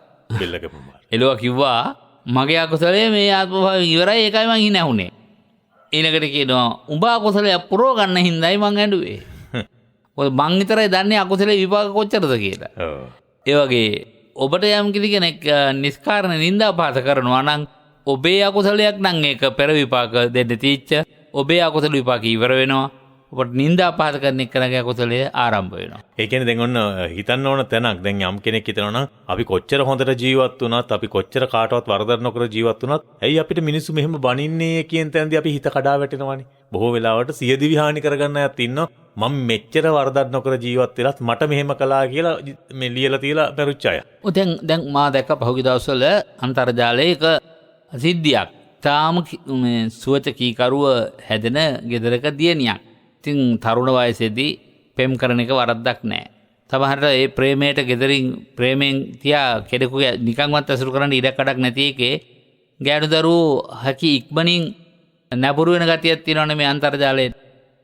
එළුවා කිව්වා මගේ අකුසලයේ මේ ආත්මභාවය ඉවරයි, ඒකයි මං ඉන්නේ නැහුනේ. ඊළඟට කියනවා උඹ අකුසලයක් පුරව ගන්න හින්දායි මං ඇඬුවේ. මොකද මං විතරයි දන්නේ අකුසලේ විපාක කොච්චරද කියලා. ඒ වගේ ඔබට යම් කෙනෙක් නිස්කාරණ නිന്ദා පාත කරනවා නම් ඔබේ අකුසලයක් නම් ඒක පෙර විපාක දෙන්න තීච්ච ඔබේ අකුසල විපාක ඉවර වෙනවා. ඔබට නිന്ദා පාත කරන එකනගේ අකුසලයේ ආරම්භ වෙනවා. ඒ කියන්නේ දැන් ඔන්න හිතන්න ඕන තැනක්. දැන් යම් කෙනෙක් හිතනවා නම් අපි කොච්චර හොඳට ජීවත් වුණත්, අපි කොච්චර කාටවත් වරදක් නොකර ජීවත් වුණත්, ඇයි අපිට මිනිස්සු මෙහෙම බනින්නේ කියන තැනදී අපි හිත කඩා වැටෙනවානේ. බොහෝ වෙලාවට සියදිවි හානි කරගන්න අයත් ඉන්නවා. මම මෙච්චර වරදක් නොකර ජීවත් වෙලත් මට මෙහෙම කළා කියලා මේ ලියලා තියලා පෙරුච්ච අය. දැන් මා දැක්ක පහුගිය දවස්වල අන්තර්ජාලයේ එක සිද්ධියක්. තාම මේ සුවච කීකරුව හැදෙන ගෙදරක දියණියක්. ඉතින් තරුණ වයසේදී පෙම් කරන එක වරද්දක් නැහැ. සමහරට ඒ ප්‍රේමයට ගෙදරින් ප්‍රේමෙන් තියා කෙනෙකුගේ නිකන්වත් ඇසුරු කරන්න ඉඩකඩක් නැති එකේ ගෑනු දරුවෝ හැකි ඉක්මනින් නැඹුරු වෙන ගතියක් තියෙනවනේ මේ අන්තර්ජාලයේ.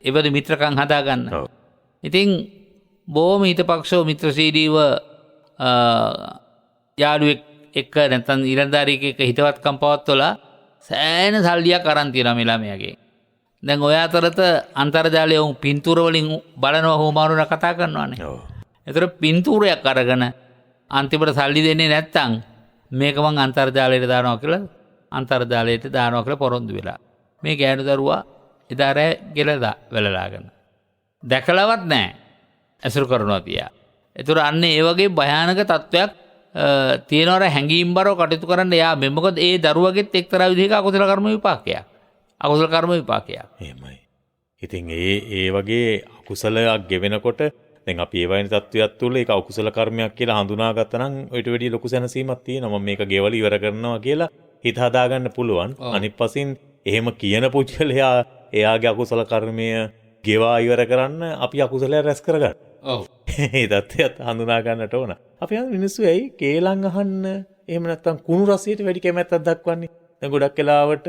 ඒවද මිත්‍රකම් හදාගන්න. ඉතින් බොහොම හිතපක්ෂව මිත්‍රශීලීව යාළුවෙක් එක්ක නැත්නම් ඊළඳාරියෙක් එක්ක හිතවත්කම් පවත්වලා සෑහෙන සල්ලියක් අරන් තියනවා මේ ළමයාගේ. දැන් ඔය අතරත අන්තර්ජාලයේ උන් පින්තූර වලින් බලනවා හොමාරුන කතා කරනවානේ. ඒතර පින්තූරයක් අරගෙන අන්තිමට සල්ලි දෙන්නේ නැත්නම් මේක මං අන්තර්ජාලයට දානවා කියලා පොරොන්දු වෙලා. මේ ගෑනු දරුවා එදා රෑ ගෙලලා වෙලලාගෙන. දැකලවත් නැහැ. ඇසුරු කරනවා තියා. ඒතර අන්න ඒ වගේ භයානක තත්වයක් තියෙනවර හැංගීම් බරව කටයුතු කරන්න යා මේ මොකද ඒ දරුවගෙත් එක්තරා විදිහක අකුසල කර්ම විපාකයක්. අකුසල කර්ම විපාකයක්. එහෙමයි. ඉතින් ඒ වගේ අකුසලයක් ගෙවෙනකොට දැන් අපි ඒ වයින් තත්වයක් තුළ ඒක අකුසල කර්මයක් කියලා හඳුනාගත්තා නම් ඊට වැඩිය ලොකු සැනසීමක් තියෙනවා. මම මේක ගෙවල ඉවර කරනවා කියලා හිත හදාගන්න පුළුවන්. අනිත් පසින් එහෙම කියන පුද්ගලයා එයාගේ අකුසල කර්මය ගෙවා ඉවර කරන්න අපි අකුසලයක් රැස් කරගන්න. ඔව්. ඒ තත්ත්වයට හඳුනා ගන්නට ඕන. අපි මිනිස්සු ඇයි කේලම් අහන්න එහෙම නැත්නම් කුණු රසයට වැඩි කැමැත්තක් දක්වන්නේ? දැන් ගොඩක් වෙලාවට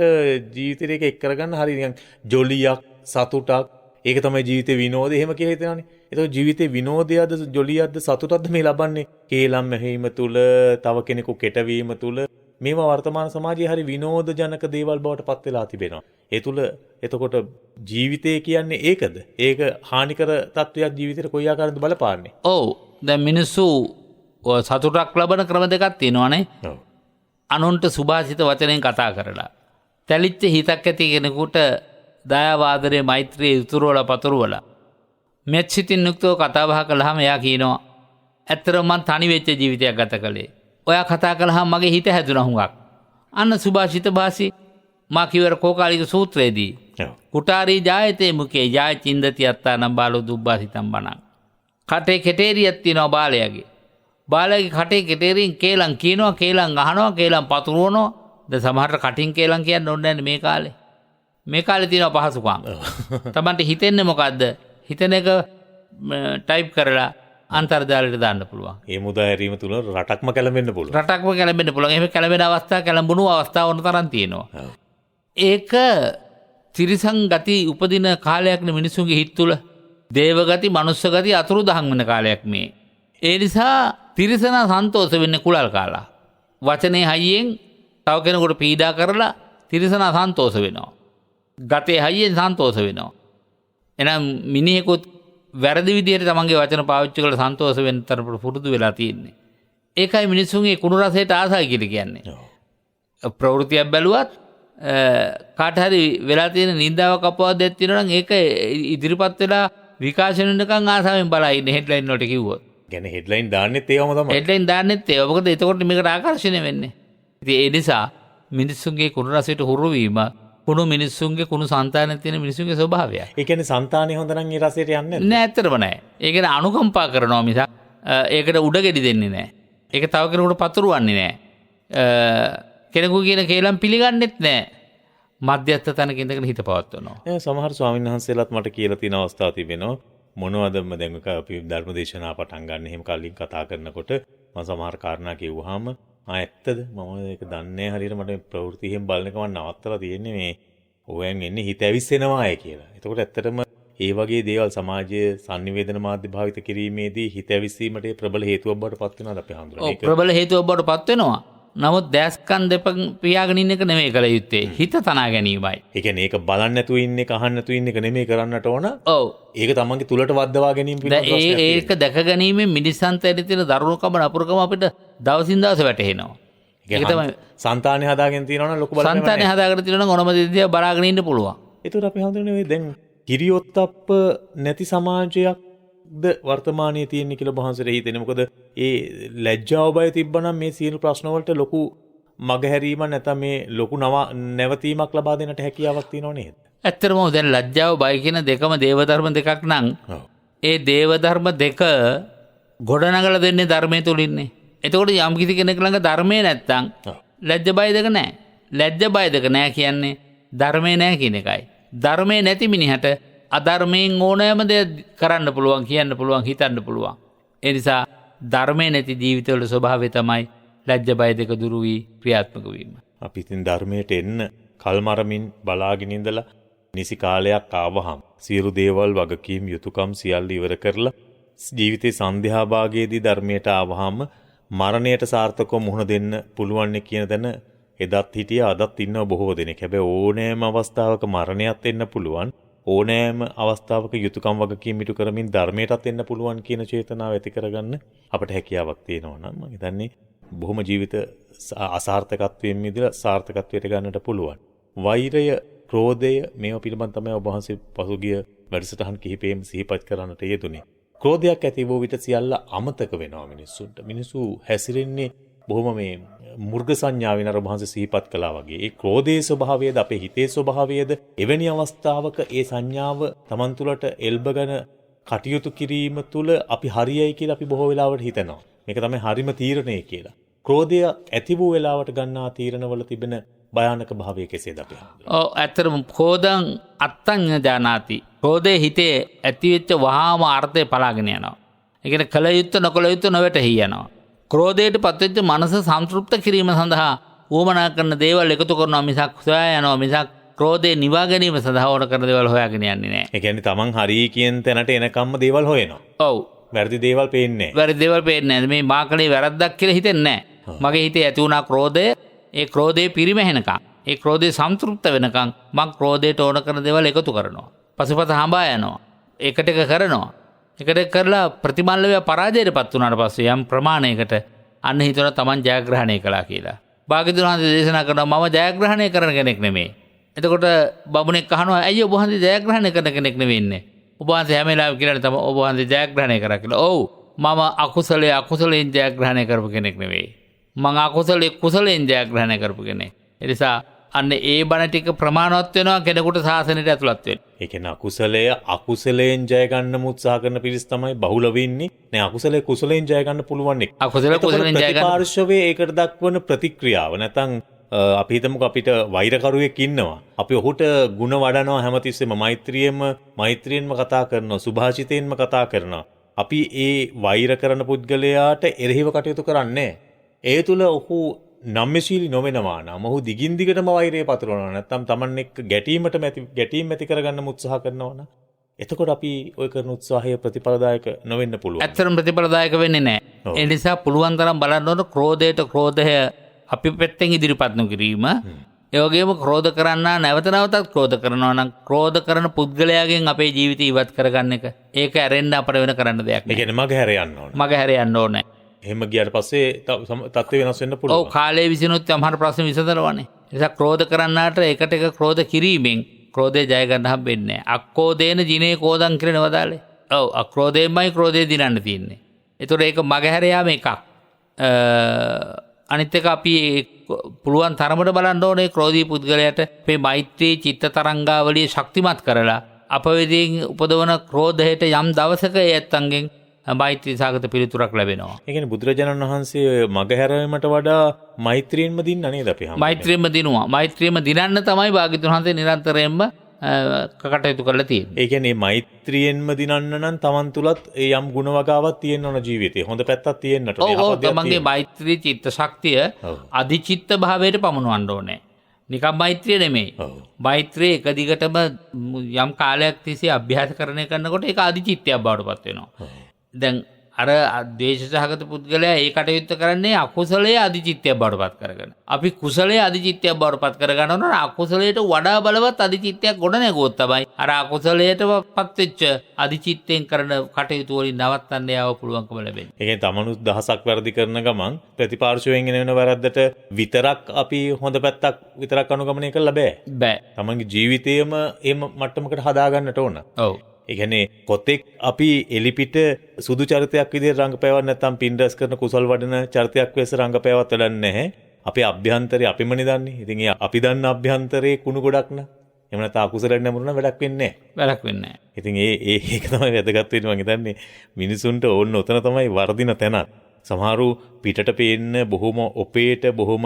ජීවිතේක එක් කරගන්න හරි නිකන් ජොලියක් සතුටක් ඒක තමයි ජීවිතේ විනෝදය එහෙම කියලා හිතනවානේ. ඒතකොට ජීවිතේ විනෝදයද ජොලියක්ද සතුටක්ද මේ ලබන්නේ? කේලම් ඇහිම තුල තව කෙනෙකු කෙටවීම තුල මේවා වර්තමාන සමාජයේ හරි විනෝද ජනක දේවල් බවට පත් වෙලා තිබෙනවා. ඒ තුල එතකොට ජීවිතය කියන්නේ ඒකද? ඒක හානිකර තත්වයක් ජීවිතේට කොයි ආකාරයෙන්ද බලපාන්නේ? ඔව්. දැන් මිනිස්සු සතුටක් ලබන ක්‍රම දෙකක් තියෙනවානේ. ඔව්. අනුන්ට සුභාසිත වචනෙන් කතා කරලා. තැලිච්ච හිතක් ඇති කෙනෙකුට දයාවාදරේ මෛත්‍රිය උතුරවලා පතුරවලා මෙත් සිතින් යුක්තව කතා බහ කළාම එයා කියනවා ඇත්තටම මං තනි වෙච්ච ජීවිතයක් ගත කළේ. ඔයා කතා කළාම මගේ හිත හැදුනා හුඟක්. අන්න සුභාෂිත භාෂි මා කිවර කෝකාලික සූත්‍රයේදී කුටාරී ජායතේ මුකේ ජාය චින්දති අත්තානම් බාලෝ දුබ්බාසිතම් බණං. කටේ කෙටේරියක් තියෙනවා බාලයාගේ. බාලයාගේ කටේ කෙටේරියෙන් කේලම් කියනවා, කේලම් අහනවා, කේලම් පතුරවනවා. දැන් සමහරට කටින් කේලම් කියන්න ඕනේ නැහැ මේ කාලේ. මේ කාලේ තියෙනවා පහසුකම්. Tamanට හිතෙන්නේ මොකද්ද? හිතන එක ටයිප් කරලා අන්තර්ජාලයට දාන්න පුළුවන්. ඒ මුදා හැරීම තුල රටක්ම කැළඹෙන්න පුළුවන්. රටක්ම කැළඹෙන්න පුළුවන්. එහෙම කැළඹෙන අවස්ථා, කැළඹුණු අවස්ථා වුණ තරම් තියෙනවා. ඒක තිරිසන් ගති උපදින කාලයක්නේ මිනිසුන්ගේ හිත තුළ. දේව ගති, මනුස්ස ගති අතුරුදහන් වෙන කාලයක් මේ. ඒ නිසා තිරිසනා සන්තෝෂ වෙන්නේ කුලල් කාලා. වචනේ හයියෙන් තව කෙනෙකුට පීඩා කරලා තිරිසනා සන්තෝෂ වෙනවා. ගතේ හයියෙන් සන්තෝෂ වෙනවා. එහෙනම් මිනිහෙකුත් වැරදි විදිහට තමන්ගේ වචන පාවිච්චි කරලා සන්තෝෂ වෙන්න තරමට පුරුදු වෙලා තියෙන්නේ. ඒකයි මිනිසුන්ගේ කුණු රසයට ආසයි කියලා කියන්නේ. ප්‍රවෘත්තියක් බැලුවත් කාට හරි වෙලා තියෙන නින්දාවක් අපවාදයක් තියෙනවා නම් ඒක ඉදිරිපත් වෙලා විකාශන වෙනකන් ආසාවෙන් බලා ඉන්නේ හෙඩ්ලයින් වලට කිව්වොත්. කියන්නේ හෙඩ්ලයින් දාන්නෙත් ඒවම තමයි. හෙඩ්ලයින් දාන්නෙත් ඒව. මොකද එතකොට මේකට ආකර්ෂණය වෙන්නේ. ඉතින් ඒ නිසා මිනිස්සුන්ගේ කුණු රසයට හුරු වීම කුණු මිනිස්සුන්ගේ කුණු సంతානයේ තියෙන මිනිස්සුන්ගේ ස්වභාවයයි. ඒ කියන්නේ సంతානේ හොඳ නම් ඒ රසයට යන්නේ නෑ. ඇත්තටම නෑ. ඒකට අනුකම්පා කරනවා මිසක් ඒකට උඩගෙඩි දෙන්නේ නෑ. ඒක තව කෙනෙකුට පතුරවන්නේ නෑ. කෙනෙකු කියන කේලම් පිළිගන්නෙත් නෑ. මධ්‍යස්ථ තැනක ඉඳගෙන හිත පවත්වනවා. සමහර ස්වාමීන් වහන්සේලාත් මට කියලා තියෙන අවස්ථා තිබෙනවා. මොනවදම දැන් අපි ධර්මදේශනා පටන් ගන්න එහෙම කලින් කතා කරනකොට මම සමහර කාරණා කිව්වහම ඇත්තද මම ඒක දන්නේ හරියට මට ප්‍රවෘත්ති එහෙම බලන එක මම නවත්තලා තියෙන්නේ මේ ඕයන් එන්නේ හිත ඇවිස්සෙනවා අය කියලා. එතකොට ඇත්තටම ඒ වගේ දේවල් සමාජයේ sannivedana මාධ්‍ය භාවිත කිරීමේදී හිත ඇවිස්සීමට ප්‍රබල හේතුවක් බවට පත් වෙනවාද අපි හඳුනන්නේ? ඔව් ප්‍රබල හේතුවක් බවට පත් වෙනවා. නමුත් දැස්කන් දෙපන් පියාගෙන ඉන්න එක නෙමෙයි කළ යුත්තේ. හිත තනා ගැනීමයි. ඒ කියන්නේ ඒක බලන්න නැතුව ඉන්න එක අහන්න නැතුව ඉන්න එක නෙමෙයි කරන්නට ඕන. ඔව්. ඒක තමන්ගේ තුලට වද්දවා ගැනීම පිළිබඳ ප්‍රශ්නයක්. ඒක දැක ගැනීමෙන් මිනිස්සන්ට ඇති තියෙන දරුණුකම නපුරුකම අපිට දවසින් දවස වැටහෙනවා. ඒක තමයි సంతානේ හදාගෙන තියෙනවා නම් ලොකු බලපෑමක්. సంతානේ හදාගෙන තියෙනවා නම් ඕනම දෙයක් බලාගෙන ඉන්න පුළුවන්. ඒතර අපි හඳුනන්නේ දැන් කිරියොත්ප්ප නැති සමාජයක්ද වර්තමානයේ තියෙන්නේ කියලා බහන්සට හිතෙන්නේ. මොකද ඒ ලැජ්ජාව බය තිබ්බනම් මේ සියලු ප්‍රශ්න වලට ලොකු මගහැරීමක් නැත්නම් මේ ලොකු නැවතීමක් ලබා දෙන්නට හැකියාවක් තියෙනව නේද? ඇත්තටම දැන් ලැජ්ජාව බය කියන දෙකම දේවධර්ම දෙකක් නම් ඒ දේවධර්ම දෙක ගොඩනගලා දෙන්නේ ධර්මයේ තුලින්නේ. එතකොට යම් කිසි කෙනෙක් ළඟ ධර්මයේ නැත්තම් ලැජ්ජ බය දෙක නැහැ. ලැජ්ජ බය දෙක නැහැ කියන්නේ ධර්මයේ නැහැ කියන එකයි. ධර්මයේ නැති මිනිහට අධර්මයෙන් ඕනෑම දෙයක් කරන්න පුළුවන්, කියන්න පුළුවන්, හිතන්න පුළුවන්. ඒ නිසා ධර්මයේ නැති ජීවිතවල ස්වභාවය තමයි ලැජ්ජ බය දෙක දුරු වී ක්‍රියාත්මක වීම. අපි ඉතින් ධර්මයට එන්න කල්මරමින් බලාගෙන ඉඳලා නිසි කාලයක් ආවහම සියලු දේවල් වගකීම් යුතුයකම් සියල්ල ඉවර කරලා ජීවිතේ සන්ධ්‍යා භාගයේදී ධර්මයට ආවහම මරණයට සාර්ථකව මුහුණ දෙන්න පුළුවන් කියන දන එදත් හිටියා අදත් ඉන්නව බොහෝ දෙනෙක්. හැබැයි ඕනෑම අවස්ථාවක මරණයත් එන්න පුළුවන්. ඕනෑම අවස්ථාවක යුතුයකම් වගකීම් ඉටු කරමින් ධර්මයටත් එන්න පුළුවන් කියන චේතනාව ඇති කරගන්න අපට හැකියාවක් තියෙනවා නම් මම හිතන්නේ බොහොම ජීවිත අසාර්ථකත්වයෙන් මිදලා සාර්ථකත්වයට ගන්නට පුළුවන්. වෛරය, ක්‍රෝධය මේවා පිළිබඳ තමයි ඔබ වහන්සේ පසුගිය වැඩසටහන් කිහිපෙම සිහිපත් කරන්නට යෙදුනේ. ක්‍රෝධයක් ඇති වූ විට සියල්ල අමතක වෙනවා මිනිස්සුන්ට. මිනිස්සු හැසිරෙන්නේ බොහොම මේ මුර්ග සංඥාවෙන් අර වහන්සේ සිහිපත් කළා වගේ. ඒ ක්‍රෝධයේ ස්වභාවයද අපේ හිතේ ස්වභාවයද එවැනි අවස්ථාවක ඒ සංඥාව Taman තුලට එල්බගෙන කටයුතු කිරීම තුල අපි හරියයි කියලා අපි බොහෝ වෙලාවට හිතනවා. මේක තමයි හරිම තීරණය කියලා. ක්‍රෝධය ඇති වූ වෙලාවට ගන්නා තීරණවල තිබෙන භයානක භාවය කෙසේද අපි හඳුනන්නේ? ඔව් ඇත්තටම ක්‍රෝධං අත්තඤ්ඤ ජානාති. ක්‍රෝධයේ හිතේ ඇතිවෙච්ච වහාම අර්ථය පලාගෙන යනවා. ඒ කියන්නේ කල යුත්තේ නොකල යුත්තේ නොවැටහි යනවා. ක්‍රෝධයට පත්වෙච්ච මනස සන්තුෂ්ත කිරීම සඳහා වුවමනා කරන දේවල් එකතු කරනවා මිසක් සොයා යනවා මිසක් ක්‍රෝධේ නිවා ගැනීම සඳහා ඕන කරන දේවල් හොයාගෙන යන්නේ නැහැ. ඒ කියන්නේ Taman හරි කියන තැනට එනකම්ම දේවල් හොයනවා. ඔව්. වැරදි දේවල් පේන්නේ නැහැ. වැරදි දේවල් පේන්නේ නැහැ. මේ මාකලේ වැරද්දක් කියලා හිතෙන්නේ නැහැ. මගේ හිතේ ඇති වුණා ක්‍රෝධය, ඒ ක්‍රෝධේ පිරිමැහෙනකම්, ඒ ක්‍රෝධේ සන්තුෂ්ත වෙනකම් මම ක්‍රෝධයට ඕන කරන දේවල් එකතු කරනවා. පසුපස හඹා යනවා. එකට එක කරනවා. එකට කරලා ප්‍රතිමල්ලව පරාජයටපත් වුණාට පස්සේ යම් ප්‍රමාණයකට අන්න හිතන තමන් ජයග්‍රහණය කළා කියලා. භාග්‍යවතුන් වහන්සේ දේශනා කරනවා මම ජයග්‍රහණය කරන කෙනෙක් නෙමෙයි. එතකොට බබුණෙක් අහනවා ඇයි ඔබ වහන්සේ ජයග්‍රහණය කරන කෙනෙක් නෙවෙයි ඉන්නේ? ඔබ වහන්සේ හැම වෙලාවෙම කියන්නේ තමයි ඔබ වහන්සේ ජයග්‍රහණය කරා කියලා. ඔව් මම අකුසලයෙන් ජයග්‍රහණය කරපු කෙනෙක් නෙවෙයි. මං කුසලයෙන් ජයග්‍රහණය කරපු කෙනෙක්. ඒ නිසා අන්න ඒ බණ ටික ප්‍රමාණවත් වෙනවා කෙනෙකුට සාසනයට ඇතුළත් වෙන්න. ඒ කියන්නේ අකුසලයෙන් ජය ගන්න උත්සාහ කරන පිරිස තමයි බහුල වෙන්නේ. නෑ අකුසලයේ කුසලයෙන් ජය ගන්න පුළුවන් එක. කුසලයෙන් ජය ගන්න ප්‍රතිපාර්ශවයේ ඒකට දක්වන ප්‍රතික්‍රියාව නැත්නම් අපි හිතමුකෝ අපිට වෛරකරුවෙක් ඉන්නවා. අපි ඔහුට ಗುಣ වඩනවා හැමතිස්සෙම මෛත්‍රියෙන්ම කතා කරනවා, සුභාෂිතයෙන්ම කතා කරනවා. අපි ඒ වෛර කරන පුද්ගලයාට එරෙහිව කටයුතු කරන්නේ. ඒ තුල ඔහු නම්‍යශීලී නොවෙනවා නම් ඔහු දිගින් දිගටම වෛරය පතුරවනවා නැත්නම් Taman එක්ක ගැටීම් ඇති කරගන්න උත්සාහ කරනවා නම් එතකොට අපි ඔය කරන උත්සාහය ප්‍රතිඵලදායක නොවෙන්න පුළුවන්. ඇත්තටම ප්‍රතිඵලදායක වෙන්නේ නැහැ. ඒ නිසා පුළුවන් තරම් බලන්න ඕන ක්‍රෝධය අපි පැත්තෙන් ඉදිරිපත් නොකිරීම. ඒ වගේම ක්‍රෝධ කරන්නා නැවත නැවතත් ක්‍රෝධ කරනවා නම් ක්‍රෝධ කරන පුද්ගලයාගෙන් අපේ ජීවිතය ඉවත් කරගන්න එක. ඒක ඇරෙන්න අපිට වෙන කරන්න දෙයක් නෑ. ඒ කියන්නේ මගහැර යන්න ඕන. මගහැර යන්න ඕනේ. එහෙම ගියාට පස්සේ තත්ත්වය වෙනස් වෙන්න පුළුවන්. ඔව් කාලයේ විසිනුත් සමහර ප්‍රශ්න විසඳනවානේ. ඒ නිසා ක්‍රෝධ කරන්නාට එකට එක ක්‍රෝධ කිරීමෙන් ක්‍රෝධය ජය ගන්න හම්බෙන්නේ නැහැ. අක්කෝදේන ජිනේ කෝදං කියන වදාලේ. ඔව් අක්‍රෝධයෙන්මයි ක්‍රෝධය දිනන්න තියෙන්නේ. ඒතකොට ඒක මගහැර යාම එකක්. අනිත් එක අපි පුළුවන් තරමට බලන්න ඕනේ ක්‍රෝධී පුද්ගලයාට අපේ මෛත්‍රී චිත්ත තරංගාවලිය ශක්තිමත් කරලා අප වෙතින් උපදවන ක්‍රෝධයට යම් දවසක ඒ ඇත්තන්ගෙන් මෛත්‍රී සාගත පිළිතුරක් ලැබෙනවා. ඒ කියන්නේ බුදුරජාණන් වහන්සේ මගහැරීමට වඩා මෛත්‍රියෙන්ම දින්න නේද අපි හැම. මෛත්‍රියෙන්ම දිනුවා. මෛත්‍රියෙන්ම දිනන්න තමයි භාග්‍යතුන් වහන්සේ නිරන්තරයෙන්ම කටයුතු කරලා තියෙන්නේ. ඒ කියන්නේ මෛත්‍රියෙන්ම දිනන්න නම් Taman තුලත් ඒ යම් ගුණ වගාවක් තියෙන්න ඕන ජීවිතේ. හොඳ පැත්තක් තියෙන්නට ඕනේ. ඔව් තමන්ගේ මෛත්‍රී චිත්ත ශක්තිය අධිචිත්ත භාවයට පමුණවන්න ඕනේ. නිකම් මෛත්‍රිය නෙමෙයි. මෛත්‍රිය එක දිගටම යම් කාලයක් තිස්සේ අභ්‍යාස කරනකොට ඒක අධිචිත්තයක් බවට පත් වෙනවා. දැන් අර ද්වේෂ සහගත පුද්ගලයා ඒ කටයුත්ත කරන්නේ අකුසලයේ අධිචිත්තයක් බවට පත් කරගෙන. අපි කුසලයේ අධිචිත්තයක් බවට පත් කරගන්න ඕන අකුසලයට වඩා බලවත් අධිචිත්තයක් ගොඩ නැගුවොත් තමයි අර අකුසලයට පත් වෙච්ච අධිචිත්තයෙන් කරන කටයුතු වලින් නවත්තන්න යාව පුළුවන්කම ලැබෙන්නේ. ඒ කියන්නේ තමනුත් දහසක් වැරදි කරන ගමන් ප්‍රතිපාර්ශවයෙන් එන වැරද්දට විතරක් අපි හොඳ පැත්තක් විතරක් අනුගමනය කරලා බෑ. තමන්ගේ ජීවිතයම එහෙම මට්ටමකට හදාගන්නට ඕන. ඔව්. ඒ කියන්නේ කොතෙක් අපි එලිපිට සුදු චරිතයක් විදිහට රංගපෑවක් නැත්නම් පින්ඩස් කරන කුසල් වඩන චරිතයක් වෙස රංගපෑවක් වැඩන්නේ නැහැ. අපේ අභ්‍යන්තරේ අපිමනේ දන්නේ. ඉතින් ඒ අපි දන්න අභ්‍යන්තරේ කුණු ගොඩක් න. එහෙම නැත්නම් අකුසලෙන් නැමුණා වැඩක් වෙන්නේ නැහැ. වැඩක් වෙන්නේ නැහැ. ඉතින් ඒක තමයි වැදගත් වෙන්නේ මම හිතන්නේ. මිනිසුන්ට ඕන්න ඔතන තමයි වර්ධින තැනක්. සමහරු පිටට පේන්න බොහොම ඔපේට බොහොම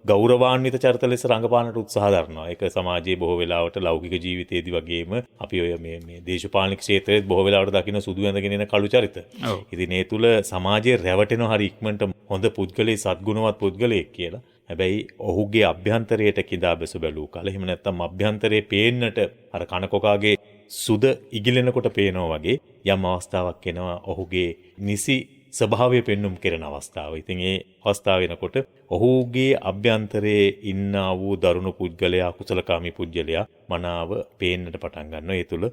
ගෞරවාන්විත චරිත ලෙස රංගපානට උත්සාහ දරනවා. ඒක සමාජයේ බොහෝ වෙලාවට ලෞකික ජීවිතයේදී වගේම අපි ඔය මේ දේශපාලනික ක්ෂේත්‍රයේ බොහෝ වෙලාවට දකින්න සුදු ඇඳගෙන එන කළු චරිත. ඉතින් ඒ තුල සමාජයේ රැවටෙන හරි ඉක්මනට හොඳ පුද්ගලයෙක් සත්ගුණවත් පුද්ගලයෙක් කියලා. හැබැයි ඔහුගේ අභ්‍යන්තරයට කිදා බැස බැලූ කල එහෙම නැත්නම් අභ්‍යන්තරයේ පේන්නට අර කනකොකාගේ සුද ඉගිලෙනකොට පේනවා වගේ යම් අවස්ථාවක් එනවා ඔහුගේ නිසි ස්වභාවය පෙන්눔 කරන අවස්ථාව. ඉතින් ඒ අවස්ථාව වෙනකොට ඔහුගේ අභ්‍යන්තරයේ ඉන්නා වූ දරුණු පුද්ගලයා කුසලකාමී පුද්ගලයා මනාව පේන්නට පටන් ගන්නවා. ඒ තුල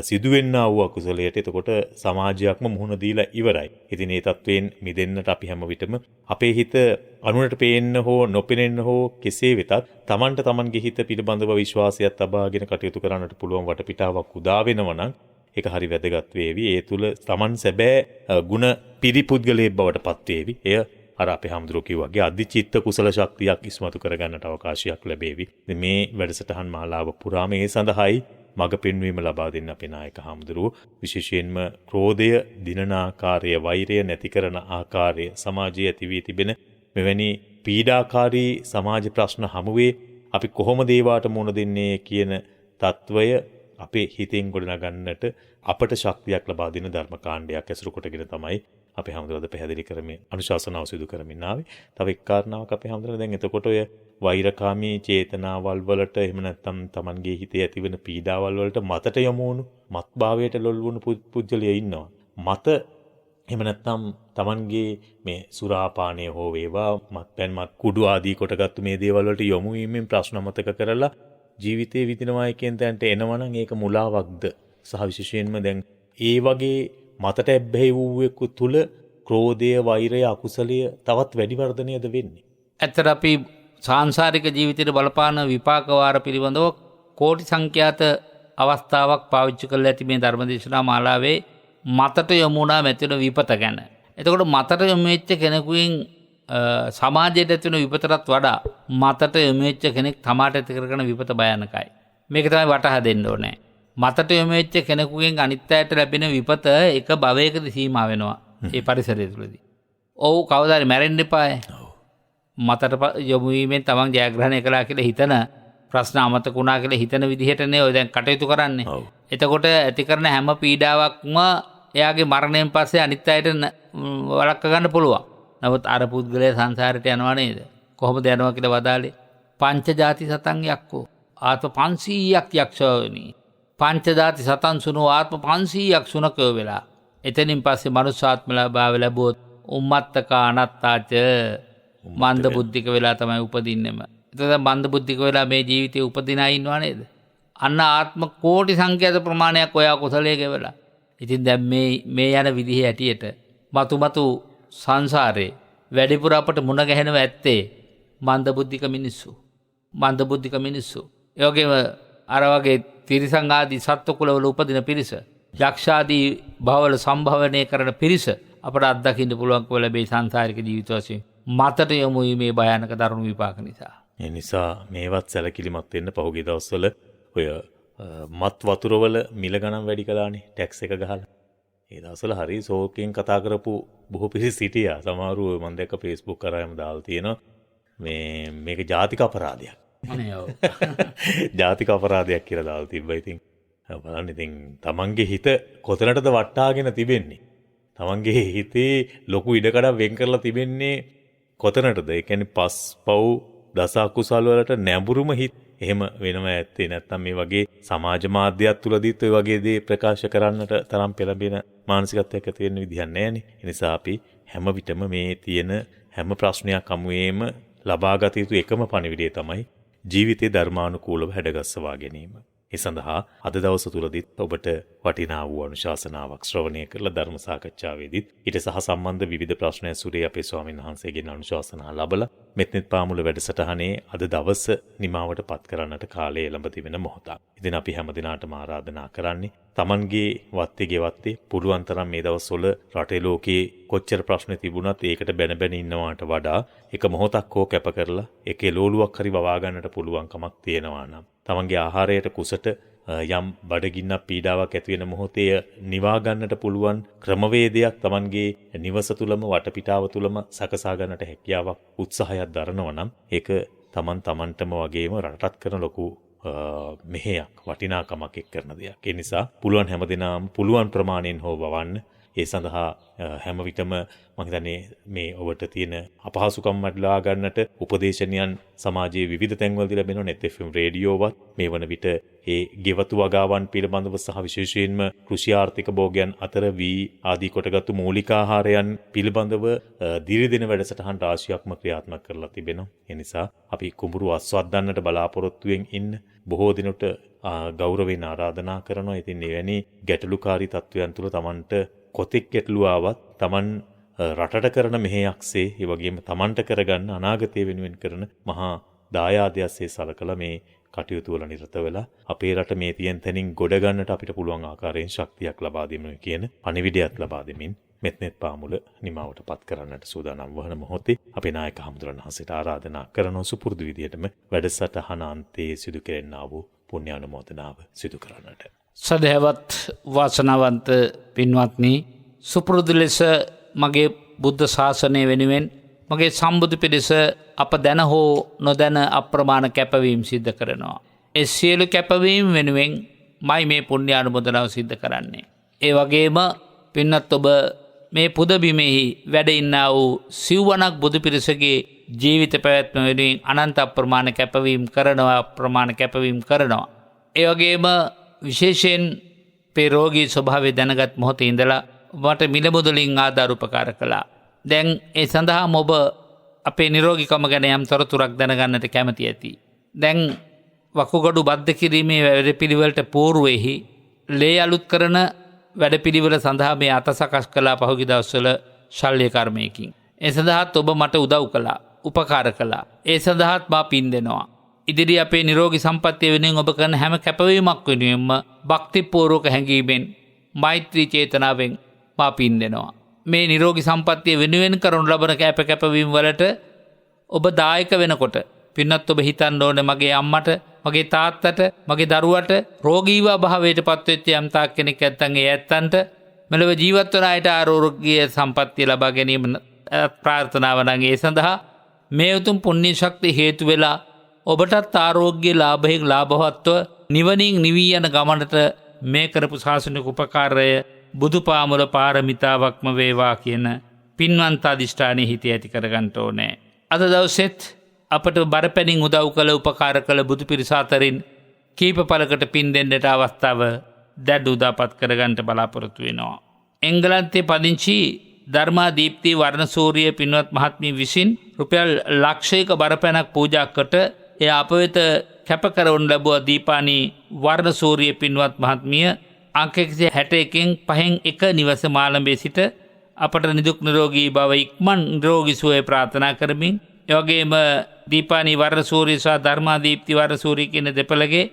සිදුවෙන්නා වූ අකුසලයට එතකොට සමාජයක්ම මුහුණ දීලා ඉවරයි. ඉතින් මේ තත්වයෙන් මිදෙන්නට අපි හැම විටම අපේ හිත අනුනට පේන්න හෝ නොපෙනෙන්න හෝ කෙසේ වෙතත් Tamanට Tamanගේ හිත පිළිබඳව විශ්වාසයක් තබාගෙන කටයුතු කරන්නට පුළුවන් වටපිටාවක් උදා වෙනවා නම් ඒක හරි වැදගත් වේවි. ඒ තුල Taman සැබෑ ಗುಣ පිරිපුද්ගලයෙක් බවට පත් වේවි. එය අර අපේ හාමුදුරුවෝ කිව්වාගේ අධිචිත්ත කුසල ශක්තියක් ඉස්මතු කරගන්නට අවකාශයක් ලැබේවි. මේ වැඩසටහන් මාලාව පුරාම ඒ සඳහායි මඟ පෙන්වීම ලබා දෙන්න අපේ නායක හාමුදුරුවෝ විශේෂයෙන්ම ක්‍රෝධය දිනන ආකාරය, වෛරය නැති කරන ආකාරය, සමාජයේ ඇති වී තිබෙන මෙවැනි පීඩාකාරී සමාජ ප්‍රශ්න හමුවේ අපි කොහොමද ඒවාට මුහුණ දෙන්නේ කියන తত্ত্বය අපේ හිතෙන් ගොඩනගන්නට අපට ශක්තියක් ලබා දෙන ධර්ම කාණ්ඩයක් ඇසුරු කොටගෙන තමයි අපේ හැමදෙරද පැහැදිලි කරමින් අනුශාසනාව සිදු කරමින් ආවේ. තව එක් කාරණාවක් අපේ හැමදෙරද දැන් එතකොට ඔය වෛරකාමී චේතනාවල් වලට එහෙම නැත්නම් Tamanගේ හිතේ ඇතිවෙන පීඩාවල් වලට මතට යමු වුණු මත්භාවයට ලොල් වුණු පුජ්‍යලිය ඉන්නවා. මත එහෙම නැත්නම් Tamanගේ මේ සුරාපානය හෝ වේවා මත්පැන් මත් කුඩු ආදී කොටගත්තු මේ දේවල් වලට යොමු වීමෙන් ප්‍රශ්න මතක කරලා ජීවිතේ විඳිනවායි කියන තැනට එනවනම් ඒක මුලාවක්ද? සහ විශේෂයෙන්ම දැන් ඒ වගේ මතට ඇබ්බැහි වූවෙකු තුල ක්‍රෝධය, වෛරය, අකුසලය තවත් වැඩි වර්ධනයද වෙන්නේ? ඇත්තට අපි සාංශාරික ජීවිතයට බලපාන විපාක වාර පිළිබඳව කෝටි සංඛ්‍යාත අවස්ථාවක් පාවිච්චි කරලා ඇති මේ ධර්මදේශනා මාලාවේ මතට යොමුනා මෙතන විපත ගැන. එතකොට මතට යොමු වෙච්ච කෙනෙකුගෙන් සමාජයට ඇතිවන විපතටත් වඩා මතට යොමු වෙච්ච කෙනෙක් තමාට ඇති කරගෙන විපත භයානකයි. මේක තමයි වටහා දෙන්න ඕනේ. මතට යොමු වෙච්ච කෙනෙකුගෙන් අනිත් අයට ලැබෙන විපත එක භවයකදී සීමා වෙනවා. ඒ පරිසරය තුළදී. ඔව් කවදා හරි මැරෙන්න එපායි. මතට යොමු වීමෙන් තමන් ජයග්‍රහණය කළා කියලා හිතන ප්‍රශ්න අමතක වුණා කියලා හිතන විදිහටනේ ඔය දැන් කටයුතු කරන්නේ. එතකොට ඇති කරන හැම පීඩාවක්ම එයාගේ මරණයෙන් පස්සේ අනිත් අයට වළක්ව ගන්න පුළුවන්. නමුත් අර පුද්ගලයා සංසාරයට යනවා නේද? කොහොමද යනවා කියලා වදාලේ? පංච ಜಾති සතන් යක්කෝ. ආත්ම 500ක් යක්ෂයෝ වෙනි. පංච ಜಾති සතන් සුණු ආත්ම 500ක් සුනකෝ වෙලා. එතනින් පස්සේ මනුෂ්‍යාත්ම භාව ලැබුවොත් උම්මත්තක අනත්තාච මන්ද බුද්ධික වෙලා තමයි උපදින්නෙම. එතකොට මන්ද බුද්ධික වෙලා මේ ජීවිතේ උපදිනා ඉන්නවා නේද? අන්න ආත්ම කෝටි සංඛ්‍යාත ප්‍රමාණයක් ඔයා කුසලයේ ගෙවලා. ඉතින් දැන් මේ යන විදිහේ හැටියට මතු සංසාරේ වැඩිපුර අපට මුණ ගැහෙනව ඇත්තේ මන්ද බුද්ධික මිනිස්සු. මන්ද බුද්ධික මිනිස්සු. ඒ වගේම අර වගේ තිරිසන් ආදී සත්ත්ව කුලවල උපදින පිරිස, යක්ෂාදී භවවල සම්භවනය කරන පිරිස අපට අත්දකින්න පුළුවන්කම ලැබේ සංසාරික ජීවිත වශයෙන්. මතට යොමු වීමේ භයානක දරුණු විපාක නිසා. ඒ නිසා මේවත් සැලකිලිමත් වෙන්න පහුගිය දවස්වල ඔය මත් වතුරවල මිල ගණන් වැඩි කළානේ ටැක්ස් එක ගහලා. ඒ දවස්වල හරි ශෝකයෙන් කතා කරපු බොහෝ පිරිස සිටියා. සමහරු මම දැක්ක Facebook කරාම දාලා තියෙනවා මේක ජාතික අපරාධයක්. අනේ ඔව්. ජාතික අපරාධයක් කියලා දාලා තිබ්බා. ඉතින් බලන්න ඉතින් තමන්ගේ හිත කොතනටද වටාගෙන තිබෙන්නේ? තමන්ගේ හිතේ ලොකු ඉඩකඩක් වෙන් කරලා තිබෙන්නේ කොතනටද? ඒ කියන්නේ පස් පව් දස අකුසල් වලට නැඹුරුම හිත එහෙම වෙනව ඇත්තේ. නැත්තම් මේ වගේ සමාජ මාධ්‍යයක් තුලදීත් ඔය වගේ දේ ප්‍රකාශ කරන්නට තරම් පෙළඹෙන මානසිකත්වයක් ඇති වෙන්න විදිහක් නැහැනේ. ඒ නිසා අපි හැම විටම මේ තියෙන හැම ප්‍රශ්නයක් අමුයේම ලබාගත යුතු එකම පණිවිඩය තමයි ජීවිතේ ධර්මානුකූලව හැඩගස්සවා ගැනීම. ඒ සඳහා අද දවස තුලදීත් ඔබට වටිනා වූ අනුශාසනාවක් ශ්‍රවණය කරලා ධර්ම සාකච්ඡාවේදීත් ඊට සහ සම්බන්ධ විවිධ ප්‍රශ්න ඇසුරේ අපේ ස්වාමීන් වහන්සේගෙන් අනුශාසනා ලැබලා මෙත්නෙත් පාමුල වැඩසටහනේ අද දවස නිමාවට පත් කරන්නට කාලය එළඹ තිබෙන මොහොතක්. ඉතින් අපි හැම දිනාටම ආරාධනා කරන්නේ Tamanගේ වත්තේ ගෙවත්තේ පුළුවන් තරම් මේ දවස්වල රටේ ලෝකේ කොච්චර ප්‍රශ්න තිබුණත් ඒකට බැන බැන ඉන්නවාට වඩා එක මොහොතක් හෝ කැප කරලා එකේ ලෝලුවක් හරි වවා ගන්නට පුළුවන් කමක් තියෙනවා නම් තමන්ගේ ආහාරයට කුසට යම් බඩගින්නක් පීඩාවක් ඇති වෙන මොහොතේ නිවා ගන්නට පුළුවන් ක්‍රමවේදයක් තමන්ගේ නිවස තුලම වටපිටාව තුලම සකසා ගන්නට හැකියාවක් උත්සාහයක් දරනවා නම් ඒක තමන්ටම වගේම රටටත් කරන ලොකු මෙහෙයක් වටිනාකමක් එක් කරන දෙයක්. ඒ නිසා පුළුවන් හැමදෙනාම පුළුවන් ප්‍රමාණයෙන් හෝ වවන්න. ඒ සඳහා හැම විටම මම හිතන්නේ මේ ඔබට තියෙන අපහසුකම් මඩලා ගන්නට උපදේශනයන් සමාජයේ විවිධ තැන්වලදී ලැබෙනවා. net FM රේඩියෝවත් මේ වන විට ඒ ගෙවතු වගාවන් පිළිබඳව සහ විශේෂයෙන්ම කෘෂි ආර්ථික භෝගයන් අතර වී ආදී කොටගත්තු මූලික ආහාරයන් පිළිබඳව දිරිදින වැඩසටහන් රාශියක්ම ක්‍රියාත්මක කරලා තිබෙනවා. ඒ නිසා අපි කුඹුරු අස්වද්දන්නට බලාපොරොත්තුෙන් ඉන්න බොහෝ දිනට ගෞරවයෙන් ආරාධනා කරනවා. ඉතින් එවැනි ගැටලුකාරී තත්වයන් තුළ Tamanට කොතෙක් ගැටලු ආවත් Taman රටට කරන මෙහෙයක්සේ ඒ වගේම Tamanට කරගන්න අනාගතය වෙනුවෙන් කරන මහා දායාදයක්සේ සලකලා මේ කටයුතු වල නිරත වෙලා අපේ රට මේ තියෙන තැනින් ගොඩ ගන්නට අපිට පුළුවන් ආකාරයෙන් ශක්තියක් ලබා දෙමු කියන පණිවිඩයක් ලබා දෙමින් මෙත්නෙත් පාමුල නිමාවට පත් කරන්නට සූදානම් වන මොහොතේ අපේ නායක හමුදුරන් වහන්සේට ආරාධනා කරන සුපුරුදු විදියටම වැඩසටහන අන්තයේ සිදු කෙරෙන්නා වූ පුණ්‍ය අනුමෝදනාව සිදු කරන්නට. සදහැවත් වාසනාවන්ත පින්වත්නි, සුපුරුදු ලෙස මගේ බුද්ධ ශාසනය වෙනුවෙන් මගේ සම්බුදු පිරිස අප දැන හෝ නොදැන අප්‍රමාණ කැපවීම් සිද්ධ කරනවා. ඒ සියලු කැපවීම් වෙනුවෙන් මයි මේ පුණ්‍ය අනුමෝදනාව සිද්ධ කරන්නේ. ඒ වගේම පින්වත් ඔබ මේ පුදබිමෙහි වැඩ ඉන්නා වූ සිව්වනක් බුදු පිරිසගේ ජීවිත පැවැත්ම වෙනුවෙන් අනන්ත අප්‍රමාණ කැපවීම් කරනවා. ඒ වගේම විශේෂයෙන් පේ රෝගී ස්වභාවය දැනගත් මොහොතේ ඉඳලා මට මිල මුදලින් ආධාර උපකාර කළා. දැන් ඒ සඳහාම ඔබ අපේ නිරෝගීකම ගැන යම් තොරතුරක් දැනගන්නට කැමති ඇති. දැන් වකුගඩු බද්ධ කිරීමේ වැඩපිළිවෙලට పూర్වෙහි ලේ අලුත් කරන වැඩපිළිවෙල සඳහා මේ අත සකස් කළා පහුගිය දවස්වල ශල්‍ය කර්මයකින්. ඒ සඳහාත් ඔබ මට උදව් කළා, උපකාර කළා. ඒ සඳහාත් මා පින් දෙනවා. ඉදිරි අපේ නිරෝගී සම්පත්තිය වෙනුවෙන් ඔබ කරන හැම කැපවීමක් වෙනුවෙන්ම භක්තිපූර්වක හැඟීමෙන් මෛත්‍රී චේතනාවෙන් මා පින් දෙනවා. මේ නිරෝගී සම්පත්තිය වෙනුවෙන් කරනු ලබන කැපවීම වලට ඔබ දායක වෙනකොට පින්නත් ඔබ හිතන්න ඕනේ මගේ අම්මට, මගේ තාත්තට, මගේ දරුවට රෝගීව භාවයට පත්වෙච්ච යම් තාක් කෙනෙක් නැත්නම් ඒ ඇත්තන්ට මෙලොව ජීවත් වන අයට ආරෝග්‍ය සම්පත්තිය ලබා ගැනීම ප්‍රාර්ථනාව නම් ඒ සඳහා මේ උතුම් පුණ්‍ය ශක්තිය හේතු වෙලා ඔබටත් ආරෝග්‍ය ලාභයෙන් ලාභවත්ව නිවනින් නිවී යන ගමනට මේ කරපු ශාසනික උපකාරය බුදුපාමුල පාරමිතාවක්ම වේවා කියන පින්වන්ත අධිෂ්ඨානයේ හිත ඇති කරගන්න ඕනේ. අද දවසෙත් අපට බරපැනින් උදව් කළ උපකාර කළ බුදු පිරිස අතරින් කීප පළකට පින් දෙන්නට අවස්ථාව දැඩ උදාපත් කරගන්නට බලාපොරොත්තු වෙනවා. එංගලන්තයේ පදිංචි ධර්මාදීප්ති වර්ණසූරිය පින්වත් මහත්මිය විසින් රුපියල් ලක්ෂයක බරපැනක් පූජා කොට එය අප වෙත කැප කරවනු ලැබුවා දීපානී වර්ණසූරිය පින්වත් මහත්මිය අංක 161න් 5 නිවස මාළඹේ සිට අපට නිදුක් නිරෝගී භව ඉක්මන් නිරෝගී සුවය ප්‍රාර්ථනා කරමින් එවැගේම දීපානී වර්ණසූරිය සහ ධර්මාදීප්ති වර්ණසූරිය කියන දෙපළගේ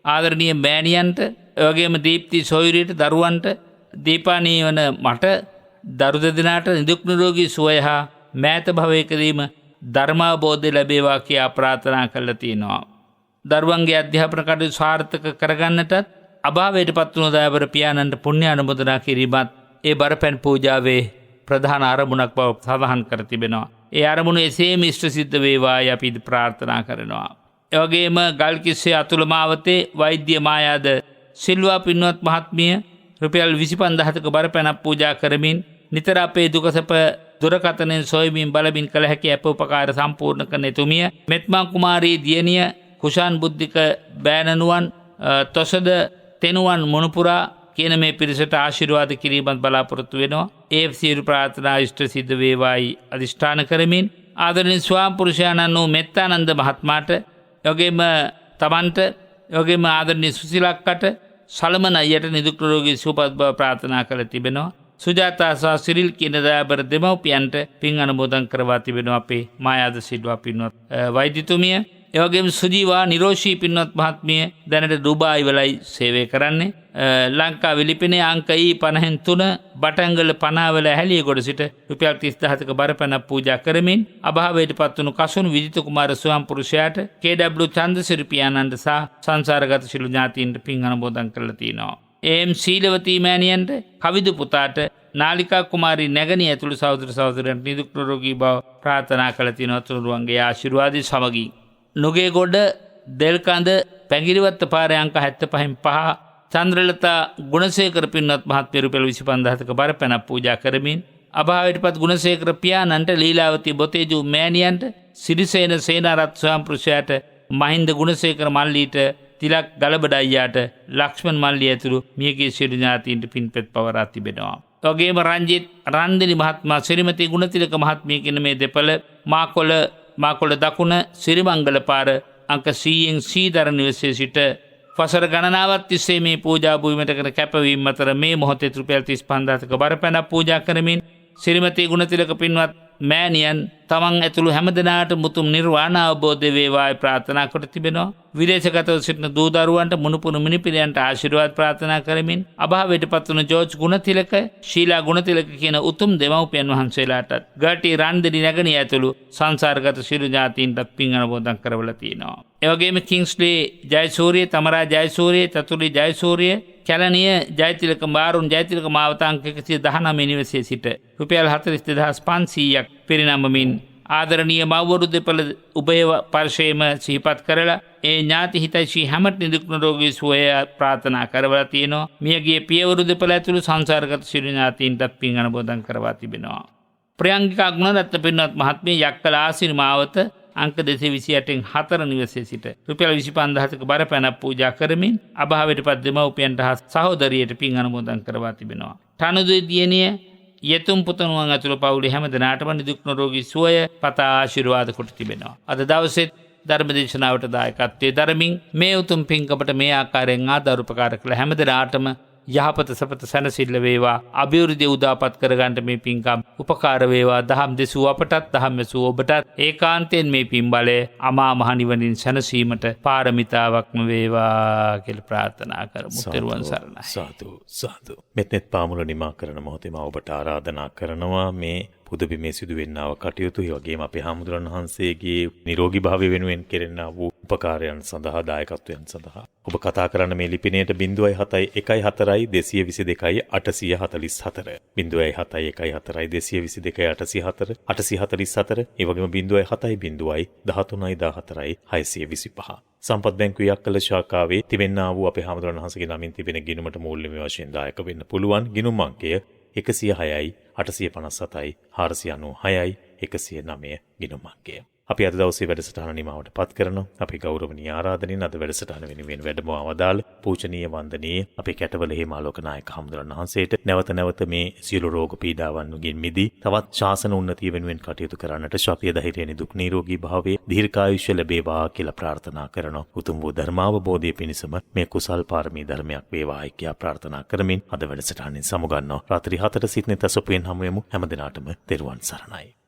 ආදරණීය මෑණියන්ට එවැගේම දීප්ති සොයුරියට දරුවන්ට දීපානී වන මට දරු දෙදෙනාට නිදුක් නිරෝගී සුවය හා මෑත භවයකදීම ධර්මාබෝධය ලැබේවා කියා ප්‍රාර්ථනා කරලා තියෙනවා. දරුවන්ගේ අධ්‍යාපන කටයුතු සාර්ථක කරගන්නටත් අභාවයට පත් වුණු දයාබර පියාණන්ට පුණ්‍ය අනුමෝදනා කිරීමත් ඒ බරපැන් පූජාවේ ප්‍රධාන අරමුණක් බව සඳහන් කර තිබෙනවා. ඒ අරමුණ එසේම ඉෂ්ට සිද්ධ වේවායි අපි ප්‍රාර්ථනා කරනවා. එවැගේම ගල්කිස්සේ අතුල මාවතේ වෛද්‍ය මායාද සිල්වා පින්වත් මහත්මිය රුපියල් 25000ක බරපැනක් පූජා කරමින් නිතර අපේ දුකසප දුරකථනයෙන් සොයමින් බලමින් කළ හැකි අප උපකාර සම්පූර්ණ කරන එතුමිය මෙත්මා කුමාරී දියණිය කුෂාන් බුද්ධික බෑනනුවන් තොසද තෙනුවන් මොනුපුරා කියන මේ පිරිසට ආශිර්වාද කිරීමත් බලාපොරොත්තු වෙනවා. ඒ සියලු ප්‍රාර්ථනා ඉෂ්ට සිද්ධ වේවායි අදිෂ්ඨාන කරමින් ආදරණීය ස්වාම පුරුෂයාණන් වූ මෙත්තානන්ද මහත්මයාට යෝගෙම තමන්ට යෝගෙම ආදරණීය සුසිලක්කට සලමන අයියට නිදුක් නිරෝගී සුවපත් බව ප්‍රාර්ථනා කර තිබෙනවා. සුජාතා සහ සිරිල් කියන දයාබර දෙමව්පියන්ට පින් අනුමෝදන් කරවා තිබෙනවා අපේ මායාද සිල්වා පින්වත් වෛද්‍යතුමිය. එවැගේම සුජීවා නිරෝෂී පින්වත් මහත්මිය දැනට ඩුබායි වලයි සේවය කරන්නේ. ලංකාවේ ලිපිනේ අංක E53 බටංගල පනාවල ඇහැලියගොඩ සිට රුපියල් 30000ක බරපැනක් පූජා කරමින් අභාවයට පත් වුණු කසුණු විජිත කුමාර ස්වාම පුරුෂයාට KW චන්දසිරි පියාණන්ට සහ සංසාරගත සිළු ඥාතීන්ට පින් අනුමෝදන් කරලා තිනවා. එම් සීලවතී මෑණියන්ට කවිදු පුතාට නාලිකා කුමාරී නැගණිය ඇතුළු සහෝදර සහෝදරයන්ට නිදුක් නිරෝගී බව ප්‍රාර්ථනා කළ තිනවා. තුනුරුවන්ගේ ආශිර්වාදය සමගින් නුගේගොඩ දෙල්කඳ පැගිරිවත්ත පාරේ අංක 75න් 5 චන්ද්‍රලතා ගුණසේකර පින්වත් මහත්මිය රුපියල් 25000ක බරපැනක් පූජා කරමින් අභාවයට පත් ගුණසේකර පියාණන්ට ලීලාවතී බොතේජු මෑණියන්ට සිරිසේන සේනාරත් ස්වාම පුරුෂයාට මහින්ද ගුණසේකර මල්ලීට තිලක් ගලබඩ අයියාට ලක්ෂ්මන් මල්ලී ඇතුළු මියගිය සියලු ඥාතීන්ට පින්පෙත් පවරා තිබෙනවා. ඔගේම රංජිත් රන්දිනි මහත්මයා ශ්‍රීමති ගුණතිලක මහත්මිය කියන මේ දෙපළ මාකොළ දකුණ සිරිමංගල පාර අංක 100න් සීදර නිවසේ සිට වසර ගණනාවක් තිස්සේ මේ පූජා භූමියට කර කැපවීම අතර මේ මොහොතේ රුපියල් 35000ක බරපැනක් පූජා කරමින් ශ්‍රීමති ගුණතිලක පින්වත් මෑණියන් තමන් ඇතුළු හැමදෙනාට මුතුම් නිර්වාණ අවබෝධ වේවායි ප්‍රාර්ථනා කොට තිබෙනවා. විදේශගතව සිටින දූ දරුවන්ට මුණුපුරු මිනිපිරියන්ට ආශිර්වාද ප්‍රාර්ථනා කරමින් අභාවයට පත් වුණු ජෝර්ජ් ගුණතිලක, ශීලා ගුණතිලක කියන උතුම් දෙමව්පියන් වහන්සේලාටත් ගාටි රන්දිනි නැගණිය ඇතුළු සංසාරගත සිළු ඥාතීන්ට පින් අනුමෝදන් කරවලා තියෙනවා. එවැගේම කිංස්ලි ජයසූරිය, තමරා ජයසූරිය, චතුලි ජයසූරිය, කැලණිය ජයතිලක මාරුන් ජයතිලක මාවත අංක 119 නිවසේ සිට රුපියල් 42500ක් පිරිනමමින් ආදරණීය මව්වරු දෙපළ උභය පර්ශේම සිහිපත් කරලා ඒ ඥාති හිතයිසී හැමට නිදුක් නිරෝගී සුවය ප්‍රාර්ථනා කරවලා තියෙනවා. මියගිය පියවරු දෙපළ ඇතුළු සංසාරගත සිළු ඥාතීන්ට පින් අනුමෝදන් කරවා තිබෙනවා. ප්‍රියංගිකා ගුණරත්න පින්වත් මහත්මිය යක්කල ආසිරි මාවත අංක 228න් 4 නිවසේ සිට රුපියල් 25000ක බරපැනක් පූජා කරමින් අභාවයට පත් දෙමව්පියන්ට හා සහෝදරියට පින් අනුමෝදන් කරවා තිබෙනවා. තනුදේ දියණිය යතුම් පුතණුවන් ඇතුළු පවුලේ හැම දෙනාටම නිදුක් නිරෝගී සුවය පතා ආශිර්වාද කොට තිබෙනවා. අද දවසේ ධර්මදේශනාවට දායකත්වයේ දරමින් මේ උතුම් පින්කමට මේ ආකාරයෙන් ආදර උපකාර කළ හැම දෙනාටම යහපත සපත සැනසිල්ල වේවා අභිවෘද්ධිය උදාපත් කරගන්නට මේ පින්කම් උපකාර වේවා දහම් දෙසූ අපටත් දහම් මෙසූ ඔබටත් ඒකාන්තයෙන් මේ පින් බලය අමා මහ නිවනින් සැනසීමට පාරමිතාවක්ම වේවා කියලා ප්‍රාර්ථනා කරමු. තෙරුවන් සරණයි. සාදු සාදු. මෙත්නෙත් පාමුල නිමා කරන මොහොතේම ඔබට ආරාධනා කරනවා මේ පුදබිමේ සිදුවෙන්නාව කටයුතු ඒ වගේම අපේ හාමුදුරන් වහන්සේගේ නිරෝගී භාවය වෙනුවෙන් කෙරෙන්නා වූ උපකාරයන් සඳහා දායකත්වයන් සඳහා ඔබ කතා කරන්න මේ ලිපිණයට 0.714 222 844 0.714 222 844 ඒ වගේම 0.7 13 625 සම්පත් බැංකුවේ යක්කල ශාඛාවේ තිබෙන්නා වූ අපේ හාමුදුරන් වහන්සේගේ නමින් තිබෙන ගිණුමට මූල්‍යමය වශයෙන් දායක වෙන්න පුළුවන්. ගිණුම් අංකය 106යි 857යි 496යි 109 ගිණුම් අංකය. අපි අද දවසේ වැඩසටහන නිමාවට පත් කරනවා. අපි ගෞරවනීය ආරාධනෙන් අද වැඩසටහන වෙනුවෙන් වැඩම අවදාළ පූජනීය වන්දනීය අපේ කැටවල හේමාලෝක නායක හාමුදුරන් වහන්සේට නැවත මේ සියලු රෝග පීඩාවන්ගෙන් මිදී තවත් ශාසන උන්නතිය වෙනුවෙන් කටයුතු කරන්නට ශක්තිය ධෛර්යය නිදුක් නිරෝගී භාවයේ දීර්ඝායුෂ ලැබේවා කියලා ප්‍රාර්ථනා කරනවා. උතුම් වූ ධර්මාවබෝධය පිණිසම මේ කුසල් පාරමී ධර්මයක් වේවායි කියලා ප්‍රාර්ථනා කරමින් අද වැඩසටහනින් සමුගන්නවා. රාත්‍රී 7ට සිටනේ තසපුවෙන් හමු වෙමු. හැම දිනාටම තෙරුවන් සරණයි.